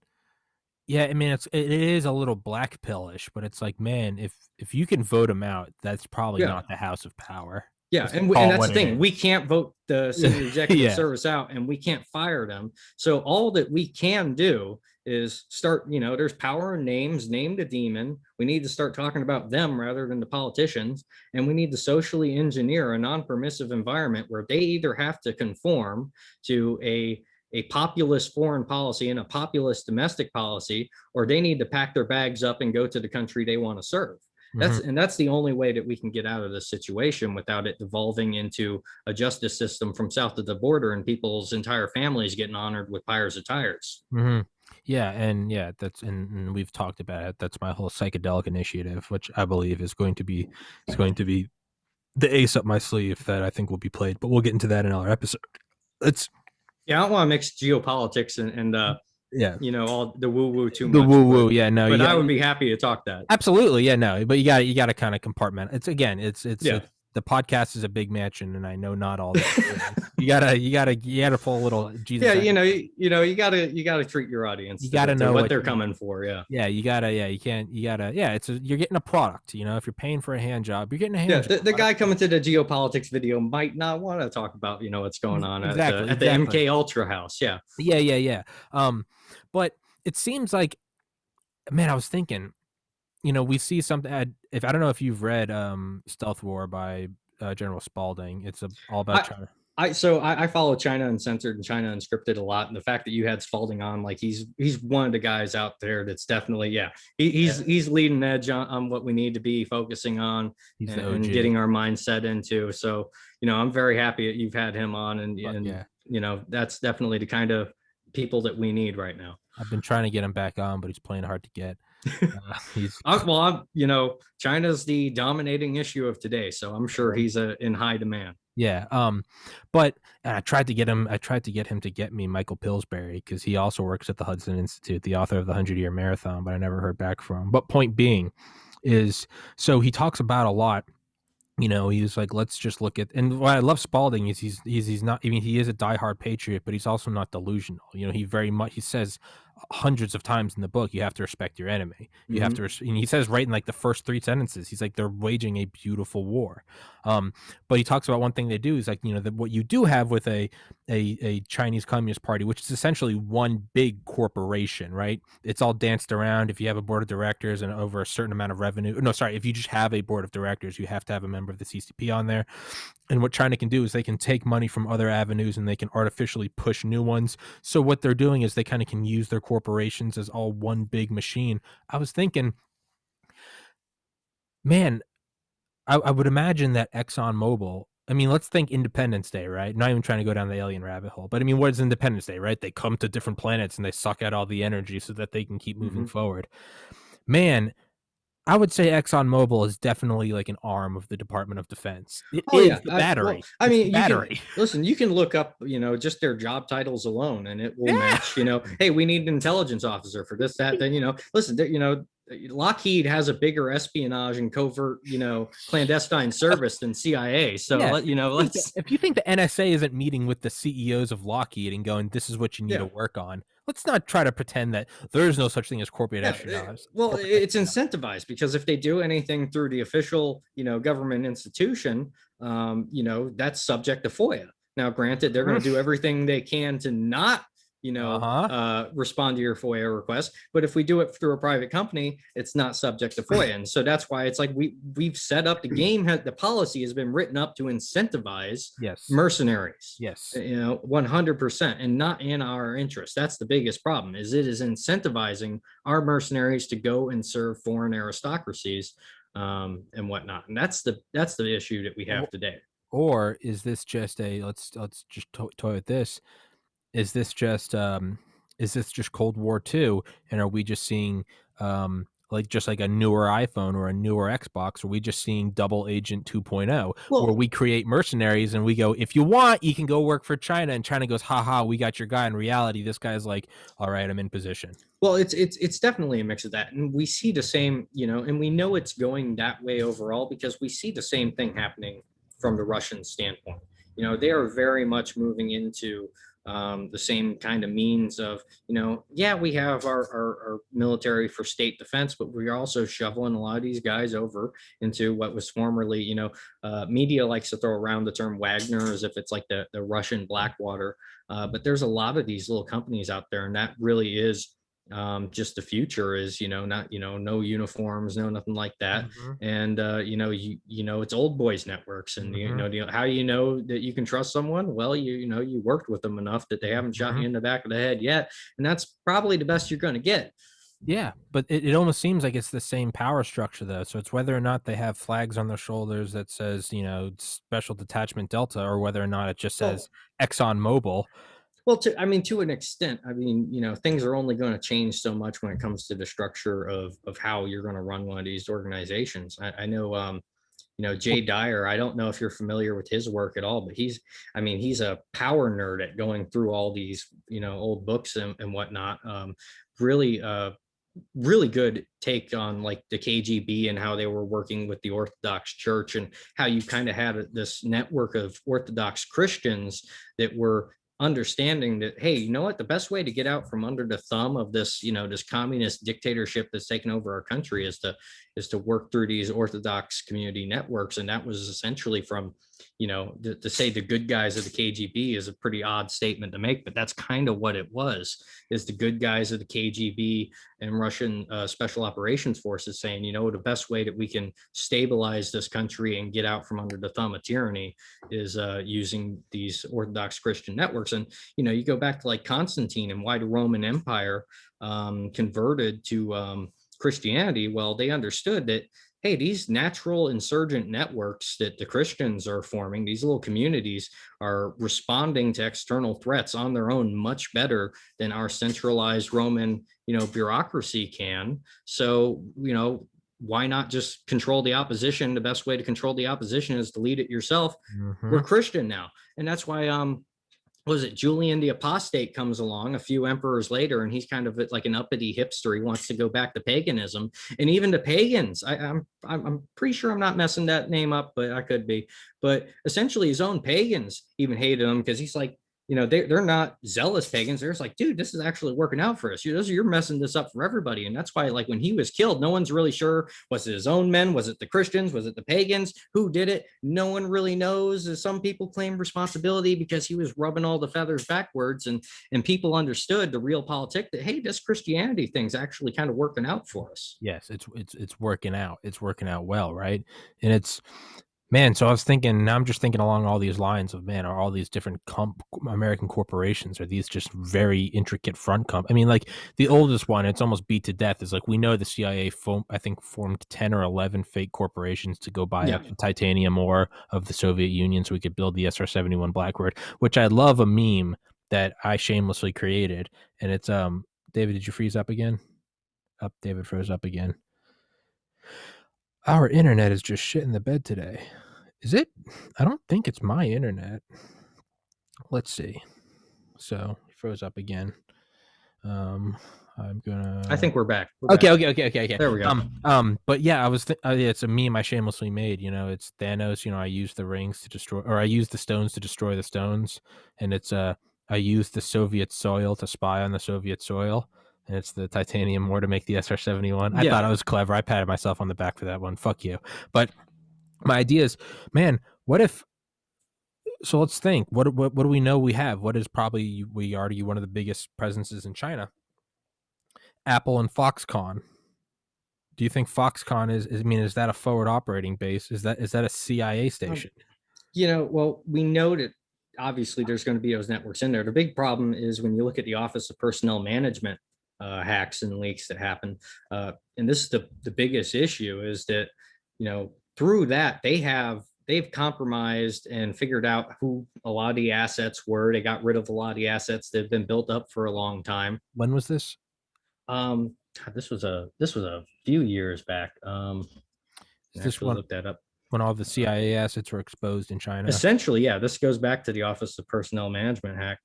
yeah, I mean, it is a little black pillish, but it's like, man, if you can vote them out, that's probably Yeah. not the House of Power. Yeah, Let's and call it that's the what it thing. is. We can't vote the senior executive Yeah. service out, and we can't fire them. So all that we can do is start. There's power in names. Name the demon. We need to start talking about them rather than the politicians, and we need to socially engineer a non-permissive environment where they either have to conform to a populist foreign policy and a populist domestic policy, or they need to pack their bags up and go to the country they want to serve. Mm-hmm. That's the only way that we can get out of this situation without it devolving into a justice system from south of the border and people's entire families getting honored with pyres of tires. Mm-hmm. Yeah, and we've talked about it. That's my whole psychedelic initiative, which I believe is going to be the ace up my sleeve that I think will be played. But we'll get into that in another episode. Let's Yeah, I don't want to mix geopolitics and Yeah. all the woo woo too The much, woo but woo. Yeah. No, I would be happy to talk that. absolutely. Yeah. No, but you got to kind of compartment. It's again, Yeah. the podcast is a big mansion, and I know not all the rooms. You gotta pull a little Jesus. Yeah, you gotta treat your audience You gotta know what what they're coming for. Yeah. Yeah, you gotta. Yeah, you can't. You gotta. Yeah, you're getting a product. If you're paying for a hand job, you're getting a Yeah, hand job. the guy coming to the geopolitics video might not want to talk about what's going on at Exactly. the Exactly. MK Ultra house. Yeah. Yeah. Yeah. Yeah. But it seems like, man, I was thinking. We see something. If I don't know if you've read Stealth War by General Spalding. It's all about I China. I follow China Uncensored and China Unscripted a lot, and the fact that you had Spalding on, like he's one of the guys out there that's definitely he's leading edge on what we need to be focusing on He's the and OG. getting our mindset into. So I'm very happy that you've had him on, and Yeah. that's definitely the kind of people that we need right now. I've been trying to get him back on, but he's playing hard to get. He's China's the dominating issue of today, so I'm sure he's in high demand. Yeah. But I tried to get him to get me Michael Pillsbury, because he also works at the Hudson Institute, the author of the 100-Year Marathon, but I never heard back from him. But point being is, so he talks about a lot. He's like, let's just look at, and what I love Spalding is he's not, I mean, he is a diehard patriot, but he's also not delusional. He very much, he says hundreds of times in the book, you have to respect your enemy. You have to, and he says right in like the first 3 sentences, he's like, they're waging a beautiful war. But he talks about one thing they do is like, what you do have with a Chinese Communist Party, which is essentially one big corporation, right? It's all danced around. If you have a board of directors and over a certain amount of revenue, no, sorry, if you just have a board of directors, you have to have a member of the CCP on there. And what China can do is they can take money from other avenues and they can artificially push new ones. So what they're doing is they kind of can use their corporations as all one big machine. I was thinking, man, I would imagine that ExxonMobil, I mean, let's think Independence Day, right? Not even trying to go down the alien rabbit hole, but I mean, what is Independence Day, right? They come to different planets and they suck out all the energy so that they can keep moving forward. Man, I would say ExxonMobil is definitely like an arm of the Department of Defense. It is the battery. I mean, battery. You can look up, just their job titles alone, and it will match. Hey, we need an intelligence officer for this, that. Then listen, Lockheed has a bigger espionage and covert, clandestine service than CIA. So let's. If you think the NSA isn't meeting with the CEOs of Lockheed and going, "This is what you need to work on," let's not try to pretend that there is no such thing as corporate espionage. Well, it's incentivized, because if they do anything through the official, government institution, that's subject to FOIA. Now, granted, they're going to do everything they can to not, respond to your FOIA request. But if we do it through a private company, it's not subject to FOIA. And so that's why it's like we've set up the game. The policy has been written up to incentivize mercenaries. Yes. 100%, and not in our interest. That's the biggest problem. It is incentivizing our mercenaries to go and serve foreign aristocracies and whatnot. And that's the issue that we have today. Or is this just let's just toy with this? Is this just Cold War II? And are we just seeing like a newer iPhone or a newer Xbox? Are we just seeing Double Agent 2.0, where we create mercenaries and we go, if you want, you can go work for China, and China goes, haha, we got your guy. In reality, this guy's like, all right, I'm in position. Well, it's definitely a mix of that, and we see the same, and we know it's going that way overall, because we see the same thing happening from the Russian standpoint. They are very much moving into the same kind of means of, we have our military for state defense, but we're also shoveling a lot of these guys over into what was formerly, media likes to throw around the term Wagner as if it's like the Russian Blackwater. But there's a lot of these little companies out there, and that really is just the future is, not, no uniforms, no nothing like that. And it's old boys networks, and how you know that you can trust someone? Well, you worked with them enough that they haven't shot you in the back of the head yet, and that's probably the best you're going to get. Yeah, but it almost seems like it's the same power structure, though. So it's whether or not they have flags on their shoulders that says, Special Detachment Delta, or whether or not it just says ExxonMobil. Well, to an extent, things are only going to change so much when it comes to the structure of how you're going to run one of these organizations. I know, Jay Dyer, I don't know if you're familiar with his work at all, but he's a power nerd at going through all these, old books and whatnot. Really, really good take on like the KGB and how they were working with the Orthodox Church, and how you kind of had this network of Orthodox Christians that were understanding that, hey, you know what, the best way to get out from under the thumb of this, this communist dictatorship that's taken over our country is to work through these Orthodox community networks. And that was essentially from, to say the good guys of the KGB is a pretty odd statement to make, but that's kind of what it was, is the good guys of the KGB and Russian special operations forces saying, the best way that we can stabilize this country and get out from under the thumb of tyranny is using these Orthodox Christian networks. And, you go back to like Constantine and why the Roman Empire converted to Christianity. Well, they understood that, hey, these natural insurgent networks that the Christians are forming, these little communities, are responding to external threats on their own much better than our centralized Roman, bureaucracy can. So, why not just control the opposition? The best way to control the opposition is to lead it yourself. Mm-hmm. We're Christian now. And that's why, was it Julian the Apostate comes along a few emperors later, and he's kind of like an uppity hipster. He wants to go back to paganism, and even the pagans. I'm pretty sure I'm not messing that name up, but I could be. But essentially, his own pagans even hated him because he's like, they're not zealous pagans. They're just like, dude, this is actually working out for us. You're messing this up for everybody. And that's why, like, when he was killed, no one's really sure, was it his own men? Was it the Christians? Was it the pagans? Who did it? No one really knows. Some people claim responsibility because he was rubbing all the feathers backwards, and people understood the real politic that, hey, this Christianity thing's actually kind of working out for us. Yes, it's working out. It's working out well, right? And it's, man, so I was thinking, now I'm just thinking along all these lines of, man, are all these different American corporations, are these just very intricate I mean, like the oldest one, it's almost beat to death, is like, we know the CIA, I think, formed 10 or 11 fake corporations to go buy up the titanium ore of the Soviet Union so we could build the SR-71 Blackbird, which I love a meme that I shamelessly created. And it's, David, did you freeze up again? Up, David froze up again. Our internet is just shit in the bed today. Is it? I don't think it's my internet. Let's see. So he froze up again. I think we're back. Okay. There we go. But yeah, I was. It's a meme I shamelessly made. It's Thanos. I use the rings to destroy, or I use the stones to destroy the stones, and it's I use the Soviet soil to spy on the Soviet soil. And it's the titanium ore to make the SR-71. I thought I was clever. I patted myself on the back for that one. Fuck you. But my idea is, man, what if? So let's think. What do we know we have? What is probably, we argue, one of the biggest presences in China? Apple and Foxconn. Do you think Foxconn is that a forward operating base? Is that a CIA station? Well, we know that obviously there's going to be those networks in there. The big problem is when you look at the Office of Personnel Management hacks and leaks that happen. And this is the biggest issue, is that, through that, they've compromised and figured out who a lot of the assets were. They got rid of a lot of the assets that have been built up for a long time. When was this? This was a few years back. This one, look that up. When all the CIA assets were exposed in China. Essentially, yeah. This goes back to the Office of Personnel Management hack.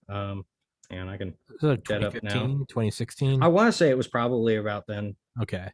And I can look that up now. 2016. I want to say it was probably about then. Okay.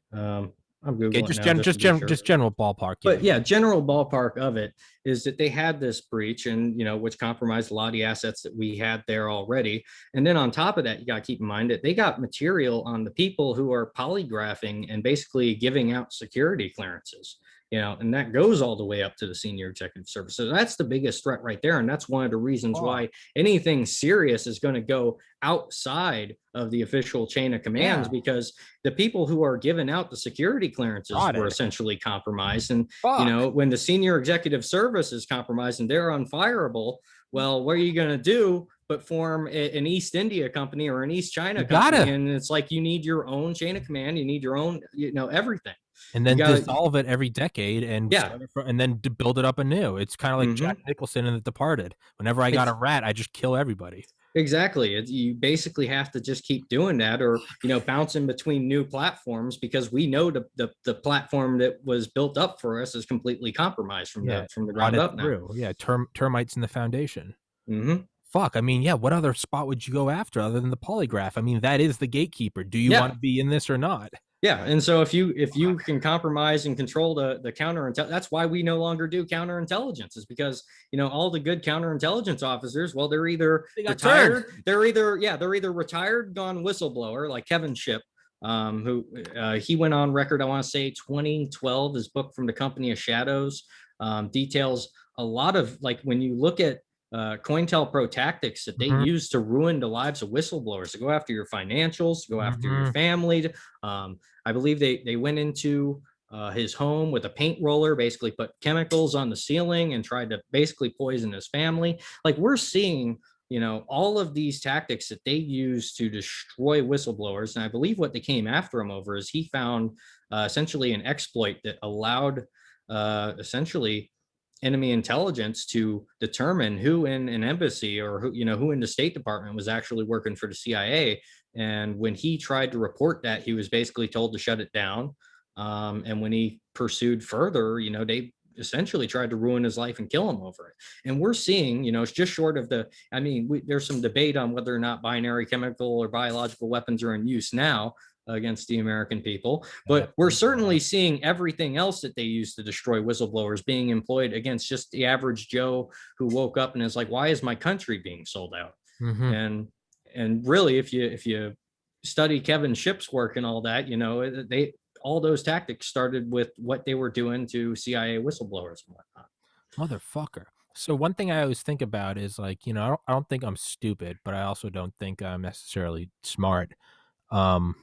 I'm Googling just general ballpark. But yeah, general ballpark of it is that they had this breach, and which compromised a lot of the assets that we had there already. And then on top of that, you got to keep in mind that they got material on the people who are polygraphing and basically giving out security clearances. And that goes all the way up to the senior executive service. So that's the biggest threat right there. And that's one of the reasons why anything serious is going to go outside of the official chain of commands, because the people who are giving out the security clearances were essentially compromised. And, when the senior executive service is compromised and they're unfireable, well, what are you going to do but form an East India company or an East China company? And it's like, you need your own chain of command. You need your own, everything. And then dissolve it every decade and then build it up anew. It's kind of like Jack Nicholson in The Departed. Whenever I got a rat, I just kill everybody. Exactly. You basically have to just keep doing that, or bouncing between new platforms, because we know the platform that was built up for us is completely compromised from Yeah, the ground rotted up now. through. Yeah, termites in the foundation. Hmm. Fuck. I mean, yeah, what other spot would you go after other than the polygraph? I mean, that is the gatekeeper. Do you want Yeah. to be in this or not? Yeah, and so if you can compromise and control the counterintelligence, that's why we no longer do counterintelligence, is because all the good counterintelligence officers, well, they're either They got turned. retired, they're either retired, gone whistleblower, like Kevin Shipp, who he went on record, I want to say 2012, his book From the Company of Shadows details a lot of, like, when you look at COINTELPRO tactics that they Mm-hmm. use to ruin the lives of whistleblowers, to go after your financials, to go after your Mm-hmm. family. I believe they went into his home with a paint roller, basically put chemicals on the ceiling and tried to basically poison his family. Like, we're seeing, all of these tactics that they use to destroy whistleblowers. And I believe what they came after him over is he found essentially an exploit that allowed essentially enemy intelligence to determine who in an embassy, or who in the State Department was actually working for the CIA. And when he tried to report that, he was basically told to shut it down. And when he pursued further, they essentially tried to ruin his life and kill him over it. And we're seeing, it's just short of I mean, there's some debate on whether or not binary chemical or biological weapons are in use now against the American people. But we're certainly seeing everything else that they use to destroy whistleblowers being employed against just the average Joe who woke up and is like, why is my country being sold out? Mm-hmm. And really, if you study Kevin Shipp's work and all that, they all those tactics started with what they were doing to CIA whistleblowers and whatnot. Motherfucker. So one thing I always think about is like, I don't think I'm stupid, but I also don't think I'm necessarily smart. Um,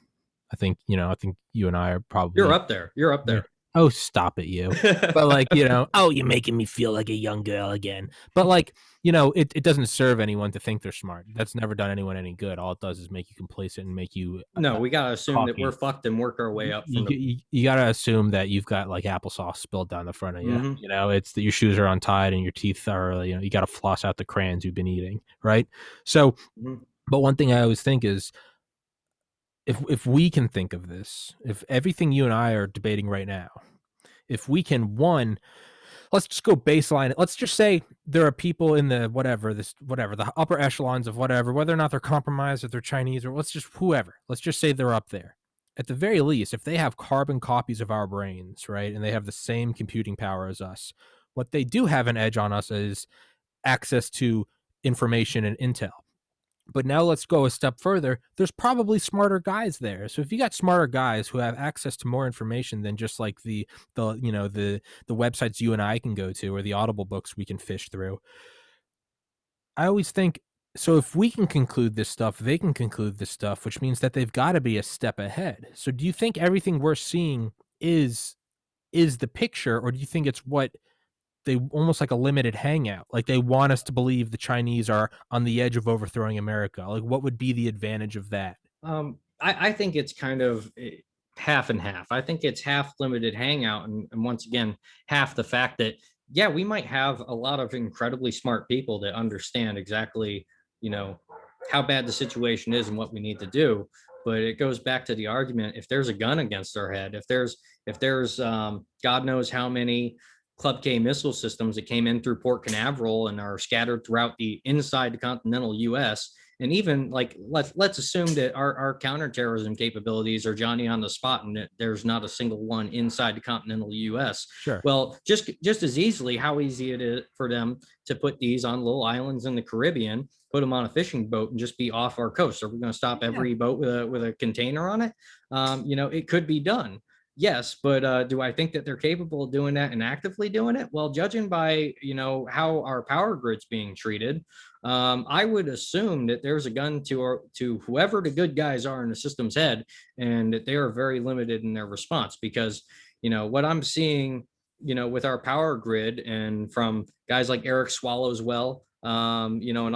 I think you and I are You're probably, up there. You're up yeah. there. Oh, stop it, you. But like, oh, you're making me feel like a young girl again. But like, it doesn't serve anyone to think they're smart. That's never done anyone any good. All it does is make you complacent and make you No, we gotta assume that we're cocky. fucked and work our way up from the. You got to assume that you've got like applesauce spilled down the front of you. Mhm. It's that your shoes are untied and your teeth are, you got to floss out the crayons you've been eating, right? So, Mhm. but one thing I always think is, if we can think of this, if everything you and I are debating right now, if we can, one, let's just go baseline it. Let's just say there are people in the the upper echelons of whatever, whether or not they're compromised, or they're Chinese, or let's just whoever. Let's just say they're up there. At the very least, if they have carbon copies of our brains, right, and they have the same computing power as us, what they do have an edge on us is access to information and intel. But now let's go a step further. There's probably smarter guys there. So if you got smarter guys who have access to more information than just like the websites you and I can go to, or the Audible books we can fish through, I always think, so if we can conclude this stuff, they can conclude this stuff, which means that they've got to be a step ahead. So do you think everything we're seeing is the picture, or do you think it's what they almost like a limited hangout? Like they want us to believe the Chinese are on the edge of overthrowing America. Like what would be the advantage of that? I think it's kind of half and half. I think it's half limited hangout, and once again, half the fact that, yeah, we might have a lot of incredibly smart people that understand exactly, you know, how bad the situation is and what we need to do. But it goes back to the argument: if there's a gun against our head, if there's God knows how many Club K missile systems that came in through Port Canaveral and are scattered throughout the inside the continental U.S. And even, like, let's assume that our counterterrorism capabilities are Johnny on the spot, and that there's not a single one inside the continental U.S. Sure. Well, just as easily, how easy it is for them to put these on little islands in the Caribbean, put them on a fishing boat, and just be off our coast. Are we going to stop every boat with a container on it? It could be done. Yes, but do I think that they're capable of doing that and actively doing it? Well, judging by how our power grid's being treated, I would assume that there's a gun to whoever the good guys are in the system's head, and that they are very limited in their response. Because what I'm seeing, with our power grid, and from guys like Eric Swallowswell, and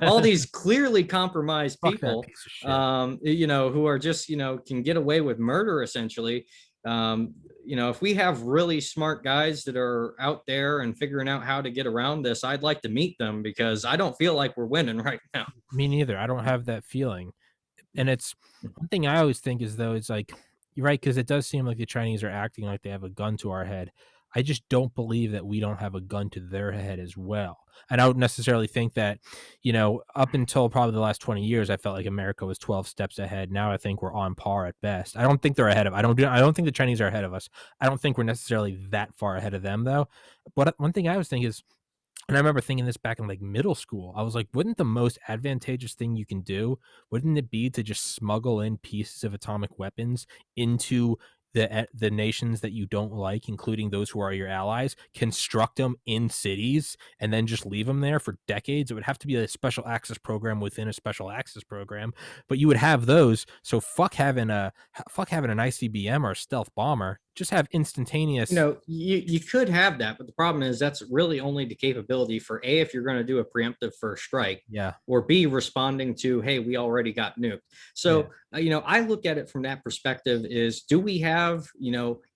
all these clearly compromised Fuck that people, piece of shit. who are just can get away with murder essentially. If we have really smart guys that are out there and figuring out how to get around this, I'd like to meet them because I don't feel like we're winning right now. Me neither. I don't have that feeling. And it's one thing I always think is though, it's like, you're right, because it does seem like the Chinese are acting like they have a gun to our head. I just don't believe that we don't have a gun to their head as well. And I don't necessarily think that, up until probably the last 20 years, I felt like America was 12 steps ahead. Now I think we're on par at best. I don't think they're ahead of. I don't think the Chinese are ahead of us. I don't think we're necessarily that far ahead of them though. But one thing I always think is, and I remember thinking this back in like middle school. I was like, wouldn't the most advantageous thing you can do, wouldn't it be to just smuggle in pieces of atomic weapons into the nations that you don't like, including those who are your allies, construct them in cities, and then just leave them there for decades? It would have to be a special access program within a special access program, but you would have those. So fuck having an ICBM or a stealth bomber. Just have instantaneous. You could have that, but the problem is that's really only the capability for A, if you're going to do a preemptive first strike, Yeah. or B, responding to, hey, we already got nuked. So, I look at it from that perspective is, do we have,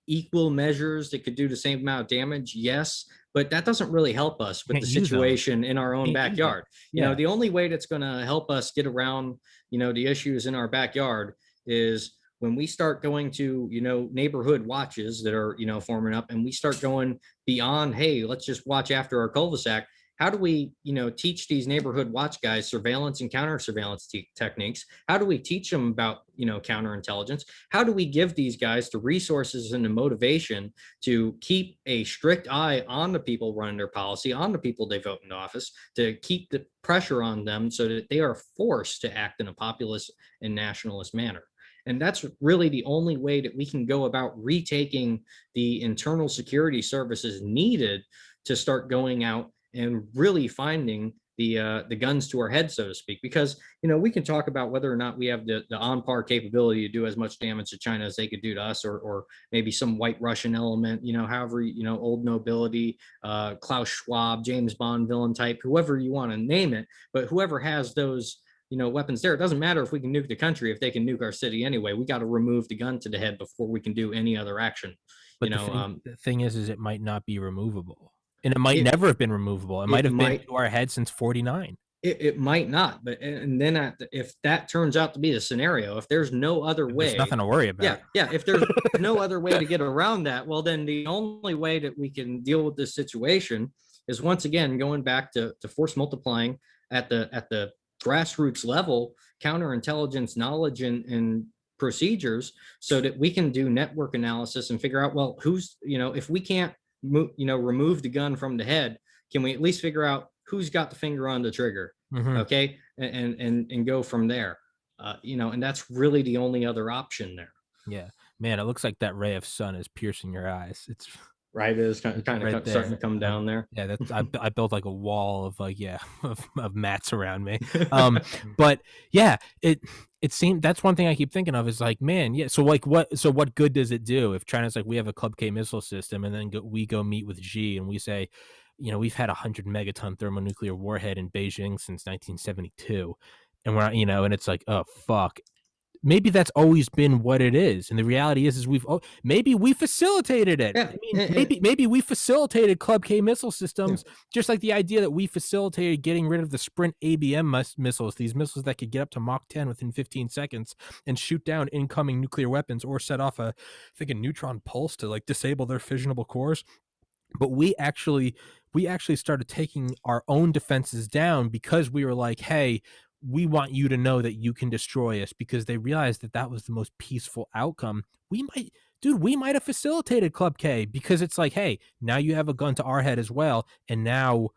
equal measures that could do the same amount of damage? Yes, but that doesn't really help us with Can't the use them. situation in our own Can't use them. backyard. Yeah. The only way that's going to help us get around, the issues in our backyard is when we start going to, neighborhood watches that are, forming up, and we start going beyond, hey, let's just watch after our cul-de-sac. How do we, teach these neighborhood watch guys surveillance and counter surveillance techniques? How do we teach them about, counterintelligence? How do we give these guys the resources and the motivation to keep a strict eye on the people running their policy, on the people they vote into office, to keep the pressure on them so that they are forced to act in a populist and nationalist manner? And that's really the only way that we can go about retaking the internal security services needed to start going out and really finding the guns to our head, so to speak. Because we can talk about whether or not we have the on par capability to do as much damage to China as they could do to us, or maybe some white Russian element. However, old nobility, Klaus Schwab, James Bond villain type, whoever you want to name it. But whoever has those weapons there. It doesn't matter if we can nuke the country if they can nuke our city anyway. We got to remove the gun to the head before we can do any other action. But the thing is it might not be removable, and it might never have been removable. It might have been to our head since 49. It might not, but and then if that turns out to be the scenario, if there's no other way, there's nothing to worry about. Yeah. If there's no other way to get around that, well, then the only way that we can deal with this situation is once again going back to force multiplying at the grassroots level, counterintelligence knowledge and procedures, so that we can do network analysis and figure out, well, who's, if we can't remove the gun from the head, can we at least figure out who's got the finger on the trigger? Mm-hmm. Okay. And go from there. And that's really the only other option there. Yeah, man, it looks like that ray of sun is piercing your eyes. It's right. It's kind of right starting to come down there. Yeah, that's I built like a wall of of mats around me. But yeah, it seemed, that's one thing I keep thinking of is like, man, yeah. So what good does it do if China's like, we have a Club K missile system, and then we go meet with Xi and we say, we've had 100 megaton thermonuclear warhead in Beijing since 1972, and we're not, and it's like, oh fuck. Maybe that's always been what it is, and the reality is maybe we facilitated it. Yeah. I mean, maybe we facilitated Club K missile systems, just like the idea that we facilitated getting rid of the Sprint ABM missiles, these missiles that could get up to Mach 10 within 15 seconds and shoot down incoming nuclear weapons or set off a neutron pulse to like disable their fissionable cores. But we actually started taking our own defenses down because we were like, hey, we want you to know that you can destroy us, because they realized that was the most peaceful outcome. We might have facilitated Club K, because it's like, hey, now you have a gun to our head as well. And now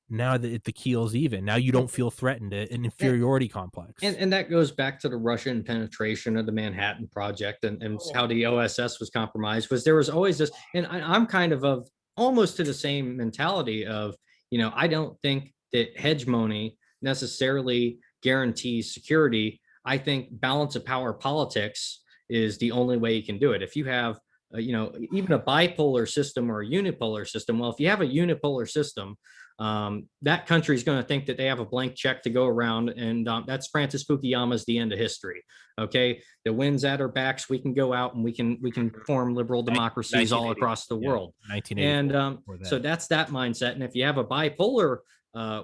that the keel's even, now you don't feel threatened, an inferiority complex. And that goes back to the Russian penetration of the Manhattan Project and how the OSS was compromised, was there was always this, and I'm kind of almost to the same mentality of, I don't think that hegemony necessarily guarantees security. I think balance of power politics is the only way you can do it. If you have, even a bipolar system or a unipolar system, well, if you have a unipolar system, that country is going to think that they have a blank check to go around, and that's Francis Fukuyama's The End of History. Okay, the wind's at our backs. We can go out and we can form liberal democracies all across the world. 1984. And so that's that mindset. And if you have a bipolar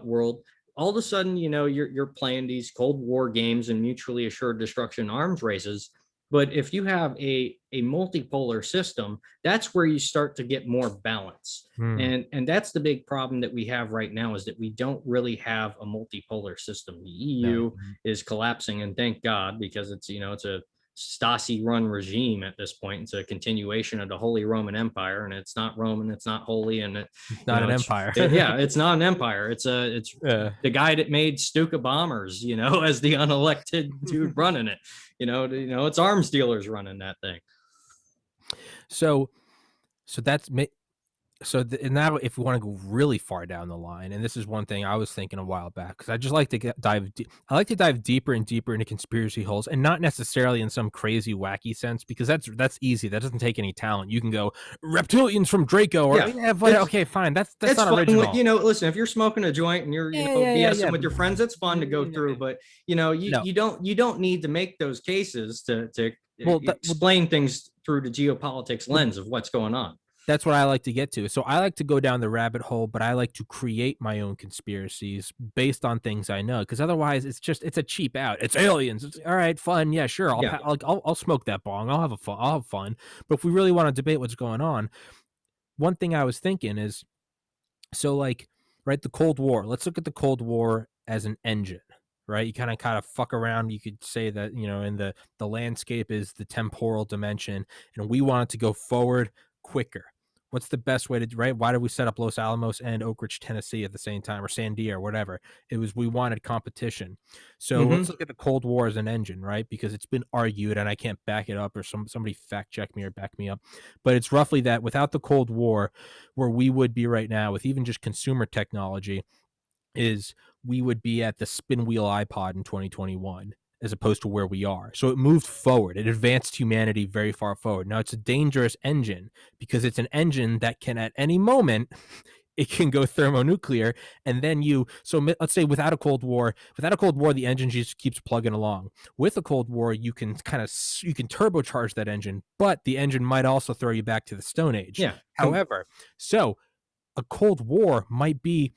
world, all of a sudden, you're playing these Cold War games and mutually assured destruction arms races. But if you have a multipolar system, that's where you start to get more balance. And that's the big problem that we have right now, is that we don't really have a multipolar system. The EU is collapsing, and thank God, because it's a Stasi-run regime at this point. It's a continuation of the Holy Roman Empire, and it's not Roman, it's not holy, and it's not an empire. It's not an empire. It's the guy that made Stuka bombers, as the unelected dude running it. It's arms dealers running that thing. So that's and now if we want to go really far down the line, and this is one thing I was thinking a while back, because I just like to dive deeper and deeper into conspiracy holes, and not necessarily in some crazy wacky sense, because that's easy. That doesn't take any talent. You can go reptilians from Draco, or okay, fine. That's not fun. Original. Listen, if you're smoking a joint and you're BSing with your friends, it's fun to go through. But you don't need to make those cases to explain things through the geopolitics lens of what's going on. That's what I like to get to. So I like to go down the rabbit hole, but I like to create my own conspiracies based on things I know, because otherwise it's a cheap out. It's aliens. It's all right, fun. Yeah, sure. I'll smoke that bong. I'll have fun. But if we really want to debate what's going on, one thing I was thinking is, the Cold War. Let's look at the Cold War as an engine. Right, you kind of fuck around. You could say that in the landscape is the temporal dimension, and we want it to go forward quicker. What's the best way to, right? Why did we set up Los Alamos and Oak Ridge, Tennessee at the same time, or Sandia or whatever? It was, we wanted competition. So let's look at the Cold War as an engine, right? Because it's been argued, and I can't back it up, or somebody fact check me or back me up, but it's roughly that without the Cold War, where we would be right now with even just consumer technology, is we would be at the spin wheel iPod in 2021. As opposed to where we are. So it moved forward. It advanced humanity very far forward. Now it's a dangerous engine, because it's an engine that can, at any moment, it can go thermonuclear. And then let's say without a Cold War, the engine just keeps plugging along. With a Cold War, you can turbocharge that engine, but the engine might also throw you back to the Stone Age. Yeah. However, so a Cold War might be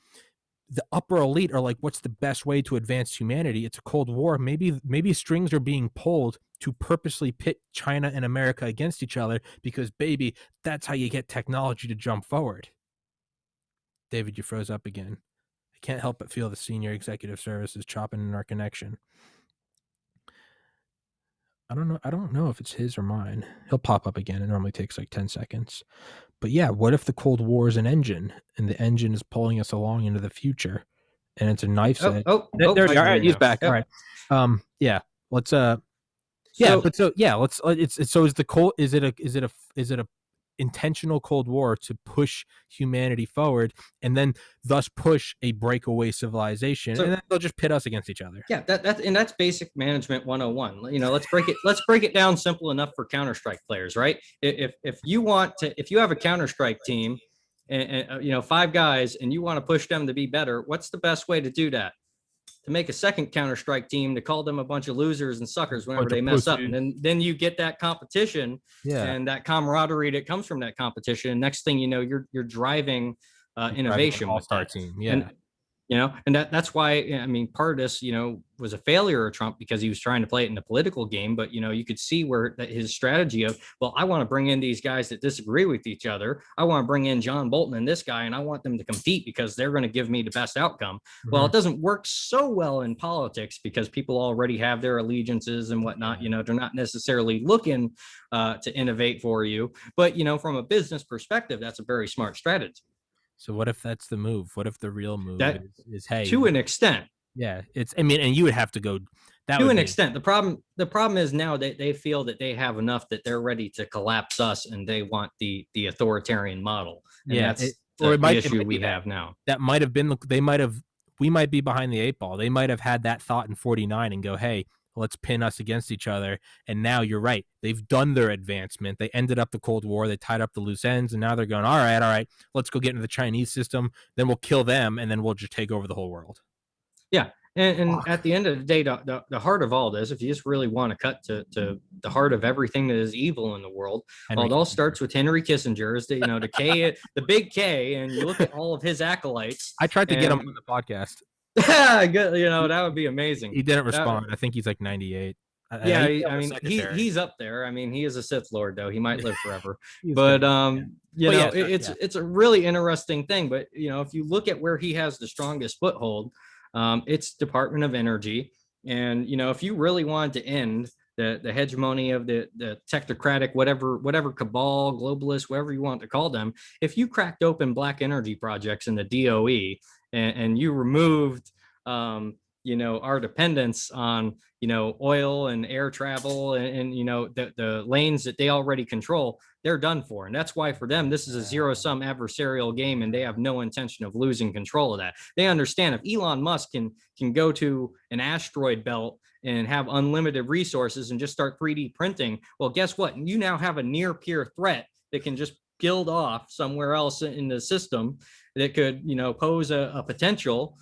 the upper elite are like, what's the best way to advance humanity? It's a Cold War. Maybe strings are being pulled to purposely pit China and America against each other, because baby, that's how you get technology to jump forward. David, you froze up again. I can't help but feel the senior executive services chopping in our connection. I don't know if it's his or mine. He'll pop up again. It normally takes like 10 seconds. But yeah, what if the Cold War is an engine, and the engine is pulling us along into the future, and it's a knife's edge? All right, he's back. Yep. All right. Let's is it a intentional Cold War to push humanity forward, and then thus push a breakaway civilization, and then they'll just pit us against each other? Yeah, that's basic management 101. Let's break it down simple enough for Counter-Strike players, right? If you have a Counter-Strike team and 5 guys, and you want to push them to be better, what's the best way to do that? To make a second Counter-Strike team, to call them a bunch of losers and suckers whenever they mess up. And then you get that competition and that camaraderie that comes from that competition. And next thing you know, you're driving innovation. All-star team. Yeah. And that's why, part of this, was a failure of Trump, because he was trying to play it in the political game. But, you could see where his strategy of, well, I want to bring in these guys that disagree with each other. I want to bring in John Bolton and this guy, and I want them to compete because they're going to give me the best outcome. Well, it doesn't work so well in politics, because people already have their allegiances and whatnot. They're not necessarily looking to innovate for you. But, from a business perspective, that's a very smart strategy. So what if that's the move? What if the real move is hey, to an extent? Yeah, and you would have to go to an extent. The problem is now they feel that they have enough, that they're ready to collapse us, and they want the authoritarian model. And that's the issue we have now. That might have been we might be behind the 8 ball. They might have had that thought in 49 and go, hey, let's pin us against each other. And now you're right. They've done their advancement. They ended up the Cold War. They tied up the loose ends. And now they're going, all right, let's go get into the Chinese system. Then we'll kill them. And then we'll just take over the whole world. Yeah. And at the end of the day, the heart of all this, if you just really want to cut to the heart of everything that is evil in the world, well, it all starts with Henry Kissinger, is the K, the big K, and you look at all of his acolytes. I tried to get him on the podcast. Yeah, that would be amazing. He didn't respond. I think he's like 98. Yeah, I mean, he's up there. I mean, he is a Sith Lord, though. He might live forever. But it's a really interesting thing. But if you look at where he has the strongest foothold, it's Department of Energy. And if you really wanted to end the hegemony of the technocratic, whatever cabal, globalists, whatever you want to call them, if you cracked open black energy projects in the DOE and you removed our dependence on oil and air travel and the lanes that they already control, they're done for. And that's why for them this is a zero-sum adversarial game, and they have no intention of losing control of that. They understand if Elon Musk can go to an asteroid belt and have unlimited resources and just start 3D printing, well, guess what? You now have a near peer threat that can just build off somewhere else in the system that could pose a potential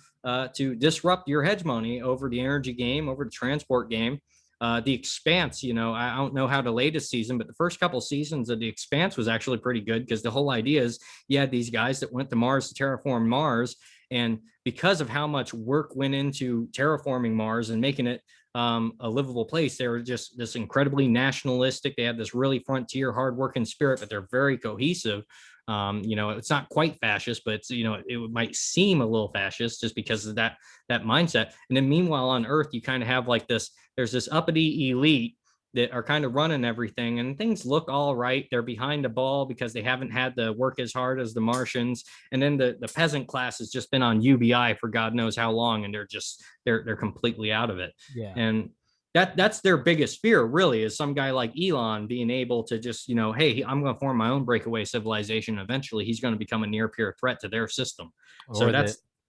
to disrupt your hegemony over the energy game, over the transport game. The Expanse, I don't know how the latest season, but the first couple seasons of The Expanse was actually pretty good, because the whole idea is you had these guys that went to Mars to terraform Mars. And because of how much work went into terraforming Mars and making it a livable place, they were just this incredibly nationalistic. They had this really frontier, hardworking spirit, but they're very cohesive. It's not quite fascist, but it's, it might seem a little fascist just because of that mindset. And then meanwhile on Earth, you kind of have like there's this uppity elite that are kind of running everything, and things look all right. They're behind the ball because they haven't had to work as hard as the Martians. And then the peasant class has just been on UBI for God knows how long, and they're completely out of it. Yeah. And that's their biggest fear, really, is some guy like Elon being able to just, hey, I'm going to form my own breakaway civilization. Eventually, he's going to become a near peer threat to their system.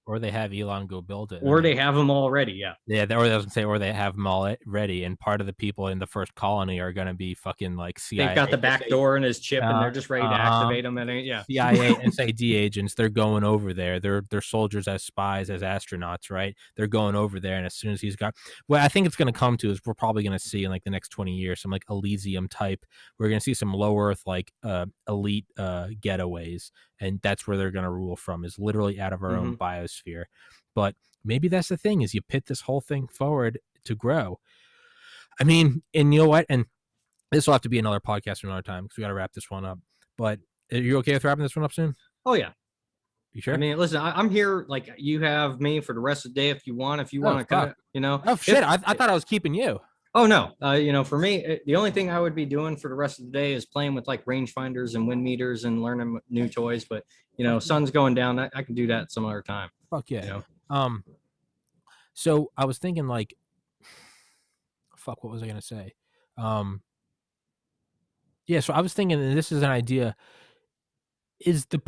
Or they have Elon go build it. Or they have them already, yeah. Yeah, or they have them all ready, and part of the people in the first colony are going to be fucking like CIA. They've got the back door in his chip, and they're just ready to activate them. And CIA, SAD agents, they're going over there. They're soldiers as spies, as astronauts, right? They're going over there, and as soon as he's got, what I think it's going to come to is we're probably going to see in like the next 20 years some like Elysium type. We're going to see some low Earth like elite getaways, and that's where they're going to rule from, is literally out of our own biosphere. But maybe that's the thing, is you pit this whole thing forward to grow. I mean, and you know what? And this will have to be another podcast for another time, because we got to wrap this one up. But are you okay with wrapping this one up soon? Oh, yeah. You sure? I mean, listen, I'm here. Like, you have me for the rest of the day if you want to cut it, Oh, shit. I thought I was keeping you. Oh, no. For me, the only thing I would be doing for the rest of the day is playing with like rangefinders and wind meters and learning new toys. But, sun's going down. I can do that some other time. Fuck yeah. So I was thinking like, fuck, what was I going to say? Yeah. So I was thinking, and this is an idea. Is the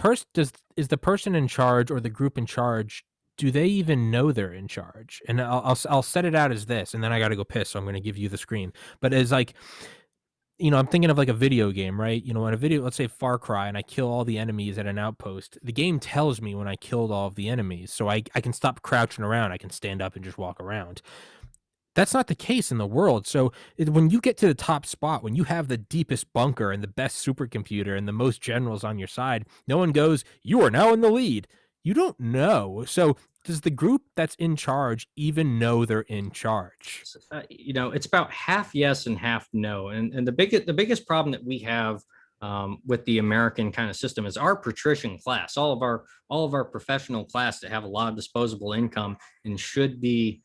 person in charge, or the group in charge, do they even know they're in charge? And I'll set it out as this, and then I got to go piss. So I'm going to give you the screen, but it's like, I'm thinking of like a video game, right? In a video, let's say Far Cry, and I kill all the enemies at an outpost. The game tells me when I killed all of the enemies, so I can stop crouching around. I can stand up and just walk around. That's not the case in the world. So when you get to the top spot, when you have the deepest bunker and the best supercomputer and the most generals on your side, no one goes, "You are now in the lead." You don't know. So does the group that's in charge even know they're in charge? It's about half yes and half no. And the biggest problem that we have with the American kind of system is our patrician class, all of our professional class that have a lot of disposable income and should be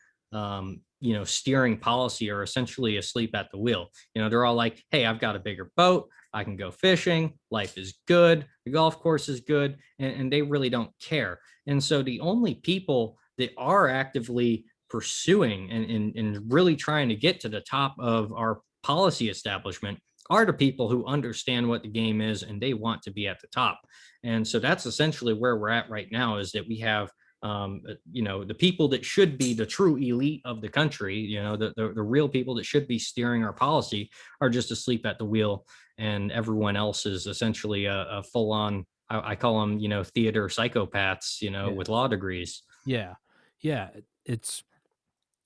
steering policy, are essentially asleep at the wheel. They're all like, hey, I've got a bigger boat, I can go fishing, life is good, the golf course is good, and they really don't care. And so the only people that are actively pursuing and really trying to get to the top of our policy establishment are the people who understand what the game is, and they want to be at the top. And so that's essentially where we're at right now, is that we have The people that should be the true elite of the country, the real people that should be steering our policy are just asleep at the wheel, and everyone else is essentially a full on, I call them, theater psychopaths, Yeah. with law degrees. Yeah. Yeah. It's,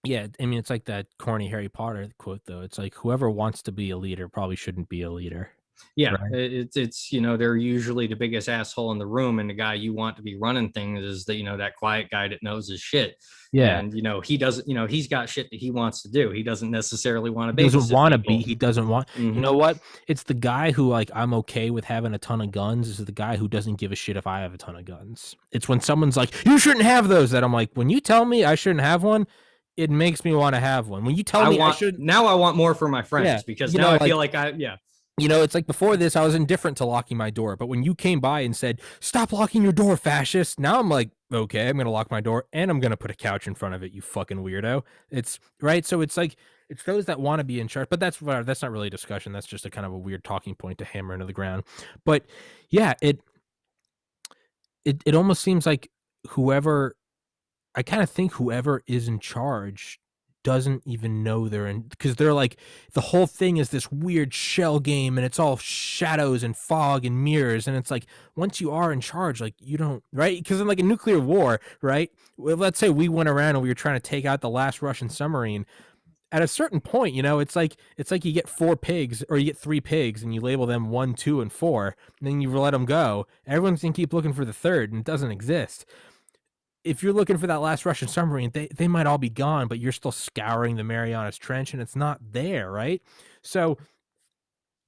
yeah. I mean, it's like that corny Harry Potter quote, though. It's like whoever wants to be a leader probably shouldn't be a leader. Yeah, Right. it's they're usually the biggest asshole in the room, and the guy you want to be running things is that that quiet guy that knows his shit, Yeah. and he doesn't, he's got shit that he wants to do. He doesn't necessarily want He to doesn't babysit wanna be people. he doesn't want you Hmm. know what? It's the guy who, like, I'm okay with having a ton of guns, is the guy who doesn't give a shit if I have a ton of guns. It's when someone's like, "You shouldn't have those," that I'm like, "When you tell me I shouldn't have one, it makes me wanna have one. When you tell me I should." I want more for my Yeah, friends, because now I feel like yeah. it's like before this, I was indifferent to locking my door, but when you came by and said, "Stop locking your door, fascist," now I'm like, "Okay, I'm gonna lock my door, and I'm gonna put a couch in front of it, you fucking weirdo." It's right? So it's like, it's those that wanna be in charge, but that's not really a discussion, that's just a kind of a weird talking point to hammer into the ground. But, yeah, it almost seems like whoever I kinda think whoever is in charge doesn't even know they're in, because they're like, the whole thing is this weird shell game, and it's all shadows and fog and mirrors, and it's like, once you are in charge, like, you don't, right? Because in, like, a nuclear war, right? Well, let's say we went around and we were trying to take out the last Russian submarine. At a certain point, it's like you get 4 pigs, or you get 3 pigs, and you label them 1, 2, and 4, and then you let them go. Everyone's gonna keep looking for the 3rd, and it doesn't exist. If you're looking for that last Russian submarine, they might all be gone, but you're still scouring the Marianas Trench and it's not there, right? So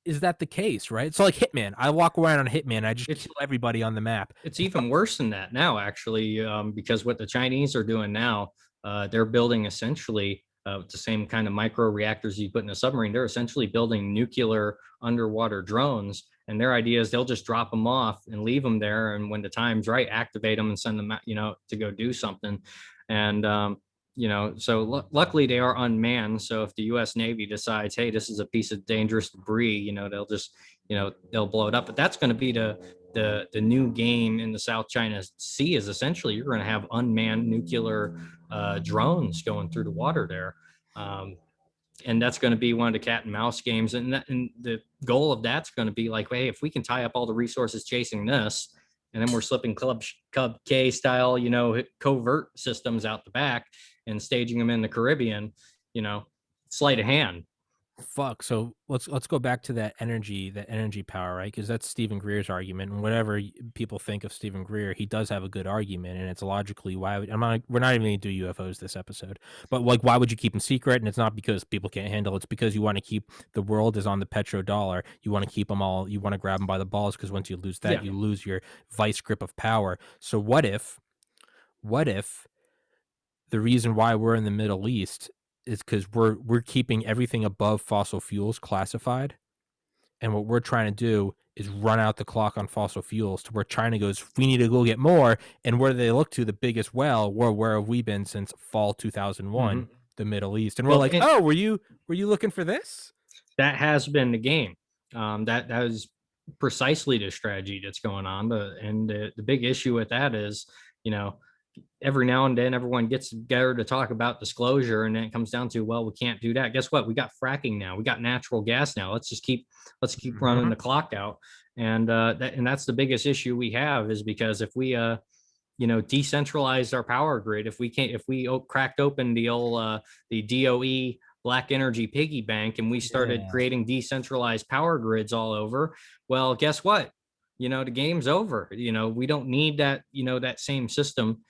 is that the case, right? So like Hitman, I walk around on Hitman, I just It's kill everybody on the map. it's even worse than that now, actually, because what the Chinese are doing now, they're building essentially the same kind of micro reactors you put in a submarine. They're essentially building nuclear underwater drones, and their idea is they'll just drop them off and leave them there, and when the time's right, activate them and send them out, to go do something. And so luckily they are unmanned. So if the U.S. Navy decides, hey, this is a piece of dangerous debris, they'll just, they'll blow it up. But that's going to be the new game in the South China Sea, is essentially you're going to have unmanned nuclear drones going through the water there. And that's going to be one of the cat and mouse games. And the goal of that's going to be like, hey, if we can tie up all the resources chasing this, and then we're slipping Cub K style, covert systems out the back and staging them in the Caribbean, sleight of hand. Fuck. So let's go back to that energy power, right? Because that's Stephen Greer's argument, and whatever people think of Stephen Greer, he does have a good argument, and it's logically why we're not even going to do UFOs this episode, but like, why would you keep them secret? And it's not because people can't handle it; it's because you want to keep the world is on the petrodollar. You want to keep them all. You want to grab them by the balls, because once you lose that, Yeah. you lose your vice grip of power. So what if the reason why we're in the Middle East is because we're keeping everything above fossil fuels classified, and what we're trying to do is run out the clock on fossil fuels to where China goes, we need to go get more, and where do they look to? The biggest well, where have we been since fall 2001? Mm-hmm. The Middle East, and we're Well, like, oh, were you looking for this? that has been the game. That is precisely the strategy that's going on. And the big issue with that is, you know, every now and then everyone gets together to talk about disclosure, and then it comes down to, well, we can't do that. Guess what? We got fracking now. We got natural gas now. Let's keep running Mhm. the clock out. And that's the biggest issue we have, is because if we decentralized our power grid, if we cracked open the DOE black energy piggy bank, and we started Yeah. creating decentralized power grids all over, well, guess what? The game's over. We don't need that same system.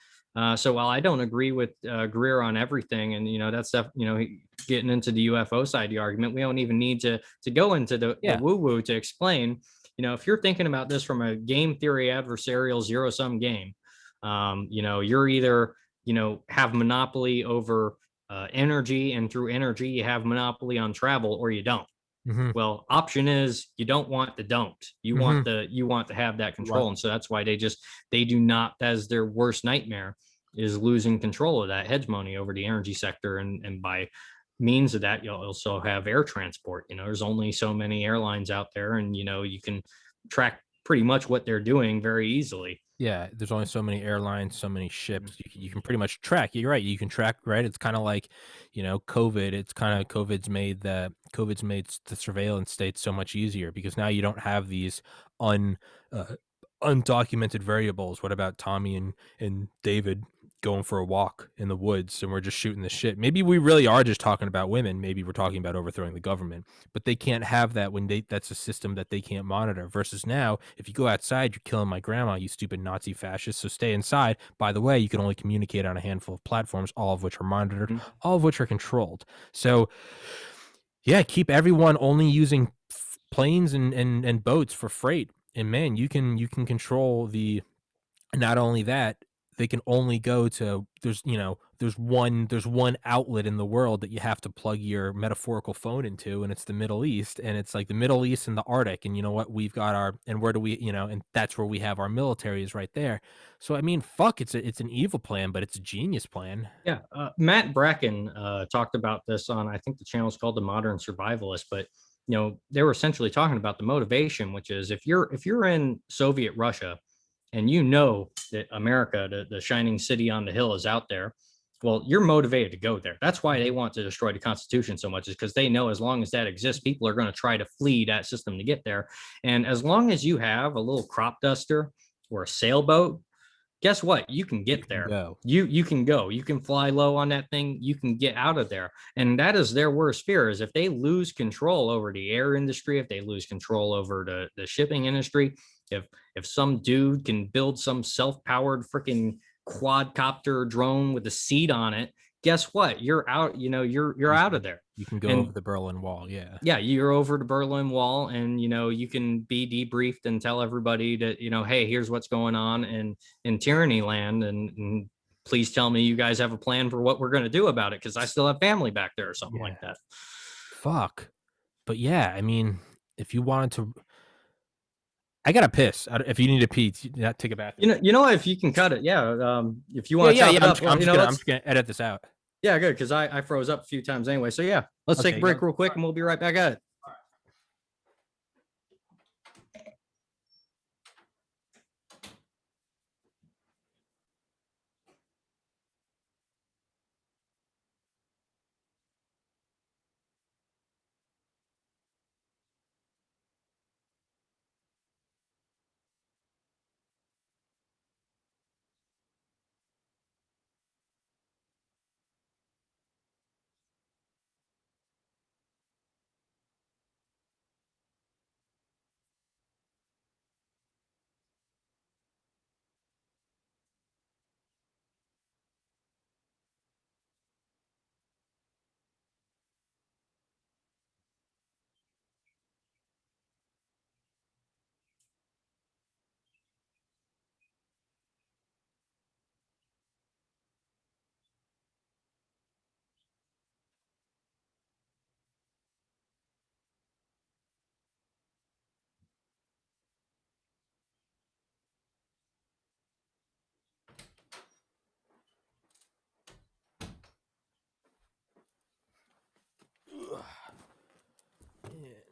So while I don't agree with Greer on everything, and that's stuff, getting into the UFO side of the argument, we don't even need to go into the Yeah. woo woo to explain. If you're thinking about this from a game theory adversarial zero sum game, you're either have monopoly over energy, and through energy you have monopoly on travel, or you don't. Hmm. Well, option is you don't want the don't. You want Hmm. to have that Right. control. And so that's why they do not, as their worst nightmare is losing control of that hegemony over the energy sector. And by means of that, you'll also have air transport. There's only so many airlines out there, and you can track pretty much what they're doing very easily. Yeah, there's only so many airlines, so many ships. You can pretty much track. You're right. You can track, right? It's kind of like, COVID. It's kind of COVID's made the surveillance state so much easier because now you don't have these un uh, undocumented variables. What about Tommy and David going for a walk in the woods and we're just shooting the shit? Maybe we really are just talking about women. Maybe we're talking about overthrowing the government, but they can't have that when that's a system that they can't monitor. Versus now, if you go outside, you're killing my grandma, you stupid Nazi fascist. So stay inside. By the way, you can only communicate on a handful of platforms, all of which are monitored, Mhm. all of which are controlled. So yeah, keep everyone only using planes and boats for freight. And man, you can control the not only that, they can only go to there's one outlet in the world that you have to plug your metaphorical phone into, and it's the Middle East, and it's like the Middle East and the Arctic, and you know what? We've got our and where do we, and that's where we have our military is right there. So I mean, fuck, it's an evil plan, but it's a genius plan. Yeah, Matt Bracken talked about this on, I think the channel is called The Modern Survivalist, but they were essentially talking about the motivation, which is if you're in Soviet Russia and you know that America, the shining city on the hill, is out there, well, you're motivated to go there. That's why they want to destroy the Constitution so much, is because they know as long as that exists, people are going to try to flee that system to get there. And as long as you have a little crop duster or a sailboat, guess what? You can You get can there. go. You can go. You can fly low on that thing. You can get out of there. And that is their worst fear, is if they lose control over the air industry, if they lose control over the shipping industry, if some dude can build some self-powered freaking quadcopter drone with a seat on it, guess what? You're out, you're You out can of there. you can go over And the Berlin Wall. Yeah. yeah, you're over the Berlin Wall, and you can be debriefed and tell everybody that, hey, here's what's going on in Tyranny Land, and please tell me you guys have a plan for what we're going to do about it, because I still have family back there or something like Yeah. that. Fuck. But yeah, I mean, if you wanted to, I gotta piss. If you need to pee, take a bathroom break. If you can cut it, yeah. If you Yeah, want to yeah, chop yeah. it up, well, I'm let's. just gonna edit this out. Yeah, good, because I froze up a few times anyway. So yeah, let's take a Okay. break Yep. real quick, and we'll be right back at it.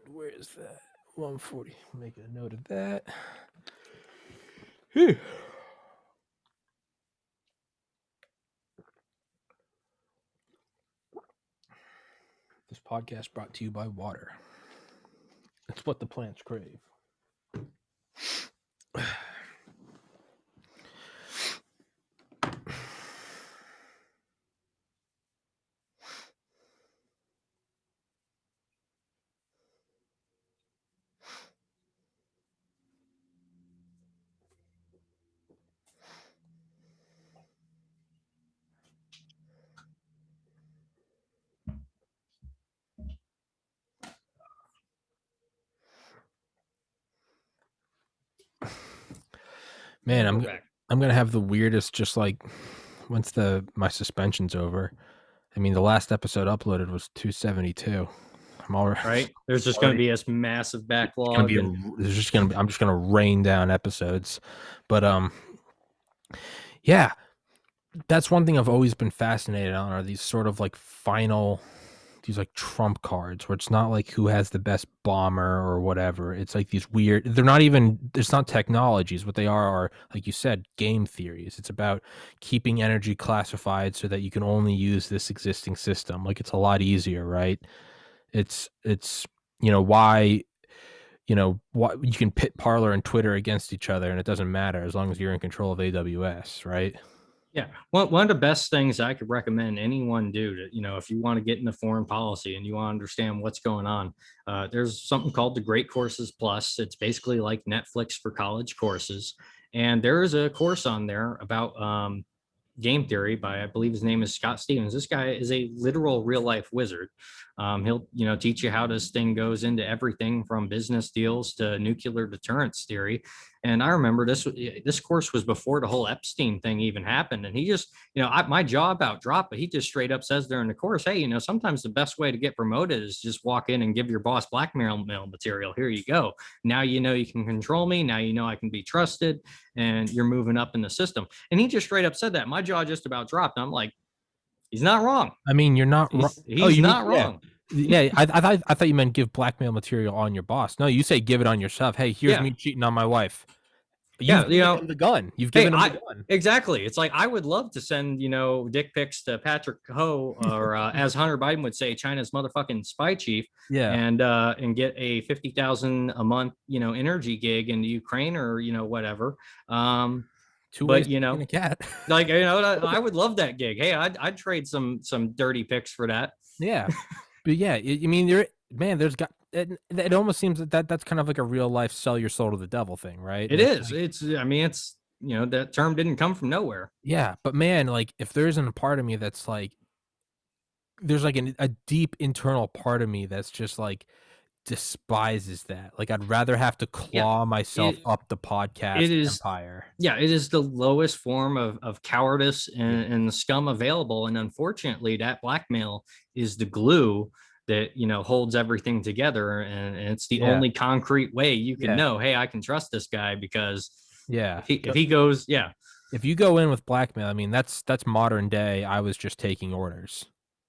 And where is that? 140. Make a note of that. Whew. This podcast brought to you by water. It's what the plants crave. Man, And we're back. I'm gonna have the weirdest. Just like once my suspension's over. I mean, the last episode uploaded was 272. I'm already Right? There's just going to be this massive backlog, and I'm just gonna rain down episodes, but yeah, that's one thing I've always been fascinated on are these sort of like these like trump cards where it's not like who has the best bomber or whatever. It's like these weird, they're not even, it's not technologies. What they are, like you said, game theories. It's about keeping energy classified so that you can only use this existing system. Like it's a lot easier, right? It's why why you can pit Parler and Twitter against each other and it doesn't matter as long as you're in control of AWS, right? Yeah. One of the best things I could recommend anyone do to, if you want to get into foreign policy and you want to understand what's going on, there's something called the Great Courses Plus. It's basically like Netflix for college courses. And there is a course on there about game theory by, I believe his name is Scott Stevens. This guy is a literal real life wizard. He'll, teach you how this thing goes into everything from business deals to nuclear deterrence theory. And I remember this course was before the whole Epstein thing even happened. And he just, my jaw about dropped, but he just straight up says during the course, hey, sometimes the best way to get promoted is just walk in and give your boss blackmail material. Here you go. Now you can control me. Now I can be trusted, and you're moving up in the system. And he just straight up said that. My jaw just about dropped. I'm like, he's not wrong. I mean, you're not wrong. He's not wrong. Yeah, I thought you meant give blackmail material on your boss. No, you say give it on yourself. Hey, here's me cheating on my wife. You've given him the gun. You've given him the gun. Exactly. It's like I would love to send, dick pics to Patrick Ho, or as Hunter Biden would say, China's motherfucking spy chief. Yeah. And get a $50,000 a month, energy gig in the Ukraine or whatever. Two ways a cat. Like I would love that gig. Hey, I'd trade some dirty pics for that. Yeah, but yeah, I mean, there's got it almost seems that's kind of like a real life sell your soul to the devil thing, right? It is. Like, it's that term didn't come from nowhere. Yeah, but man, like if there isn't a part of me that's like, there's like a deep internal part of me that's just like despises that. Like I'd rather have to claw myself up the podcast empire. Yeah, it is the lowest form of cowardice and the scum available. And unfortunately, that blackmail is the glue that holds everything together. And it's the only concrete way you can know, hey, I can trust this guy because if he goes, if you go in with blackmail, I mean that's modern day. I was just taking orders.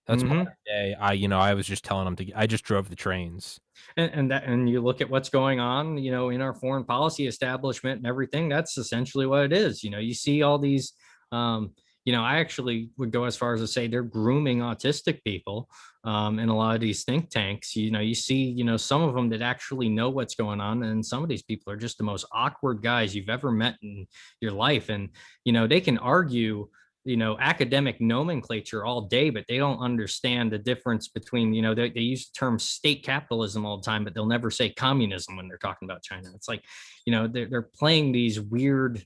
That's modern day. I was just telling them I just drove the trains. And you look at what's going on, in our foreign policy establishment and everything. That's essentially what it is. You see all these. I actually would go as far as to say they're grooming autistic people in a lot of these think tanks. You see, some of them that actually know what's going on, and some of these people are just the most awkward guys you've ever met in your life. And they can argue academic nomenclature all day, but they don't understand the difference between, they use the term state capitalism all the time, but they'll never say communism when they're talking about China. It's like, they're playing these weird,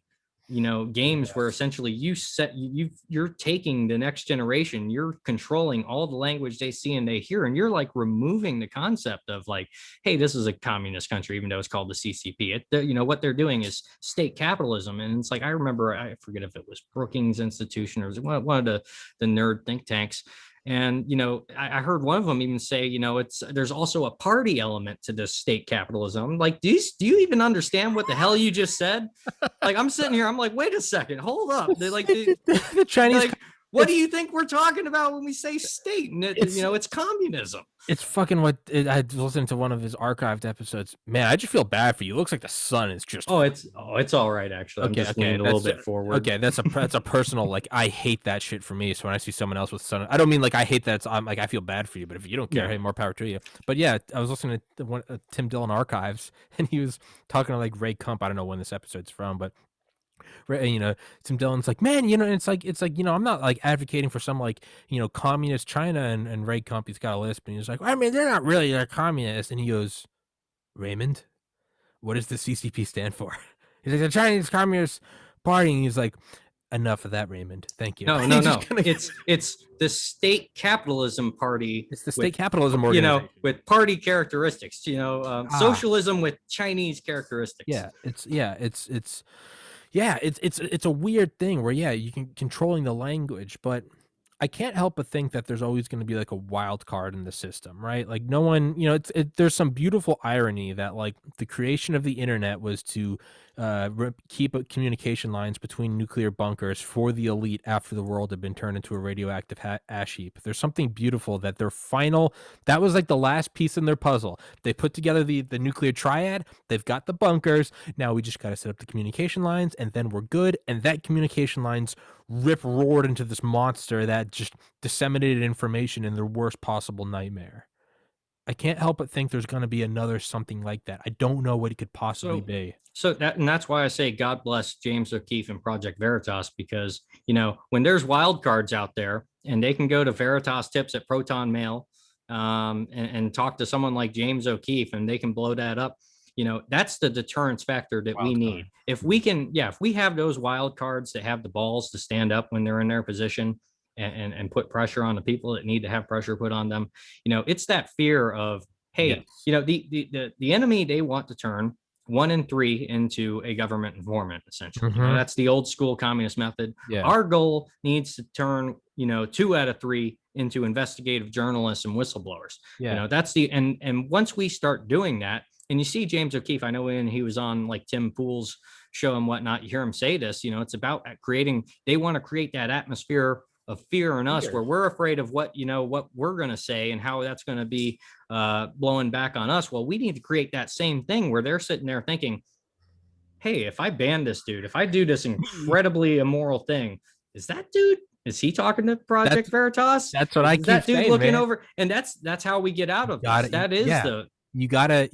games where essentially you're taking the next generation, you're controlling all the language they see and they hear, and you're like removing the concept of like, hey, this is a communist country, even though it's called the CCP. What they're doing is state capitalism. And it's like, I remember, I forget if it was Brookings Institution or one of the nerd think tanks. And I heard one of them even say, there's also a party element to this state capitalism. Like, do you even understand what the hell you just said? Like, I'm sitting here, I'm like, wait a second, hold up. They're like the Chinese. Like, what do you think we're talking about when we say state? And it's communism. It's fucking what I listened to one of his archived episodes. Man, I just feel bad for you. It looks like the sun is just. It's all right actually. I'm just leaning a little bit forward. Okay, that's a personal like. I hate that shit for me. So when I see someone else with sun, I don't mean like I hate that. I'm like I feel bad for you. But if you don't care, hey, more power to you. But yeah, I was listening to Tim Dillon archives, and he was talking to like Ray Kump. I don't know when this episode's from, but. Tim Dillon's like, man, it's like, I'm not like advocating for some like, communist China, and Ray Kump, he's got a lisp, and he's like, I mean, they're not really a communist. And he goes, Raymond, what does the CCP stand for? He's like, the Chinese Communist Party. And he's like, enough of that, Raymond. Thank you. No. It's the state capitalism party. It's the state capitalism organization. With party characteristics, socialism with Chinese characteristics. It's a weird thing where you can controlling the language, but I can't help but think that there's always going to be like a wild card in the system, right? Like no one, there's some beautiful irony that like the creation of the internet was to keep communication lines between nuclear bunkers for the elite after the world had been turned into a radioactive ash heap. There's something beautiful that that was like the last piece in their puzzle. They put together the nuclear triad. They've got the bunkers. Now we just got to set up the communication lines and then we're good. And that communication lines roared into this monster that just disseminated information in their worst possible nightmare. I can't help but think there's going to be another something like that. I don't know what it could possibly be. So that's why I say God bless James O'Keefe and Project Veritas, because when there's wild cards out there and they can go to Veritas Tips at Proton Mail and talk to someone like James O'Keefe and they can blow that up. That's the deterrence factor that we need. If we have those wild cards that have the balls to stand up when they're in their position and put pressure on the people that need to have pressure put on them, it's that fear of, hey, yes. The enemy, they want to turn 1 in 3 into a government informant, essentially. Mm-hmm. That's the old school communist method. Yeah. Our goal needs to turn 2 out of 3 into investigative journalists and whistleblowers. Yeah. That's and once we start doing that, and you see James O'Keefe, I know when he was on like Tim Pool's show and whatnot, you hear him say this, it's about they want to create that atmosphere of fear in us where we're afraid of what we're going to say and how that's going to be blowing back on us. Well, we need to create that same thing where they're sitting there thinking, hey, if I ban this dude, if I do this incredibly immoral thing, is he talking to Project Veritas? That's what I keep saying, that dude looking man. over? And that's how we get out of this. That is you gotta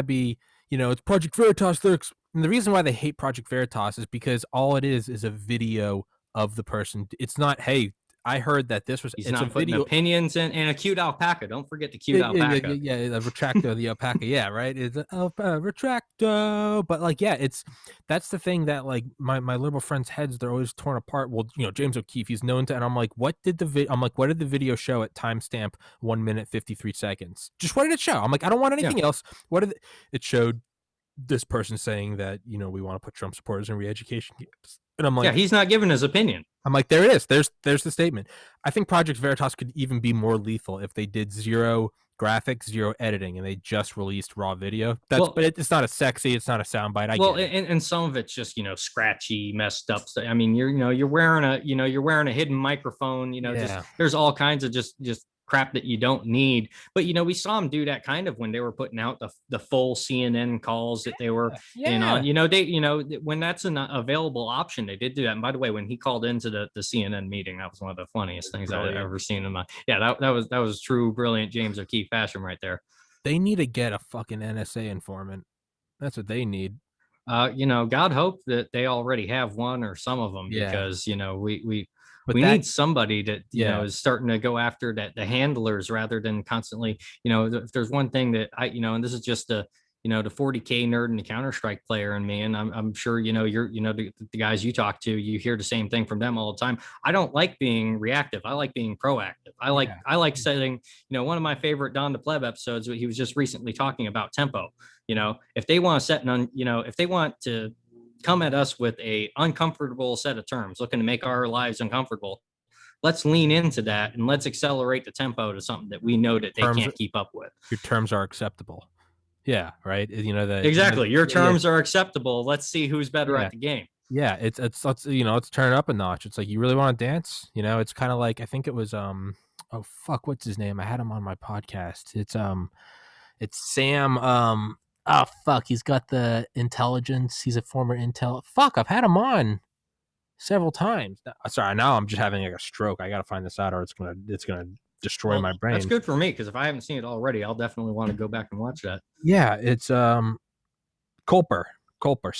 be, it's Project Veritas. And the reason why they hate Project Veritas is because all it is a video of the person. It's not, hey, I heard that this was. He's it's not a putting video opinions in, and a cute alpaca. Don't forget the cute alpaca. Yeah, the retracto, the alpaca. Yeah, right. It's retracto. But like, that's the thing that like my liberal friends' heads, they're always torn apart. Well, James O'Keefe, he's known to, and I'm like, what did the video show at timestamp 1 minute 53 seconds? Just what did it show? I'm like, I don't want anything else. What did it showed? This person saying that we want to put Trump supporters in re-education camps. And I'm like, he's not giving his opinion. I'm like, there it is. There's the statement. I think Project Veritas could even be more lethal if they did 0 graphics, 0 editing, and they just released raw video. But it's not a sexy, it's not a soundbite. And some of it's just scratchy, messed up stuff. I mean, you're wearing a hidden microphone. There's all kinds of just crap that you don't need. But we saw them do that kind of when they were putting out the full CNN calls that they were in on. When that's an available option, they did do that. And by the way, when he called into the CNN meeting, that was one of the funniest things I've ever seen in my. Yeah, that was true, brilliant James O'Keefe fashion right there. They need to get a fucking NSA informant. That's what they need. God hope that they already have one or some of them, because we need somebody that is starting to go after the handlers rather than constantly. If there's one thing that and this is just the 40K nerd and the Counter-Strike player in me, and I'm sure you're the guys you talk to, you hear the same thing from them all the time. I don't like being reactive. I like being proactive. I like setting. One of my favorite Don the Pleb episodes, he was just recently talking about tempo. If they want to set if they want to come at us with a uncomfortable set of terms, looking to make our lives uncomfortable, let's lean into that and let's accelerate the tempo to something that we know that they can't keep up with. Your terms are acceptable. Yeah, right. Exactly. Your terms are acceptable. Let's see who's better at the game. Yeah, let's turn it up a notch. It's like, you really want to dance? It's kind of like, I think it was oh fuck, what's his name? I had him on my podcast. It's Sam. Oh fuck, he's got the intelligence. He's a former intel. Fuck, I've had him on several times. Sorry, now I'm just having like a stroke. I gotta find this out, or it's gonna destroy my brain. That's good for me, because if I haven't seen it already, I'll definitely want to go back and watch that. Yeah, it's Culper, Culper.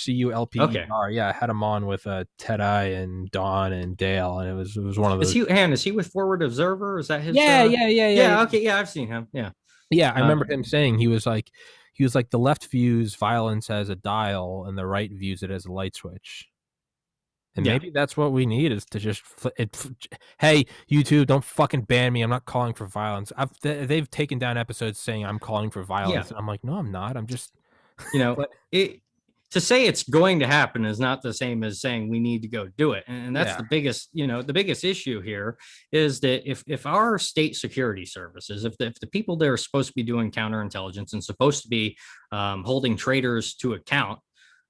Okay. Yeah, I had him on with Ted I and Don and Dale, and it was one of those. Is he with Forward Observer? Is that his? Yeah. Okay, yeah, I've seen him. Yeah, I remember him saying he was like the left views violence as a dial and the right views it as a light switch. And maybe that's what we need, is to just hey, YouTube, don't fucking ban me. I'm not calling for violence. They've taken down episodes saying I'm calling for violence. And I'm like, no, I'm not. I'm just but to say it's going to happen is not the same as saying we need to go do it. And that's Yeah. the biggest, the biggest issue here is that if our state security services, if the people that are supposed to be doing counterintelligence and supposed to be holding traitors to account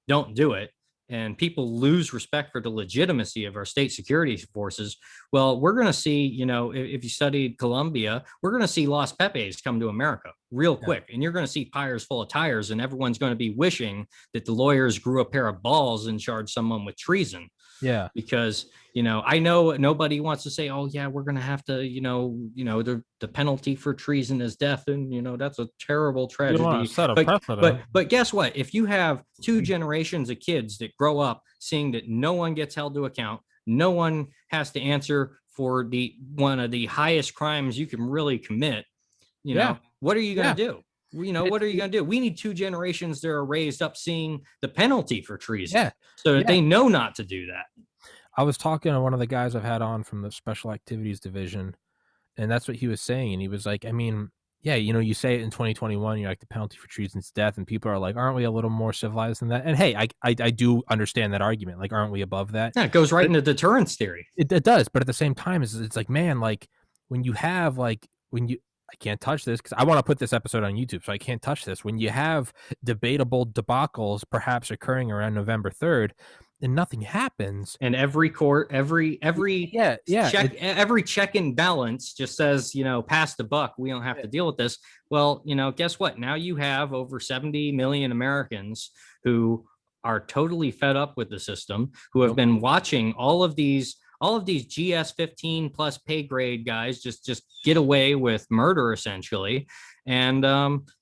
don't do it, and people lose respect for the legitimacy of our state security forces, well, we're going to see, if you studied Colombia, we're going to see Los Pepes come to America real quick. And you're going to see pyres full of tires, and everyone's going to be wishing that the lawyers grew a pair of balls and charged someone with treason. Yeah. Because, I know nobody wants to say, oh, yeah, we're going to have to, the penalty for treason is death. And, that's a terrible You don't want tragedy. to set a But, precedent. but guess what? If you have two generations of kids that grow up seeing that no one gets held to account, no one has to answer for one of the highest crimes you can really commit, what are you going to do? What are you going to do? We need two generations that are raised up seeing the penalty for treason so that they know not to do that. I was talking to one of the guys I've had on from the Special Activities Division, and that's what he was saying. And he was like, I mean, yeah, you say it in 2021, you're like, the penalty for treason is death. And people are like, aren't we a little more civilized than that? And hey, I do understand that argument. Like, aren't we above that? Yeah, it goes right into deterrence theory. It does. But at the same time, it's like, man, like when you have I can't touch this because I want to put this episode on YouTube, so I can't touch this. When you have debatable debacles perhaps occurring around November 3rd and nothing happens, and every court, every check and balance just says, pass the buck, we don't have to deal with this. Well, guess what? Now you have over 70 million Americans who are totally fed up with the system, who have been watching all of these GS 15 plus pay grade guys just get away with murder essentially. And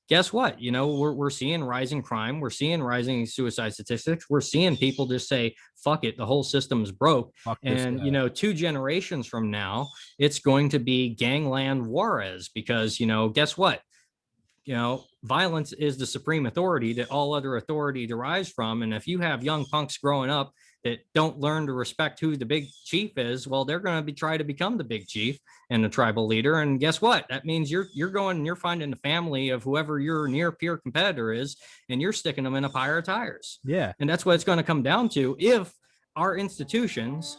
guess what? We're seeing rising crime. We're seeing rising suicide statistics. We're seeing people just say, fuck it, the whole system's broke. And, 2 generations from now, it's going to be gangland Juarez because, guess what? Violence is the supreme authority that all other authority derives from. And if you have young punks growing up that don't learn to respect who the big chief is, well, they're going to try to become the big chief and the tribal leader. And guess what? That means you're going and you're finding the family of whoever your near peer competitor is, and you're sticking them in a pyre of tires. Yeah. And that's what it's going to come down to if our institutions,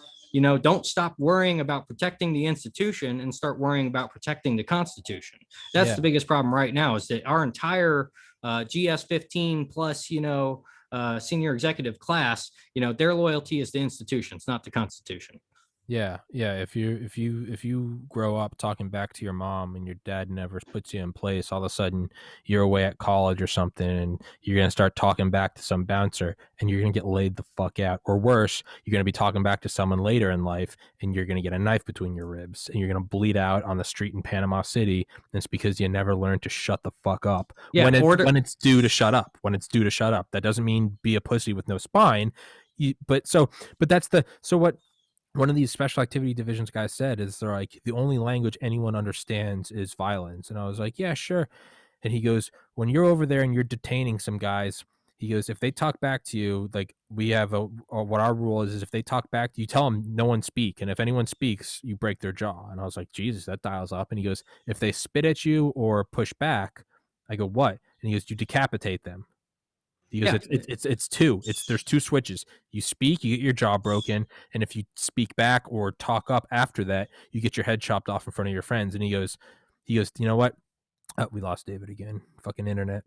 don't stop worrying about protecting the institution and start worrying about protecting the Constitution. That's the biggest problem right now, is that our entire GS 15 plus, senior executive class, their loyalty is to institutions, not the Constitution. Yeah. If you grow up talking back to your mom and your dad never puts you in place, all of a sudden you're away at college or something and you're going to start talking back to some bouncer and you're going to get laid the fuck out. Or worse, you're going to be talking back to someone later in life and you're going to get a knife between your ribs and you're going to bleed out on the street in Panama City. And it's because you never learned to shut the fuck up. Yeah, when it's due to shut up. That doesn't mean be a pussy with no spine. But what one of these special activity divisions guys said is, they're like, the only language anyone understands is violence. And I was like, yeah, sure. And he goes, when you're over there and you're detaining some guys, he goes, if they talk back to you, like we have what our rule is if they talk back to you, tell them no one speak. And if anyone speaks, you break their jaw. And I was like, Jesus, that dials up. And he goes, if they spit at you or push back, I go, what? And he goes, you decapitate them. Because it's two. There's 2 switches. You speak, you get your jaw broken, and if you speak back or talk up after that, you get your head chopped off in front of your friends. And he goes, you know what? Oh, we lost David again. Fucking internet.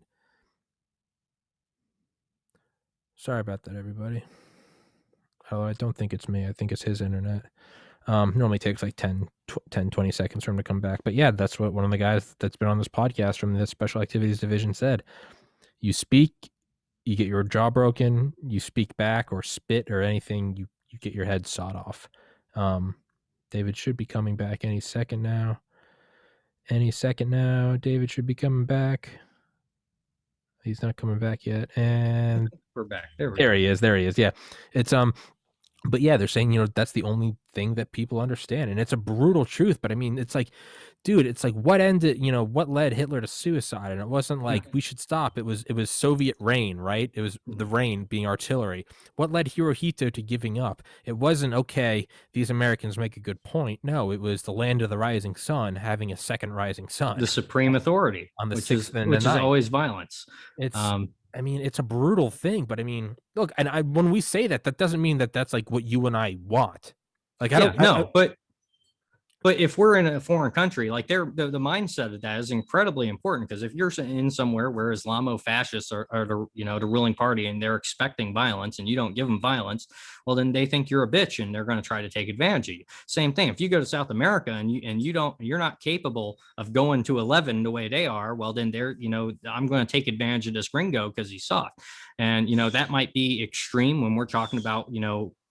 Sorry about that, everybody. Oh, I don't think it's me. I think it's his internet. Normally takes like 10, 20 seconds for him to come back. But yeah, that's what one of the guys that's been on this podcast from the Special Activities Division said. You speak, you get your jaw broken, you speak back or spit or anything, you get your head sawed off. David should be coming back any second now. David should be coming back. He's not coming back yet. And we're back. There he is. Yeah. It's but yeah, they're saying, that's the only thing that people understand. And it's a brutal truth. But I mean, it's like, dude, it's like what led Hitler to suicide? And it wasn't like we should stop. It was Soviet rain, right? It was the rain being artillery. What led Hirohito to giving up? It wasn't, okay, these Americans make a good point. No, it was the land of the rising sun having a second rising sun. The supreme authority on the which 6th is always violence. It's I mean, it's a brutal thing, but I mean, look, and when we say that, that doesn't mean that that's like what you and I want. Like, I Yeah, don't, no, but if we're in a foreign country, like the mindset of that is incredibly important, because if you're in somewhere where Islamo-fascists are the ruling party, and they're expecting violence, and you don't give them violence, well, then they think you're a bitch, and they're going to try to take advantage of you. Same thing. If you go to South America and you're not capable of going to 11 the way they are, well, then I'm going to take advantage of this gringo because he's soft. And that might be extreme when we're talking about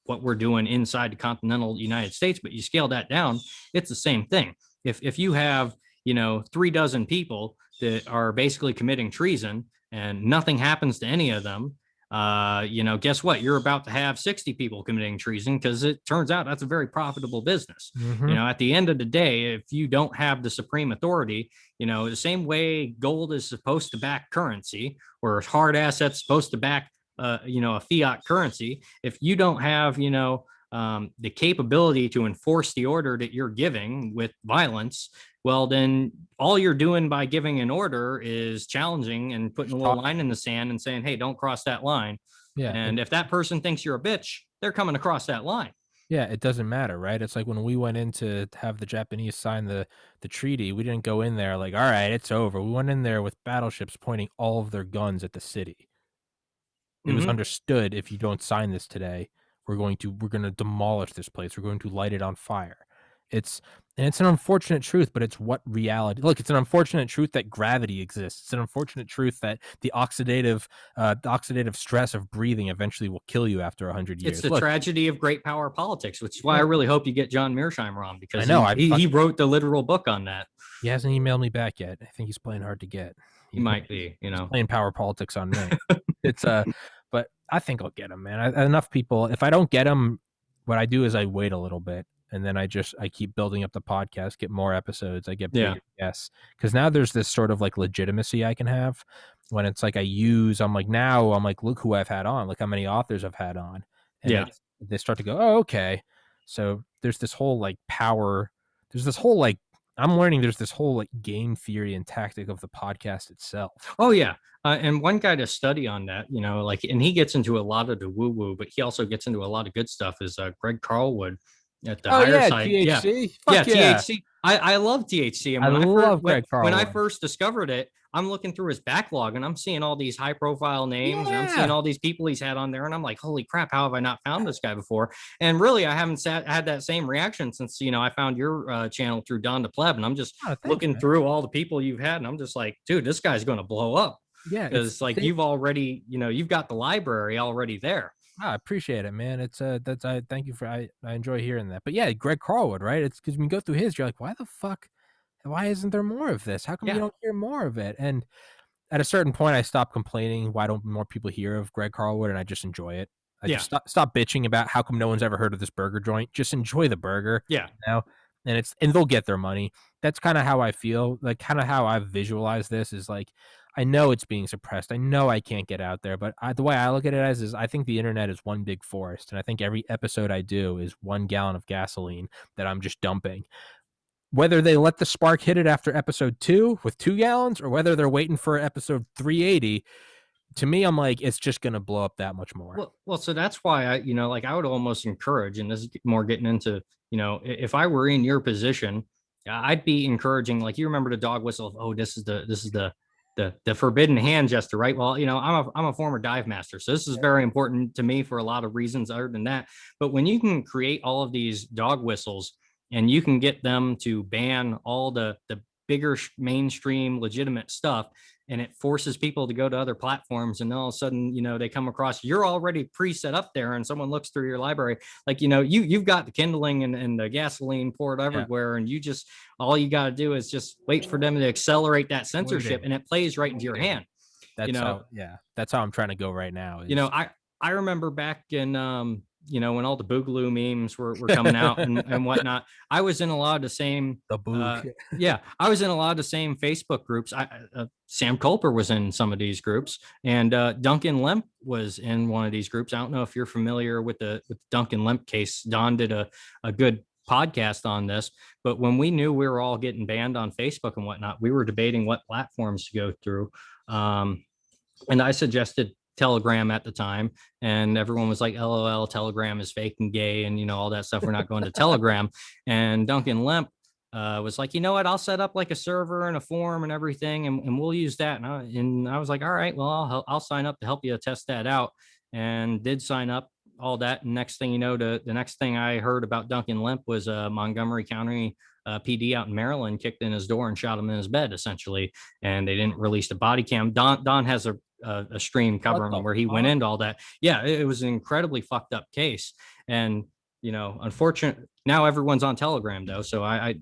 what we're doing inside the continental United States, but you scale that down, it's the same thing. If you have 3 dozen people that are basically committing treason and nothing happens to any of them, guess what? You're about to have 60 people committing treason, because it turns out that's a very profitable business. mm-hmm. At the end of the day, if you don't have the supreme authority, the same way gold is supposed to back currency, or hard assets supposed to back a fiat currency, if you don't have the capability to enforce the order that you're giving with violence, well, then all you're doing by giving an order is challenging and putting a little line in the sand and saying, hey, don't cross that line. Yeah. And if that person thinks you're a bitch, they're coming across that line. Yeah, it doesn't matter, right? It's like when we went in to have the Japanese sign the treaty, we didn't go in there like, all right, it's over. We went in there with battleships pointing all of their guns at the city. It was Mm-hmm. understood, if you don't sign this today, we're going to demolish this place. We're going to light it on fire. It's it's an unfortunate truth, but it's what reality. Look, it's an unfortunate truth that gravity exists. It's an unfortunate truth that the oxidative stress of breathing eventually will kill you after 100 It's years. the Look, tragedy of great power politics, which is why I yeah, really hope you get John Mearsheimer on, I because know. he wrote the literal book on that. He hasn't emailed me back yet. I think he's playing hard to get. He He's might be, he's playing power politics on me. It's but I think I'll get him, man. Enough people. If I don't get him, what I do is I wait a little bit, and then I keep building up the podcast, get more episodes, I get yeah, bigger guests, because now there's this sort of like legitimacy I can have when it's like I'm like, look who I've had on, look how many authors I've had on, and yeah. it's they start to go, oh, okay. So there's this whole like power. There's this whole like I'm learning there's this whole like game theory and tactic of the podcast itself. Oh yeah. And one guy to study on that, and he gets into a lot of the woo woo, but he also gets into a lot of good stuff, is Greg Carlwood at the Oh higher yeah, side. Yeah. THC. Yeah. Fuck yeah. THC. I love THC. And I love Greg when I Carlwood. first discovered it, I'm looking through his backlog, and I'm seeing all these high profile names, and I'm seeing Yeah. all these people he's had on there. And I'm like, holy crap, how have I not found this guy before? And really, I haven't had that same reaction since, I found your channel through Don the Pleb. And I'm just Oh, thanks, looking man. through all the people you've had. And I'm just like, dude, this guy's going to blow up. Yeah, it's Because like you've already, you've got the library already there. I appreciate it, man. It's that's I thank you for I enjoy hearing that. But yeah, Greg Carlwood, right? It's because when you go through his, you're like, why isn't there more of this? How come you Yeah. don't hear more of it? And at a certain point, I stopped complaining. Why don't more people hear of Greg Carlwood? And I just enjoy it. I Yeah. just stop bitching about how come no one's ever heard of this burger joint. Just enjoy the burger, Yeah. and they'll get their money. That's kind of how I feel. Like kind of how I visualize this is like, I know it's being suppressed. I know I can't get out there, but the way I look at it is I think the internet is one big forest, and I think every episode I do is 1 gallon of gasoline that I'm just dumping. Whether they let the spark hit it after episode 2 with 2 gallons, or whether they're waiting for episode 380, to me, I'm like, it's just going to blow up that much more. Well, so that's why I would almost encourage, and this is more getting into, if I were in your position, I'd be encouraging, like, you remember the dog whistle of, oh, this is the forbidden hand gesture, right? Well, I'm a former dive master, so this is very important to me for a lot of reasons other than that. But when you can create all of these dog whistles, and you can get them to ban all the bigger mainstream legitimate stuff, and it forces people to go to other platforms, and all of a sudden they come across, you're already pre-set up there, and someone looks through your library, like you've got the kindling and the gasoline poured everywhere, and all you got to do is just wait for them to accelerate that censorship, and it plays right into your hand. That's how I'm trying to go right now. I remember back in when all the boogaloo memes were coming out and whatnot. I was in a lot of the same the boog. I was in a lot of the same Facebook groups. Sam Culper was in some of these groups, and Duncan Lemp was in one of these groups. I don't know if you're familiar with the Duncan Lemp case. Don did a good podcast on this, but when we knew we were all getting banned on Facebook and whatnot, we were debating what platforms to go through. And I suggested Telegram at the time, and everyone was like, "LOL, Telegram is fake and gay, and all that stuff. We're not going to Telegram." And Duncan Lemp was like, "You know what? I'll set up like a server and a forum and everything, and we'll use that." And I was like, "All right, well, I'll sign up to help you test that out," and did sign up all that. And next thing you know, the next thing I heard about Duncan Lemp was Montgomery County PD out in Maryland kicked in his door and shot him in his bed, essentially. And they didn't release the body cam. Don has a stream covering where he went into all that. Yeah, it was an incredibly fucked up case. And unfortunately, now everyone's on Telegram though, so I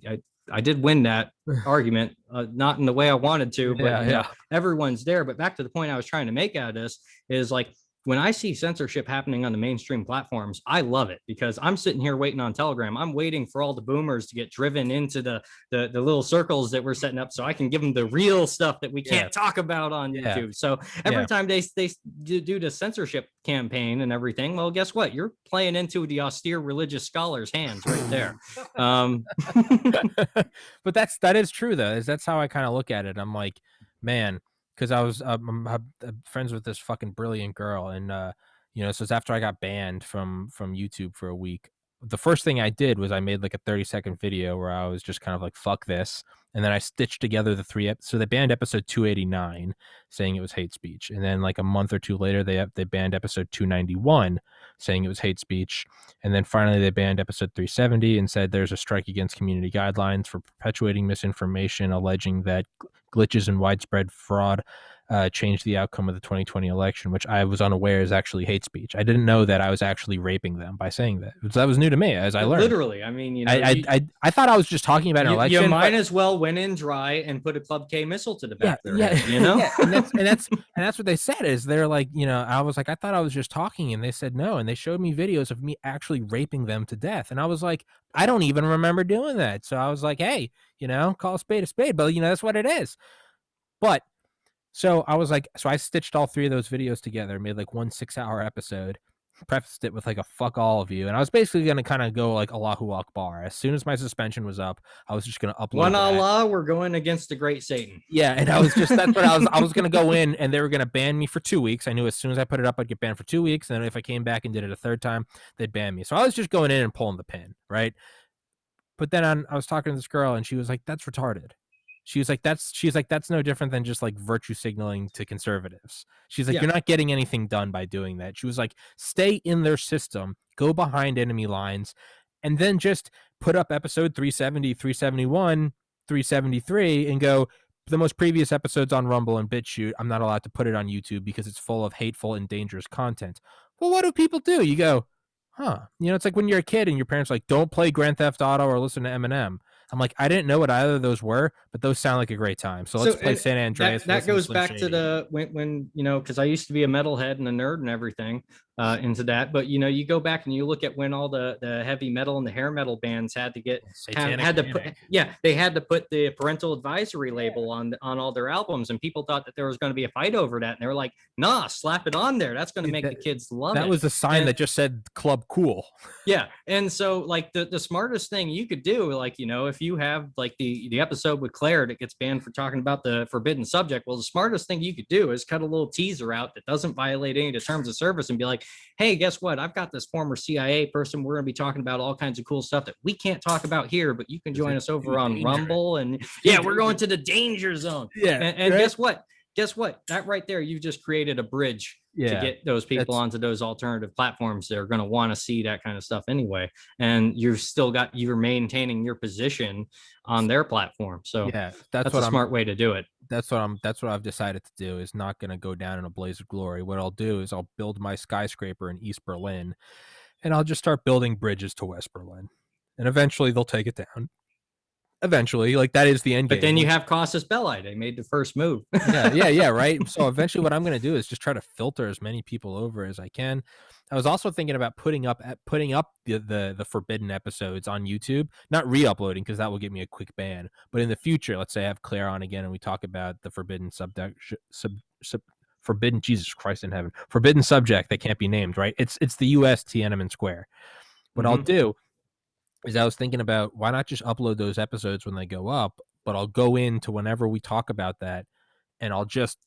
did win that argument, not in the way I wanted to, but everyone's there. But back to the point I was trying to make out of this is like, when I see censorship happening on the mainstream platforms, I love it, because I'm sitting here waiting on Telegram. I'm waiting for all the boomers to get driven into the little circles that we're setting up so I can give them the real stuff that we can't talk about on YouTube. So every time they do the censorship campaign and everything, well, guess what? You're playing into the austere religious scholars' hands right there. But that is true though. That's how I kind of look at it. I'm like, man, because I was I'm friends with this fucking brilliant girl, and so it's after I got banned from YouTube for a week. The first thing I did was I made like a 30-second video where I was just kind of like, fuck this, and then I stitched together the three. So they banned episode 289, saying it was hate speech, and then like a month or two later they banned episode 291, saying it was hate speech, and then finally they banned episode 370 and said there's a strike against community guidelines for perpetuating misinformation, alleging that glitches and widespread fraud changed the outcome of the 2020 election, which I was unaware is actually hate speech. I didn't know that I was actually raping them by saying that. That was new to me, as I learned. Literally, I mean, I thought I was just talking about an election. You might as well went in dry and put a Club K missile to the back of their head, and that's what they said. Is they're like, I was like, I thought I was just talking, and they said no, and they showed me videos of me actually raping them to death, and I was like, I don't even remember doing that. So I was like, hey, call a spade, but that's what it is. But so I was like, so I stitched all three of those videos together, made like one 6-hour episode, prefaced it with like a fuck all of you. And I was basically going to kind of go like Allahu Akbar. As soon as my suspension was up, I was just going to upload one Allah, we're going against the great Satan. Yeah. And I was just, that's what I was going to go in, and they were going to ban me for 2 weeks. I knew as soon as I put it up, I'd get banned for 2 weeks. And then if I came back and did it a third time, they'd ban me. So I was just going in and pulling the pin. Right. But then I was talking to this girl, and she was like, that's retarded. She's like, that's no different than just like virtue signaling to conservatives. She's like, you're not getting anything done by doing that. She was like, stay in their system, go behind enemy lines, and then just put up episode 370, 371, 373 and go, the most previous episodes on Rumble and BitChute, I'm not allowed to put it on YouTube because it's full of hateful and dangerous content. Well, what do people do? You go, huh? It's like when you're a kid and your parents are like, don't play Grand Theft Auto or listen to Eminem. I'm like, I didn't know what either of those were, but those sound like a great time. So let's play San Andreas. That goes back to the when because I used to be a metalhead and a nerd and everything into that. But you go back and you look at when all the heavy metal and the hair metal bands had to get they had to put the parental advisory label on all their albums, and people thought that there was going to be a fight over that, and they were like, nah, slap it on there. That's going to make the kids love it. That was a sign that just said Club Cool. Yeah, and so like the smartest thing you could do, like if you have like the episode with Claire that gets banned for talking about the forbidden subject, well, the smartest thing you could do is cut a little teaser out that doesn't violate any of the terms of service and be like, hey, guess what? I've got this former CIA person. We're going to be talking about all kinds of cool stuff that we can't talk about here, but you can join us over on Rumble. And we're going to the danger zone. Yeah. And right? Guess what? That right there, you've just created a bridge to get those people onto those alternative platforms. They're going to want to see that kind of stuff anyway. And you're maintaining your position on their platform. So that's a smart way to do it. That's what I've decided to do, is not going to go down in a blaze of glory. What I'll do is I'll build my skyscraper in East Berlin, and I'll just start building bridges to West Berlin, and eventually they'll take it down. Eventually, like that is the end game. But then you have Casus Belli. They made the first move. Right. So eventually what I'm going to do is just try to filter as many people over as I can. I was also thinking about putting up the forbidden episodes on YouTube, not re-uploading because that will get me a quick ban. But in the future, let's say I have Claire on again and we talk about the forbidden forbidden, Jesus Christ in heaven, forbidden subject that can't be named, right? It's the US Tiananmen Square. What I'll do is I was thinking about, why not just upload those episodes when they go up, but I'll go into whenever we talk about that, and I'll just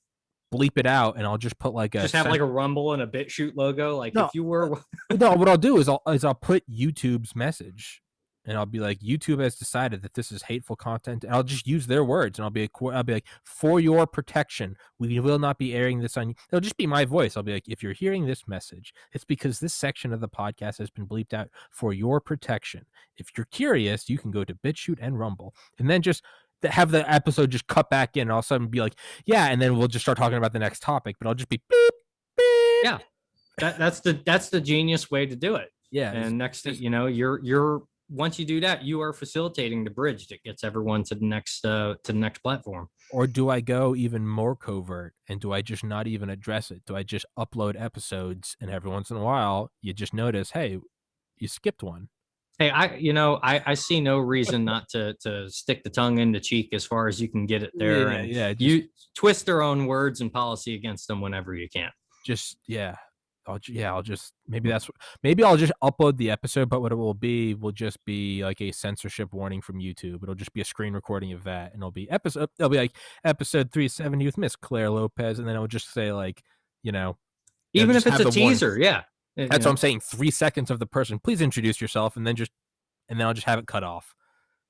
bleep it out, and I'll just put like Just have like a Rumble and a BitChute logo. Like no, if you were no. What I'll do is I'll put YouTube's message, and I'll be like, YouTube has decided that this is hateful content, and I'll just use their words, and I'll be like, for your protection, we will not be airing this on. It'll just be my voice. I'll be like, if you're hearing this message, it's because this section of the podcast has been bleeped out for your protection. If you're curious, you can go to BitChute and Rumble, and then just have the episode just cut back in, and all of a sudden be like, yeah, and then we'll just start talking about the next topic, but I'll just be beep, beep. yeah. That's the genius way to do it. Yeah. And next thing you know, you're once you do that, you are facilitating the bridge that gets everyone to the next platform. Or do I go even more covert, and do I just not even address it? Do I just upload episodes, and every once in a while you just notice, hey, you skipped one? Hey, I see no reason not to stick the tongue in the cheek as far as you can get it there. You twist their own words and policy against them whenever you can. I'll just maybe I'll just upload the episode, but what it will just be like a censorship warning from YouTube. It'll just be a screen recording of that, and it'll be like episode 370 with Miss Claire Lopez, and then it'll just say like, even if it's a teaser, yeah. That's what I'm saying. 3 seconds of the person, please introduce yourself, and then I'll just have it cut off.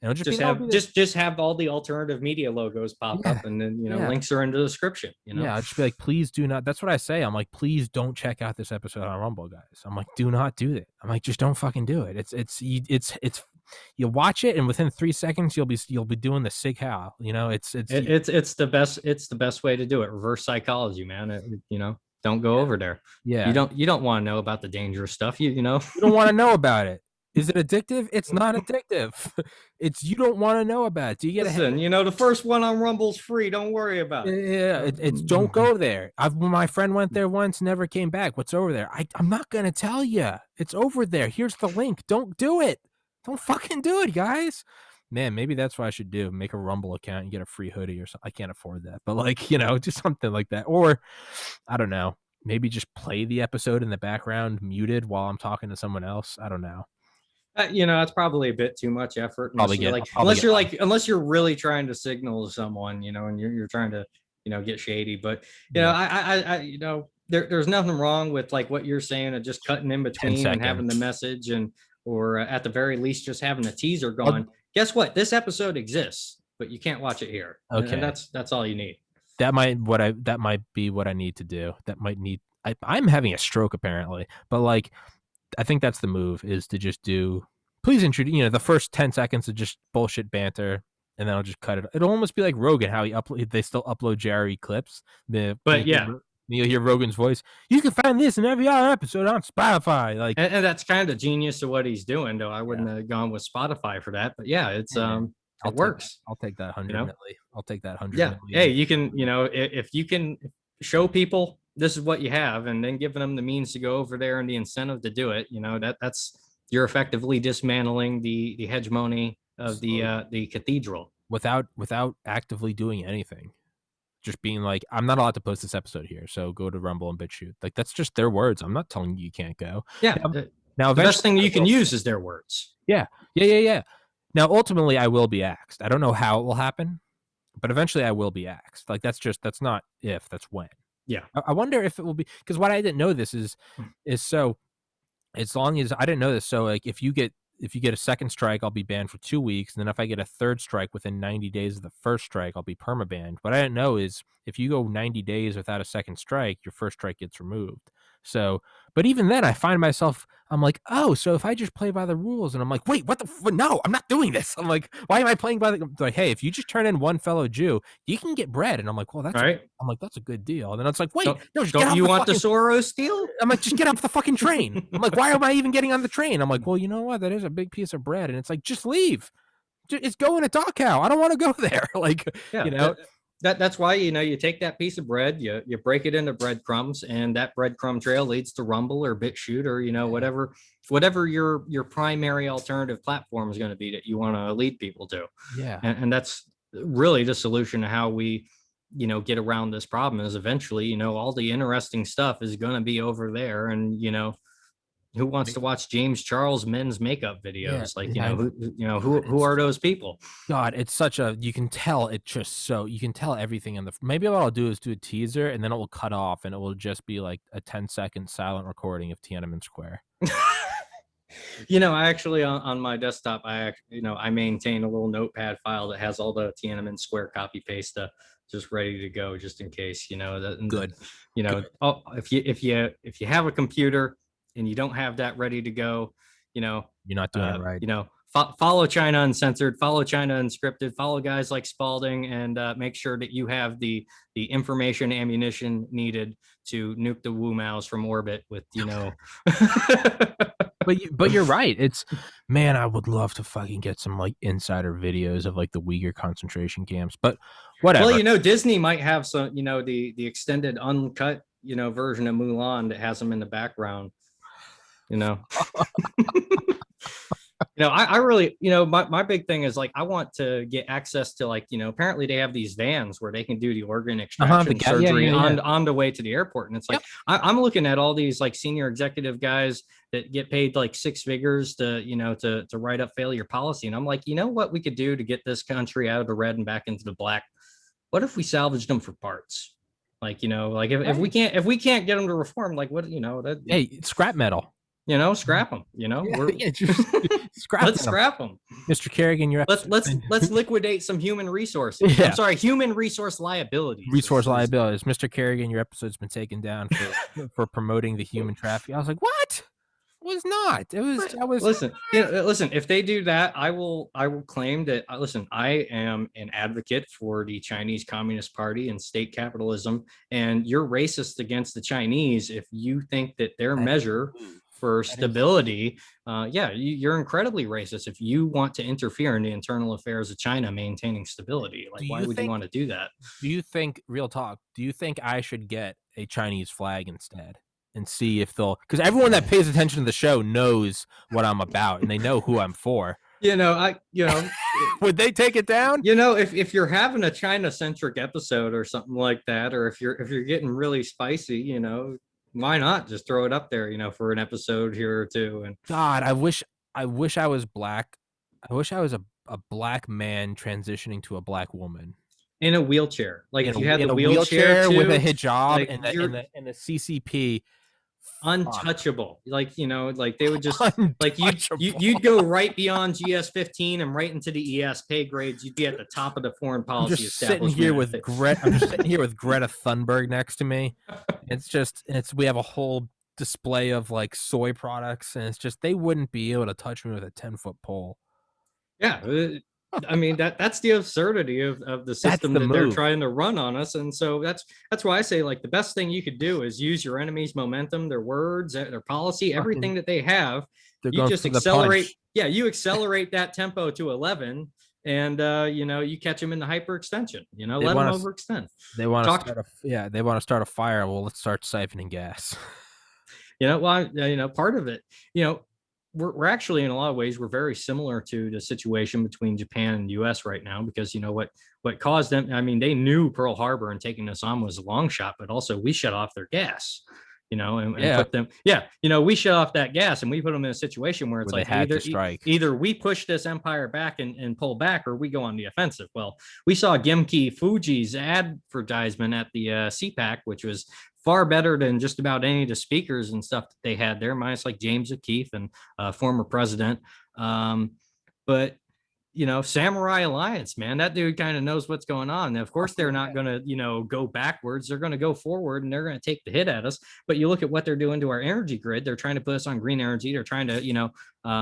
And just have all the alternative media logos pop up, and then links are in the description. Yeah, I'll just be like, please do not. That's what I say. I'm like, please don't check out this episode on Rumble, guys. I'm like, do not do that. I'm like, just don't fucking do it. It's you watch it, and within 3 seconds you'll be doing the sig how. It's the best way to do it. Reverse psychology, man. Don't go over there. Yeah, you don't want to know about the dangerous stuff. You don't want to know about it. Is it addictive? It's not addictive. You don't want to know about it. Do you get the first one on Rumble's free. Don't worry about it. Yeah, it's don't go there. My friend went there once, never came back. What's over there? I'm not going to tell you. It's over there. Here's the link. Don't do it. Don't fucking do it, guys. Man, maybe that's what I should do. Make a Rumble account and get a free hoodie or something. I can't afford that. But just something like that. Or, I don't know, maybe just play the episode in the background muted while I'm talking to someone else. I don't know. It's probably a bit too much effort. Unless you're really trying to signal to someone, and you're trying to, get shady. But there's nothing wrong with like what you're saying of just cutting in between and having the message, or at the very least just having a teaser going. Guess what? This episode exists, but you can't watch it here. Okay, and that's all you need. That might be what I need to do. I'm having a stroke apparently, but like. I think that's the move, is to just please introduce, the first 10 seconds of just bullshit banter, and then I'll just cut it. It'll almost be like Rogan, how they still upload Jerry clips. You'll hear Rogan's voice. You can find this in every other episode on Spotify. And that's kind of genius of what he's doing, though. I wouldn't have gone with Spotify for that, but it works. I'll take that 100 million. I'll take that 100 million. Hey, you can, if you can show people this is what you have, and then giving them the means to go over there and the incentive to do it, that's you're effectively dismantling the hegemony of the cathedral without actively doing anything. Just being like, I'm not allowed to post this episode here, so go to Rumble and BitChute. Like, that's just their words. I'm not telling you can't go. Yeah. Now the best thing you can use is their words. Yeah. Now, ultimately, I will be axed. I don't know how it will happen, but eventually I will be axed. Like, that's not if, that's when. Yeah. I wonder if it will be, because what I didn't know this is so, as long as I didn't know this, so like if you get a second strike, I'll be banned for 2 weeks, and then if I get a third strike within 90 days of the first strike, I'll be permabanned. What I didn't know is if you go 90 days without a second strike, your first strike gets removed. So, but even then, I find myself, I'm like, oh, so if I just play by the rules, and I'm like, wait, no, I'm not doing this. I'm like, why am I playing by like, hey, if you just turn in one fellow Jew, you can get bread. And I'm like, well, that's right. I'm like, that's a good deal. And then it's like, wait, don't you want the Soros deal? I'm like, just get off the fucking train. I'm like, why am I even getting on the train? I'm like, well, you know what? That is a big piece of bread. And it's like, just leave. It's going to Dachau. I don't want to go there. That's why, you take that piece of bread, you break it into breadcrumbs, and that breadcrumb trail leads to Rumble or BitChute or, whatever your primary alternative platform is going to be that you want to lead people to. Yeah. And that's really the solution to how we, get around this problem is eventually, all the interesting stuff is going to be over there. And, who wants to watch James Charles men's makeup Yeah, videos? Like, I, who are those people? God, it's such a, you can tell it just so, you can tell everything in the, maybe what I'll do is do a teaser and then it will cut off and it will just be like a 10-second silent recording of Tiananmen Square. I actually on my desktop, I maintain a little notepad file that has all the Tiananmen Square copy paste just ready to go, just in case. Good. Oh, if you have a computer and you don't have that ready to go, You're not doing it right. Follow China Uncensored, follow China Unscripted, follow guys like Spalding, and make sure that you have the information, ammunition needed to nuke the Wu Maos from orbit with. But you're right. It's, man, I would love to fucking get some like insider videos of like the Uyghur concentration camps, but whatever. Well, Disney might have some, the extended uncut, version of Mulan that has them in the background. I really, my big thing is like I want to get access to, like, apparently they have these vans where they can do the organ extraction surgery on the way to the airport. And it's like, I'm looking at all these like senior executive guys that get paid like six figures to, to write up failure policy. And I'm like, what we could do to get this country out of the red and back into the black? What if we salvaged them for parts? Like, like if we can't get them to reform, like what, hey, scrap metal. Scrap them. Just scrap. Let's scrap them, Mr. Kerrigan. Let's liquidate some human resources. Yeah. I'm sorry, human resource liabilities. Liabilities. Mr. Kerrigan, your episode's been taken down for promoting the human trafficking. I was like, what? It was not. It was. I was. Listen. If they do that, I will claim that. Listen, I am an advocate for the Chinese Communist Party and state capitalism, and you're racist against the Chinese if you think that their measure for stability, you're incredibly racist if you want to interfere in the internal affairs of China maintaining stability. Like, why would you want to do that? Do you think, real talk, do you think I should get a Chinese flag instead and see if they'll, because everyone that pays attention to the show knows what I'm about and they know who I'm for. Would they take it down? If you're having a China centric episode or something like that, or if you're getting really spicy, why not just throw it up there, for an episode here or two? And God, I wish I was black. I wish I was a black man transitioning to a black woman in a wheelchair. Like if you had the wheelchair too, with a hijab like and the CCP. Untouchable. Like, like they would just like you'd go right beyond GS-15 and right into the ES pay grades. You'd be at the top of the foreign policy establishment. I'm just sitting here with Greta Thunberg next to me. We have a whole display of like soy products, and it's just, they wouldn't be able to touch me with a 10-foot pole. Yeah. I mean, that's the absurdity of the system that they're trying to run on us. And so that's why I say, like, the best thing you could do is use your enemy's momentum, their words, their policy, everything that they have. You just accelerate. Yeah, you accelerate that tempo to 11, and you catch them in the hyperextension. Let them overextend. They want to start a fire. Well, let's start siphoning gas. Part of it, we're actually, in a lot of ways, we're very similar to the situation between Japan and the U.S. right now, because what caused them, I mean, they knew Pearl Harbor and taking us on was a long shot, but also we shut off their gas, and put them, we shut off that gas and we put them in a situation where it's like either we push this empire back and pull back, or we go on the offensive. Well, we saw Gimki Fuji's advertisement at the CPAC, which was far better than just about any of the speakers and stuff that they had there, minus like James O'Keefe and former president. But Samurai Alliance, man, that dude kind of knows what's going on. And of course, they're not going to, go backwards. They're going to go forward, and they're going to take the hit at us. But you look at what they're doing to our energy grid. They're trying to put us on green energy. They're trying to,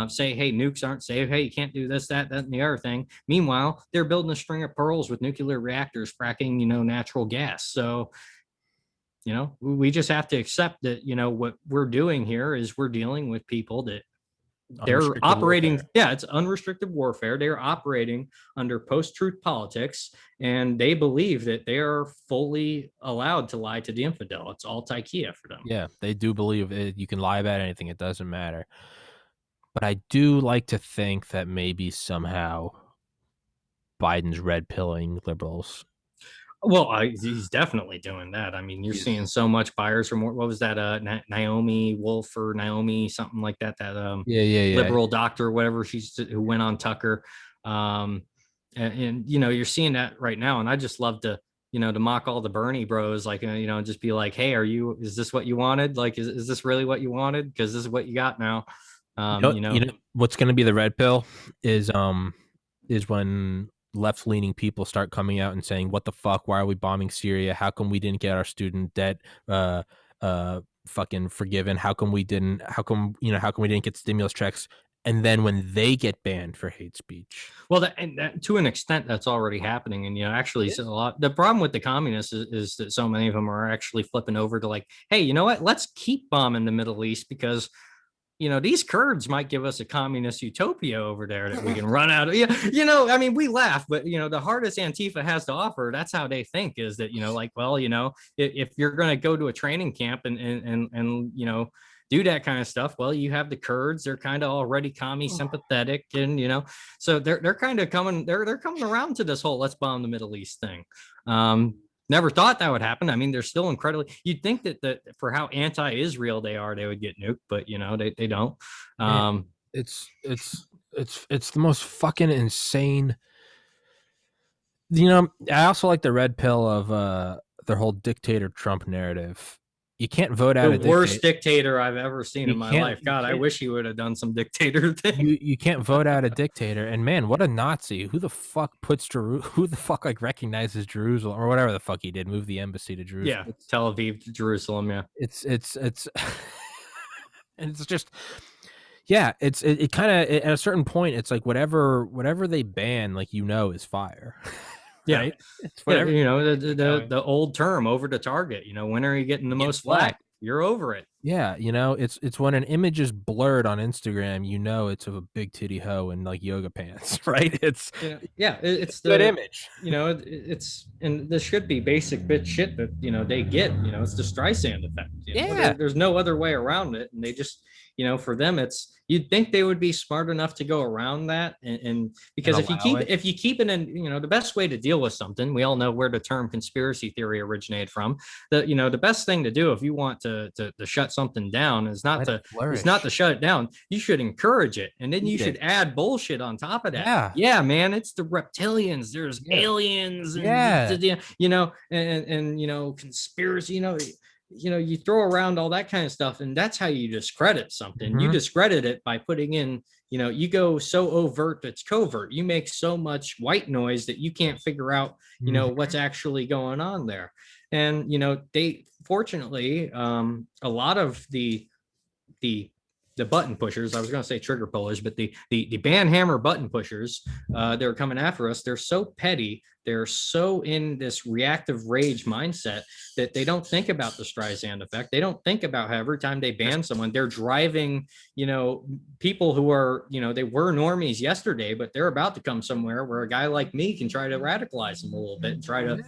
say, hey, nukes aren't safe. Hey, you can't do this, that, and the other thing. Meanwhile, they're building a string of pearls with nuclear reactors, fracking, natural gas. So, we just have to accept that, what we're doing here is we're dealing with people that they're operating. Warfare. Yeah, it's unrestricted warfare. They're operating under post-truth politics, and they believe that they are fully allowed to lie to the infidel. It's all taikia for them. Yeah, they do believe it. You can lie about anything. It doesn't matter. But I do like to think that maybe somehow Biden's red pilling liberals. Well, he's definitely doing that. I mean, you're seeing He's so much buyers from what was that? Naomi Wolf or Naomi something like that. That yeah. liberal doctor, whatever who went on Tucker. Um, and you're seeing that right now. And I just love to to mock all the Bernie bros, like just be like, hey, is this what you wanted? Like, is this really what you wanted? Because this is what you got now. You know what's going to be the red pill is when left-leaning people start coming out and saying, "What the fuck? Why are we bombing Syria? How come we didn't get our student debt uh fucking forgiven? How come we didn't? How come we didn't get stimulus checks?" And then when they get banned for hate speech, Well, that, to an extent, that's already happening, and actually, it so a is. lot. The problem with the communists is that so many of them are actually flipping over to like, hey, you know what? Let's keep bombing the Middle East because these Kurds might give us a communist utopia over there that we can run out of. Yeah, I mean, we laugh, but the hardest Antifa has to offer, that's how they think, is that like, well, if you're going to go to a training camp and do that kind of stuff, well, you have the Kurds, they're kind of already commie sympathetic, and so they're kind of coming, they're coming around to this whole let's bomb the Middle East thing. Never thought that would happen. I mean, they're still incredibly. You'd think that for how anti-Israel they are, they would get nuked, but they don't. Man, Um, it's the most fucking insane. I also like the red pill of their whole dictator Trump narrative. You can't vote the out a worst dictator. dictator I've ever seen You in my can't. life. You God, I can't. wish he would have done some dictator thing. You can't vote out a dictator. And man, what a Nazi! Who the fuck Who the fuck like recognizes Jerusalem or whatever the fuck he did? Move the embassy to Jerusalem. Yeah, Tel Aviv to Jerusalem. Yeah. It's and it's just yeah. It kind of at a certain point, it's like whatever they ban, like is fire, Yeah. right? It's Yeah, whatever the old term over to target. When are you getting the get most flagged. flack? You're over it. Yeah, it's when an image is blurred on Instagram, it's of a big titty hoe in like yoga pants, right? It's Yeah, it's good the image. it's and this should be basic bitch shit that they get. It's the Streisand effect. Yeah, There's no other way around it, and they just for them, it's you'd think they would be smart enough to go around that, and and because allow it. if you keep it in, the best way to deal with something, we all know where the term conspiracy theory originated from. The best thing to do if you want to shut something down Let it is not to flourish. shut it down. You should encourage it, and then you Feed should it. add bullshit on top of that. Yeah, Yeah, man, it's the reptilians. There's yeah, aliens, and yeah. conspiracy. You throw around all that kind of stuff, and that's how you discredit something. You Mm-hmm. discredit it by putting in, you go so overt that's covert. You make so much white noise that you can't figure out, Mm-hmm. what's actually going on there. And they fortunately, a lot of the the button pushers. I was going to say trigger pullers, but the band hammer button pushers, they're coming after us. They're so petty. They're so in this reactive rage mindset that they don't think about the Streisand effect. They don't think about how every time they Just ban someone, they're driving, people who are, they were normies yesterday, but they're about to come somewhere where a guy like me can try to radicalize them a little bit and try to,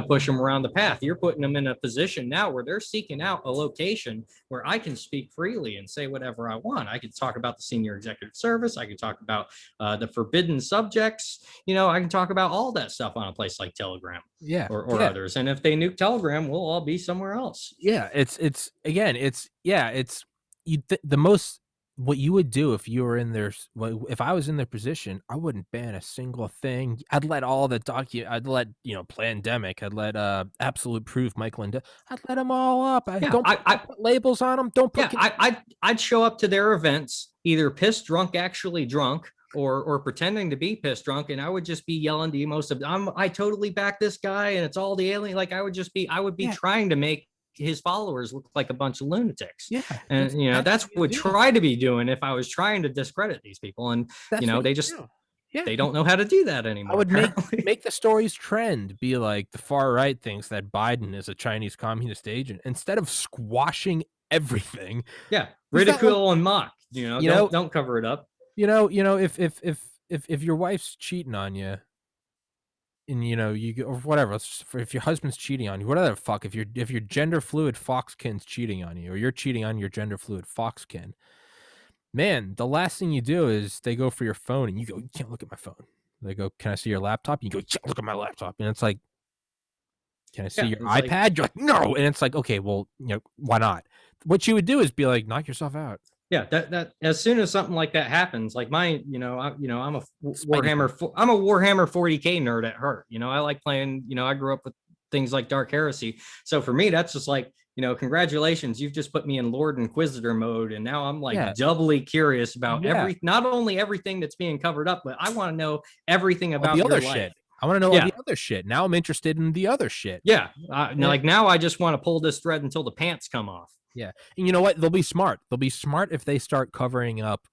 push them around the path. You're putting them in a position now where they're seeking out a location where I can speak freely and say whatever I want. I can talk about the senior executive service. I can talk about the forbidden subjects. I can talk about all that stuff on a place like Telegram yeah, or yeah, others. And if they nuke Telegram, we'll all be somewhere else. yeah. It's again, it's yeah, it's the most what you would do if you were in their if I was in their position, I wouldn't ban a single thing. I'd let all the I'd let Plandemic, I'd let Absolute Proof, Michael and I'd let them all up. I Yeah, don't put labels on them. Don't put I'd show up to their events either pissed drunk, actually drunk, or pretending to be pissed drunk, and I would just be yelling to you most of I totally back this guy, and it's all the alien. Like I would be yeah, trying to make his followers look like a bunch of lunatics, yeah. and That's that's what what I would you do. try to be doing if I was trying to discredit these people, and That's what you they just do. Yeah, they don't know how to do that I anymore would make apparently. make the stories trend. Be like the far right thinks that Biden is a Chinese communist agent. Instead of squashing everything, Yeah, is that like ridicule and mock. you know Don't cover it up. if your wife's cheating on you and or whatever, if your husband's cheating on you, whatever the fuck, if your gender fluid foxkin's cheating on you or you're cheating on your gender fluid foxkin, man, the last thing you do is they go for your phone and you go, you can't look at my phone. They go, can I see your laptop? You go, you can't look at my laptop. And it's like, Can I see Yeah, your it's like, iPad? You're like, no. And it's like, okay, well, why not? What you would do is be like, knock yourself out. yeah, that as soon as something like that happens, like my, I'm a Spidey sense. I'm a Warhammer 40K nerd at heart. I like playing, I grew up with things like Dark Heresy. So for me, that's just like, congratulations, you've just put me in Lord Inquisitor mode. And now I'm like Yeah. doubly curious about Yeah. not only everything that's being covered up, but I want to know everything All the about your other life. shit. I want to know all Yeah. the other shit. Now I'm interested in the other shit. Yeah. Yeah. Like now I just want to pull this thread until the pants come off. Yeah. And you know what? They'll be smart. They'll be smart if they start covering up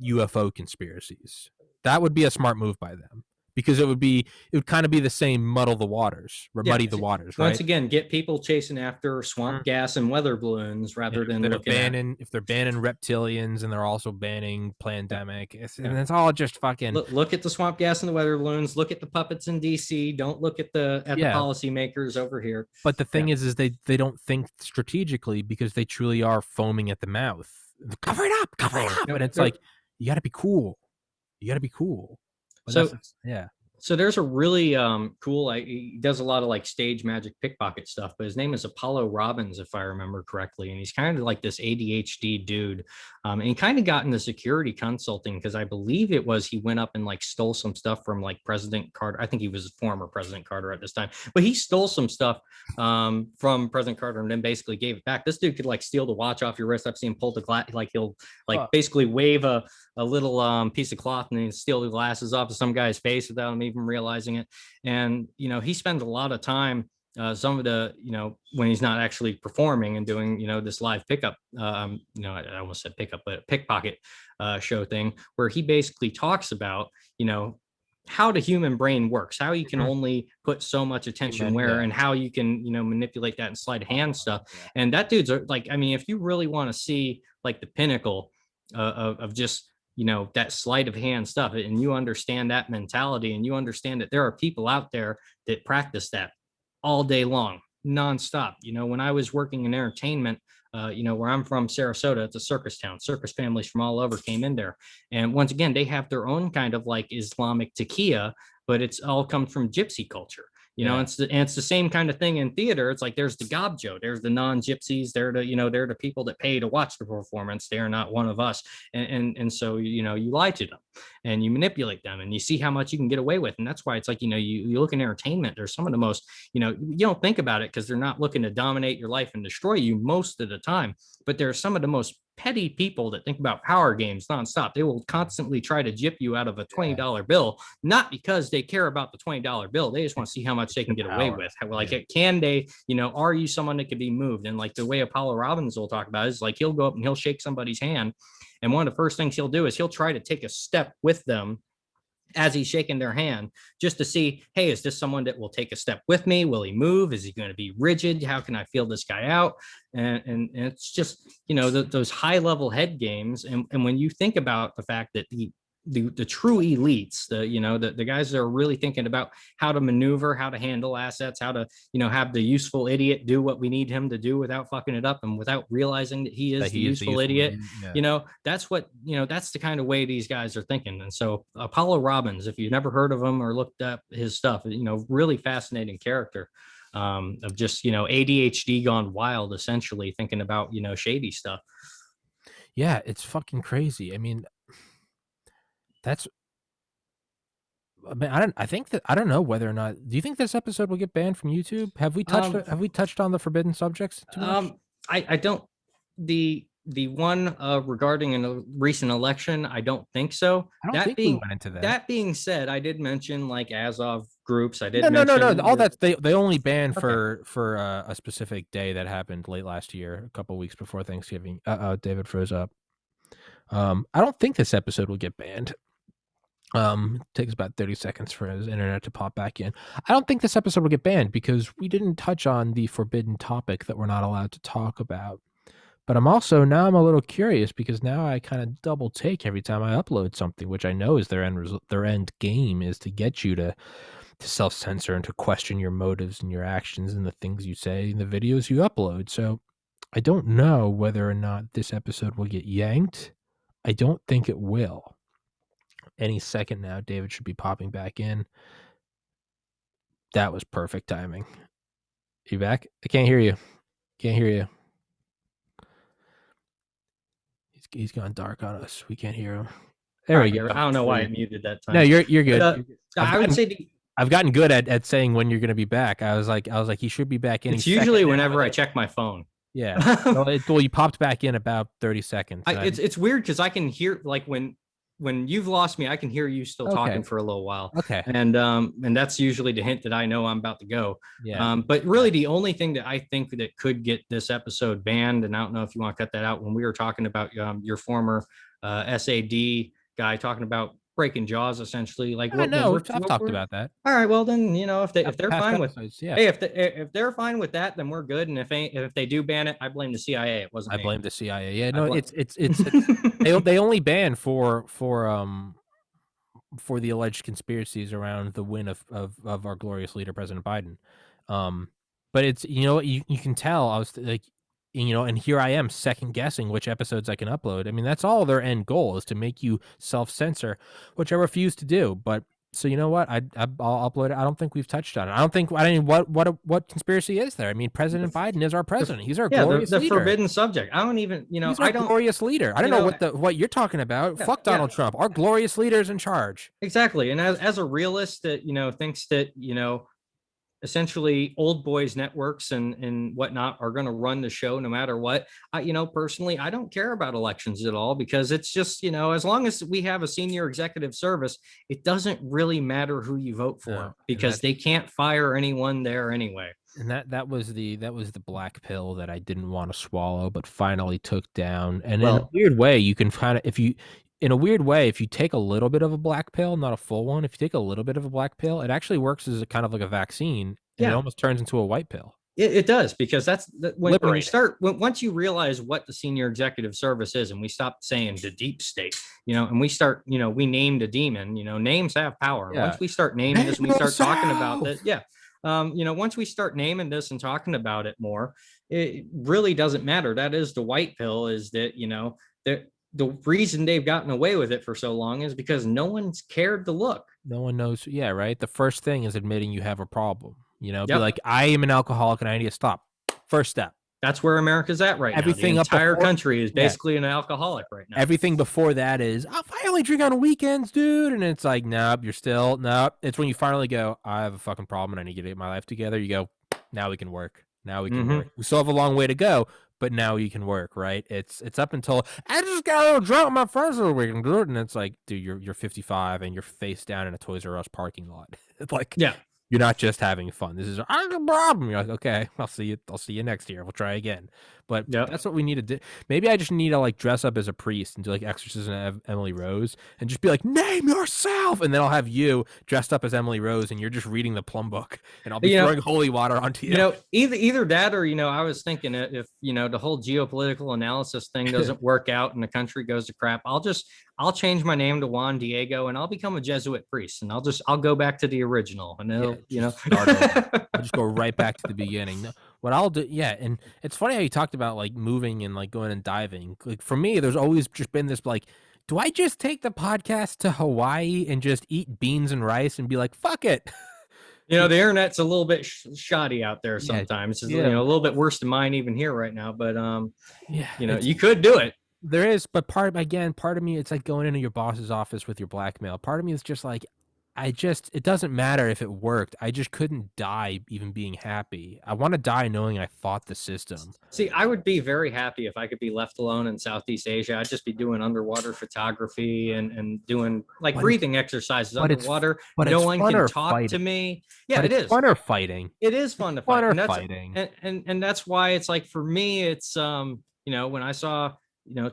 UFO conspiracies. That would be a smart move by them, because it would kind of be the same muddle the waters or Yeah. muddy the waters, Once right? again, get people chasing after swamp gas and weather balloons Yeah, rather than looking at. if they're banning reptilians and they're also banning Yeah. pandemic, Yeah. and it's all just fucking Look at the swamp gas and the weather balloons. Look at the puppets in DC. Don't look at the yeah. policymakers over here. But the thing Yeah. is they don't think strategically, because they truly are foaming at the mouth. Cover it up, cover it up, and it's like, you got to be cool. You got to be cool. But So yeah. So there's a really cool. He does a lot of like stage magic pickpocket stuff, but his name is Apollo Robbins, if I remember correctly, and he's kind of like this ADHD dude, and he kind of got into security consulting because I believe it was he went up and like stole some stuff from like President Carter. I think he was former President Carter at this time, but he stole some stuff from President Carter and then basically gave it back. This dude could like steal the watch off your wrist. I've seen him pull the glass, like he'll like basically wave a little piece of cloth and then steal the glasses off of some guy's face without him even realizing it. And he spends a lot of time, some of the, when he's not actually performing and doing this live pickup, I almost said pickup, but pickpocket show thing, where he basically talks about how the human brain works, how you can only put so much attention where, and how you can manipulate that and sleight of hand stuff. And that dude's like, I mean, if you really want to see like the pinnacle of just that sleight of hand stuff, and you understand that mentality, and you understand that there are people out there that practice that all day long, nonstop. When I was working in entertainment, where I'm from, Sarasota, it's a circus town. Circus families from all over came in there, and once again, they have their own kind of like Islamic taqiyya, but it's all comes from gypsy culture. It's the same kind of thing in theater. It's like there's the gobjo, there's the non-gypsies, they're the people that pay to watch the performance. They're not one of us, and so you lie to them and you manipulate them, and you see how much you can get away with. And that's why it's like you look in entertainment. There's some of the most you don't think about it because they're not looking to dominate your life and destroy you most of the time. But there are some of the most petty people that think about power games nonstop. They will constantly try to gyp you out of a $20 bill, not because they care about the $20 bill. They just want to see how much they can get away with. Like, can they, are you someone that can be moved? And like the way Apollo Robbins will talk about it is like, he'll go up and he'll shake somebody's hand. And one of the first things he'll do is he'll try to take a step with them as he's shaking their hand, just to see, hey, is this someone that will take a step with me? Will he move? Is he going to be rigid? How can I feel this guy out? And it's just, those high level head games. And when you think about the fact that the true elites, the guys that are really thinking about how to maneuver, how to handle assets, how to, have the useful idiot do what we need him to do without fucking it up and without realizing that he is the useful idiot. That's what, that's the kind of way these guys are thinking. And so Apollo Robbins, if you've never heard of him or looked up his stuff, really fascinating character. Of just, ADHD gone wild, essentially thinking about, shady stuff. Yeah, it's fucking crazy. I mean, I don't know whether or not. Do you think this episode will get banned from YouTube? Have we touched on the forbidden subjects too much? I don't. The one regarding a recent election, I don't think so. I don't think we went into that. That being said, I did mention like Azov groups. I did no. All that they only banned for a specific day that happened late last year, a couple weeks before Thanksgiving. David froze up. I don't think this episode will get banned. It takes about 30 seconds for his internet to pop back in. I don't think this episode will get banned because we didn't touch on the forbidden topic that we're not allowed to talk about. But I'm a little curious because now I kind of double take every time I upload something, which I know is their end game is to get you to self-censor and to question your motives and your actions and the things you say in the videos you upload. So I don't know whether or not this episode will get yanked. I don't think it will. Any second now, David should be popping back in. That was perfect timing. You back? I can't hear you. Can't hear you. He's gone dark on us. We can't hear him. All There we right, go. Gary. I don't know There why we I go. muted that No, time. you're good. But You're good. I would say I've gotten good at saying when you're going to be back. I was like he should be back any it's second usually now. whenever I check my phone. Yeah. Well, you popped back in about 30 seconds. It's weird because I can hear like when you've lost me, I can hear you still Okay. talking for a little while. Okay. And that's usually the hint that I know I'm about to go. Yeah. But really the only thing that I think that could get this episode banned, and I don't know if you want to cut that out, when we were talking about your former SAD guy talking about breaking jaws, essentially, like I what know. we're I've talked about that. all right, well then, if they're Past fine with, episodes, yeah. hey, if they're fine with that, then we're good. And if they do ban it, I blame the CIA. It wasn't I me. blame the CIA. Yeah, no, it's they they only ban for the alleged conspiracies around the win of our glorious leader, President Biden. But it's, you can tell I was like, and here I am second guessing which episodes I can upload. I mean, that's all their end goal is to make you self-censor, which I refuse to do. But so you know what? I'll upload it. I don't think we've touched on it. I mean, what conspiracy is there? I mean, President Biden is our president. He's our glorious the leader. forbidden subject. I don't even, He's our glorious leader. I don't know what you're talking about. Fuck Donald Trump. Our glorious leader is in charge. Exactly. And as a realist that, thinks that, essentially old boys networks and whatnot are going to run the show no matter what. Personally, I don't care about elections at all because it's just, as long as we have a senior executive service, it doesn't really matter who you vote for because they can't fire anyone there anyway. And that was the black pill that I didn't want to swallow, but finally took down. And in a weird way, you can kind of, if you take a little bit of a black pill, not a full one, if you take a little bit of a black pill, it actually works as a kind of like a vaccine, and it almost turns into a white pill. It does, because that's when you start, once you realize what the senior executive service is, and we stop saying the deep state, and we start, we named a demon, names have power. Yeah. Once we start naming this, and we start talking about this, once we start naming this and talking about it more, it really doesn't matter. That is the white pill, is that, the reason they've gotten away with it for so long is because no one's cared to look. No one knows. Yeah, right. The first thing is admitting you have a problem. Be like, I am an alcoholic and I need to stop. First step. That's where America's at right now. The entire country is basically an alcoholic right now. Everything before that is, I only drink on weekends, dude. And it's like, nope, you're still, nope. It's when you finally go, I have a fucking problem and I need to get my life together. You go, now we can work. Now we can work. We still have a long way to go, but now you can work, right? It's up until, I just got a little drunk with my friends over the weekend, dude. And it's like, dude, you're 55 and you're face down in a Toys R Us parking lot. It's like, yeah. You're not just having fun. This is a problem. You're like, okay, I'll see you next year. We'll try again. But that's what we need to do. Maybe I just need to like dress up as a priest and do like exorcism of Emily Rose and just be like, name yourself. And then I'll have you dressed up as Emily Rose and you're just reading the plum book and I'll be throwing holy water onto you. Either that or, I was thinking if, the whole geopolitical analysis thing doesn't work out and the country goes to crap, I'll change my name to Juan Diego and I'll become a Jesuit priest and I'll go back to the original and I'll just go right back to the beginning. No, what I'll do, and it's funny how you talked about like moving and like going and diving. Like for me, there's always just been this like, do I just take the podcast to Hawaii and just eat beans and rice and be like, fuck it? The internet's a little bit shoddy out there sometimes. It's a little bit worse than mine even here right now. But you could do it. There is, but part of me, it's like going into your boss's office with your blackmail. Part of me is just like, it doesn't matter if it worked. I just couldn't die even being happy. I want to die knowing I fought the system. See, I would be very happy if I could be left alone in Southeast Asia. I'd just be doing underwater photography and doing like breathing exercises underwater. No one can talk to me. Yeah, it is. Funner fighting. It is fun to fight. Fighting. And that's why it's like, for me, it's, when I saw,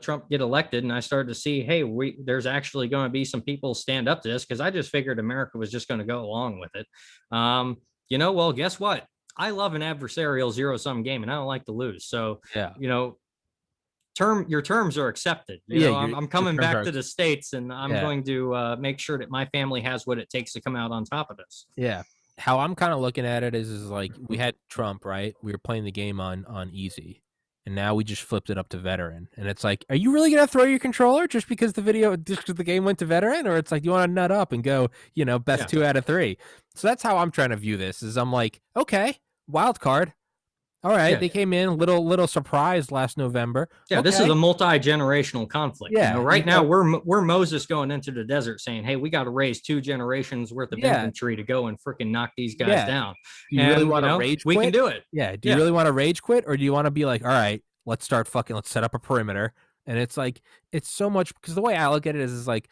Trump get elected and I started to see, hey, there's actually going to be some people stand up to this, because I just figured America was just going to go along with it. Well, guess what? I love an adversarial zero-sum game and I don't like to lose. So, your terms are accepted. I'm coming back to the States and I'm going to make sure that my family has what it takes to come out on top of this. Yeah. How I'm kind of looking at it is like, we had Trump, right? We were playing the game on easy. And now we just flipped it up to veteran. And it's like, are you really going to throw your controller just because the game went to veteran? Or it's like, you want to nut up and go, best 2 out of 3. So that's how I'm trying to view this, is I'm like, okay, wild card. All right, Yeah. they came in little surprised last November. Yeah, this is Okay. a multi-generational conflict. Yeah, Right now we're Moses going into the desert saying, "Hey, we got to raise 2 generations worth of yeah, infantry to go and freaking knock these guys yeah. down." Do you really And want to rage we can quit? do it. Yeah. Do you Yeah, really want to rage quit, or do you want to be like, all right, let's set up a perimeter? And it's like, it's so much, because the way I look at it is like,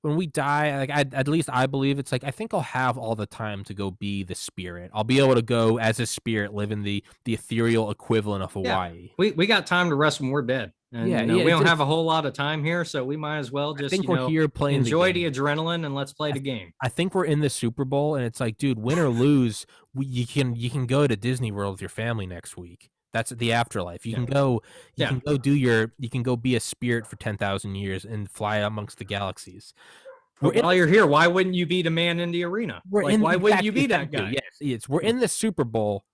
when we die, like at least I believe it's like, I think I'll have all the time to go be the spirit. I'll be able to go as a spirit, live in the ethereal equivalent of yeah. Hawaii. We got time to rest when we're dead. And Yeah, yeah. we don't have a whole lot of time here, so we might as well I just think we're here playing enjoy the game. the adrenaline and let's play the game. I think we're in the Super Bowl, and it's like, dude, win or lose, you can go to Disney World with your family next week. That's the afterlife. You can go, you can go be a spirit for 10,000 years and fly amongst the galaxies. But while you're here, why wouldn't you be the man in the arena? Why wouldn't you be that guy? Yes, we're in the Super Bowl.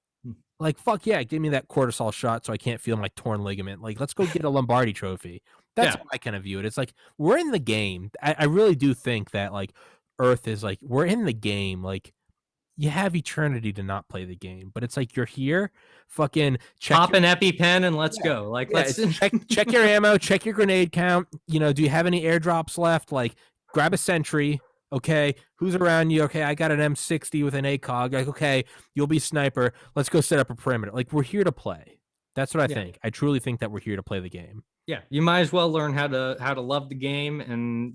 Like, fuck yeah, give me that cortisol shot so I can't feel my torn ligament. Like, let's go get a Lombardi trophy. That's how I kind of view it. It's like, we're in the game. I really do think that, like, Earth is like, we're in the game. Like, you have eternity to not play the game, but it's like, you're here, fucking pop an EpiPen and let's go. Like, let's check your ammo, check your grenade count. You know, do you have any airdrops left? Like, grab a sentry. Okay, who's around you? Okay, I got an M60 with an ACOG. Like, okay, you'll be sniper. Let's go set up a perimeter. Like, we're here to play. That's what I think. I truly think that we're here to play the game. Yeah, you might as well learn how to love the game, and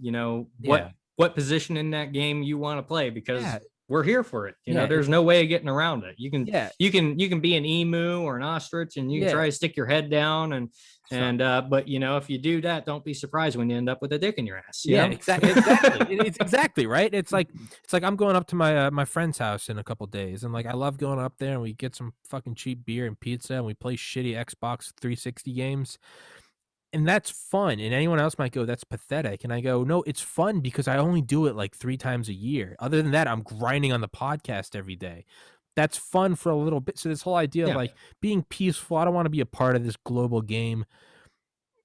what position in that game you want to play, because we're here for it. You know, there's no way of getting around it. You can be an emu or an ostrich, and you can try to stick your head down but if you do that, don't be surprised when you end up with a dick in your ass. Exactly. It's exactly right. It's like I'm going up to my my friend's house in a couple days, and like, I love going up there and we get some fucking cheap beer and pizza and we play shitty Xbox 360 games. And that's fun. And anyone else might go, that's pathetic. And I go, no, it's fun because I only do it like 3 times a year. Other than that, I'm grinding on the podcast every day. That's fun for a little bit. So this whole idea of like being peaceful, I don't want to be a part of this global game.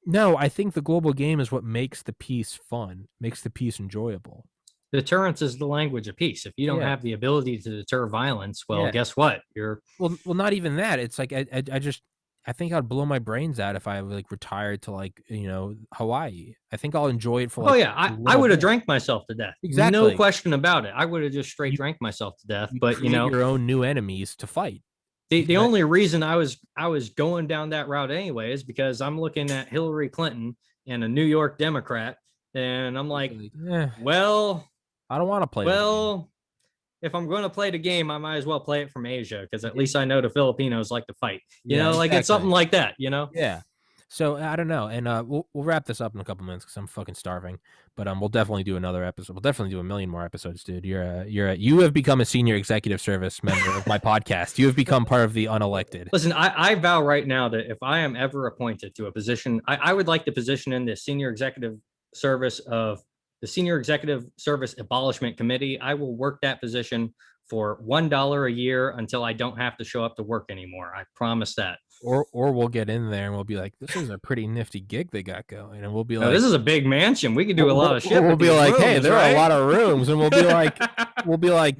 No, I think the global game is what makes the peace fun, makes the peace enjoyable. Deterrence is the language of peace. If you don't have the ability to deter violence, well, guess what? You're well, not even that. It's like, I think I'd blow my brains out if I like retired to like, Hawaii. I think I'll enjoy it for like, I would have drank myself to death. Exactly. No question about it. I would have just straight drank myself to death. But your own new enemies to fight. The only reason I was going down that route anyway is because I'm looking at Hillary Clinton and a New York Democrat, and I'm like, well, I don't want to play. Well, if I'm going to play the game, I might as well play it from Asia, because at least I know the Filipinos like to fight. It's something like that. Yeah. So I don't know, and we'll wrap this up in a couple minutes because I'm fucking starving. But we'll definitely do another episode. We'll definitely do a million more episodes, dude. You have become a senior executive service member of my podcast. You have become part of the unelected. Listen, I vow right now that if I am ever appointed to a position, I would like the position in the senior executive service of the Senior Executive Service Abolishment Committee. I will work that position for $1 a year until I don't have to show up to work anymore. I promise that. Or we'll get in there and we'll be like, this is a pretty nifty gig they got going, and we'll be like, this is a big mansion. We can do a lot of shit. We'll be like, hey, there are a lot of rooms, and we'll be like,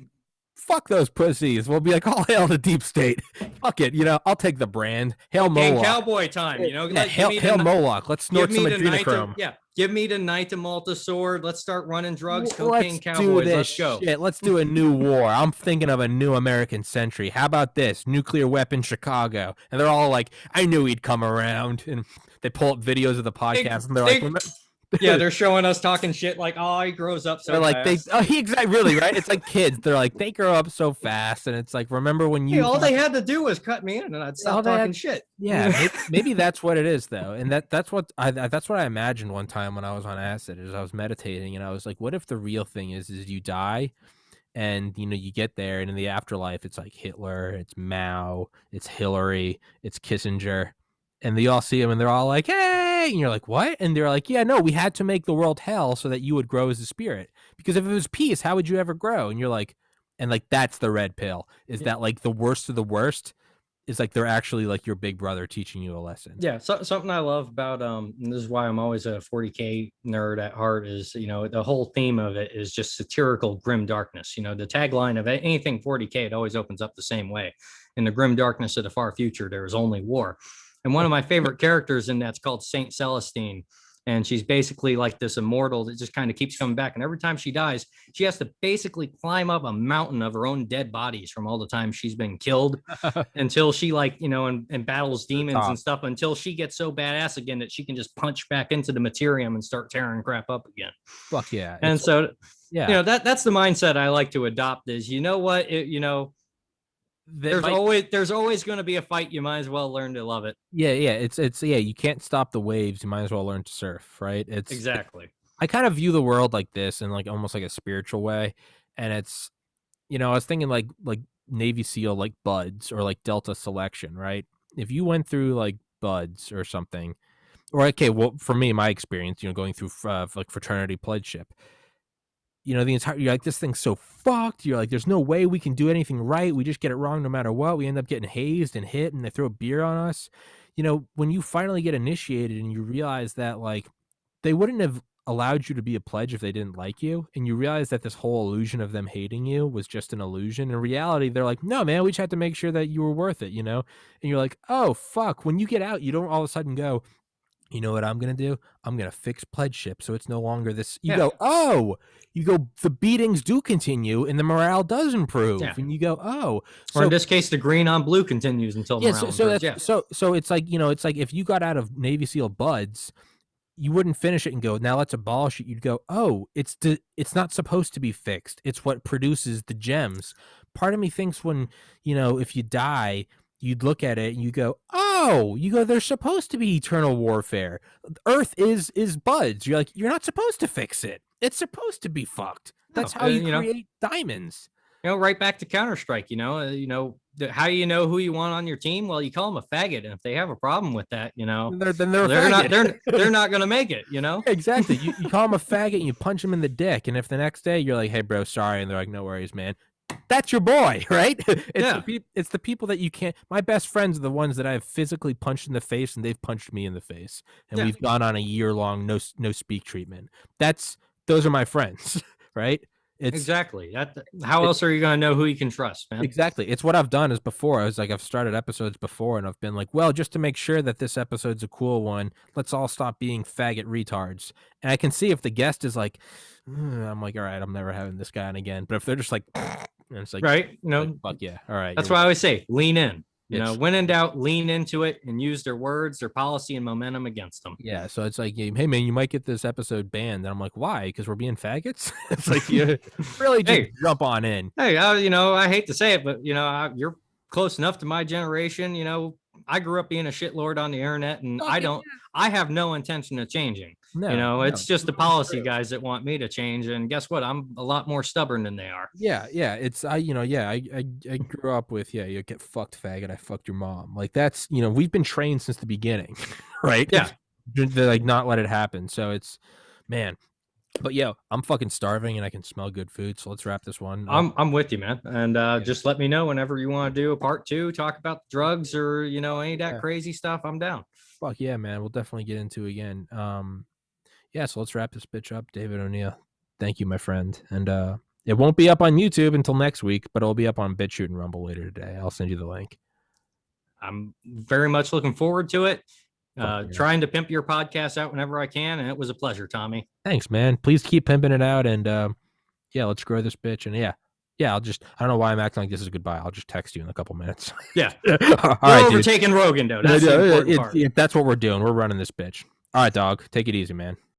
fuck those pussies. We'll be like, all hail the deep state. Fuck it, I'll take the brand. Hail Moloch. Cowboy time, hail Moloch. Let's snort some adrenochrome. Give me the Knight of Malta sword. Let's start running drugs, cocaine, cowboys. Let's go. Shit. Let's do a new war. I'm thinking of a new American century. How about this? Nuclear weapon Chicago. And they're all like, I knew he'd come around. And they pull up videos of the podcast, and they're like, yeah, they're showing us talking shit like, oh, he grows up so fast. Exactly, really, right? It's like kids. They're like, they grow up so fast, and it's like, remember when you? All they had to do was cut me in, and I'd stop talking shit. Yeah, maybe that's what it is, though, and that's what I imagined one time when I was on acid. Is I was meditating, and I was like, what if the real thing is you die, and you get there, and in the afterlife, it's like Hitler, it's Mao, it's Hillary, it's Kissinger. And they all see him, and they're all like, hey, and you're like, what? And they're like, yeah, no, we had to make the world hell so that you would grow as a spirit. Because if it was peace, how would you ever grow? And you're like, and like, that's the red pill, is that like the worst of the worst is like they're actually like your big brother teaching you a lesson. Yeah, so something I love about and this is why I'm always a 40K nerd at heart is, the whole theme of it is just satirical grim darkness. The tagline of anything 40K, it always opens up the same way. In the grim darkness of the far future, there is only war. And one of my favorite characters in that's called Saint Celestine. And she's basically like this immortal that just kind of keeps coming back. And every time she dies, she has to basically climb up a mountain of her own dead bodies from all the times she's been killed until she and battles demons and stuff until she gets so badass again that she can just punch back into the materium and start tearing crap up again. Fuck yeah. And so, that's the mindset I like to adopt is, there's always going to be a fight. You might as well learn to love it. Yeah. It's you can't stop the waves. You might as well learn to surf, right? It's exactly. I kind of view the world like this in like almost like a spiritual way. And it's, I was thinking like Navy SEAL, like buds or like Delta selection, right? If you went through like buds or something, or okay, well, for me, my experience, going through like fraternity pledgeship, the entire, you're like, this thing's so fucked. You're like, there's no way we can do anything right. We just get it wrong no matter what. We end up getting hazed and hit and they throw beer on us. When you finally get initiated and you realize that like they wouldn't have allowed you to be a pledge if they didn't like you, and you realize that this whole illusion of them hating you was just an illusion. In reality, they're like, no, man, we just had to make sure that you were worth it, and you're like, oh, fuck. When you get out, you don't all of a sudden go, you know what I'm going to do? I'm going to fix pledgeship so it's no longer this. You go, the beatings do continue and the morale does improve. Yeah. And you go, oh. Or in this case, the green on blue continues until morale improves. So it's like, it's like if you got out of Navy SEAL buds, you wouldn't finish it and go, now let's abolish it. You'd go, oh, it's not supposed to be fixed. It's what produces the gems. Part of me thinks when, if you die, you'd look at it and you go, oh, there's supposed to be eternal warfare. Earth is buds. You're like, you're not supposed to fix it. It's supposed to be fucked. That's how you create diamonds. Right back to Counter-Strike, how do you know who you want on your team? Well, you call them a faggot. And if they have a problem with that, they're not going to make it, Exactly. You call them a faggot and you punch them in the dick. And if the next day you're like, hey, bro, sorry. And they're like, no worries, man. That's your boy, right? It's the people that you can't. My best friends are the ones that I've physically punched in the face and they've punched me in the face. And we've gone on a year-long no speak treatment. Those are my friends, right? Exactly. How else are you going to know who you can trust, man? Exactly. It's what I've done is before. I was like, I've started episodes before and I've been like, well, just to make sure that this episode's a cool one, let's all stop being faggot retards. And I can see if the guest is like, I'm like, all right, I'm never having this guy on again. But if they're just like, and it's like, right. Like, fuck yeah. All right. That's why I always say lean in. When in doubt, lean into it and use their words, their policy, and momentum against them. Yeah, so it's like, hey, man, you might get this episode banned. And I'm like, why? Because we're being faggots? It's like, you really just jump on in. Hey, I hate to say it, but, you're close enough to my generation. I grew up being a shitlord on the internet, and I have no intention of changing. No, it's just the policy guys that want me to change. And guess what? I'm a lot more stubborn than they are. Yeah. I grew up with, you get fucked, faggot. I fucked your mom. Like that's, we've been trained since the beginning, right? Yeah. To like not let it happen. So it's, man. But I'm fucking starving and I can smell good food. So let's wrap this one. I'm with you, man. And just let me know whenever you want to do a part 2, talk about drugs or, any of that crazy stuff. I'm down. Fuck yeah, man. We'll definitely get into it again. So let's wrap this bitch up. David O'Neill, thank you, my friend. And it won't be up on YouTube until next week, but it'll be up on BitChute and Rumble later today. I'll send you the link. I'm very much looking forward to it. Trying to pimp your podcast out whenever I can, and it was a pleasure, Tommy. Thanks, man. Please keep pimping it out, and let's grow this bitch. And I don't know why I'm acting like this is goodbye. I'll just text you in a couple minutes. Yeah. All right, overtaking Rogan, though. That's the important part. That's what we're doing. We're running this bitch. All right, dog. Take it easy, man.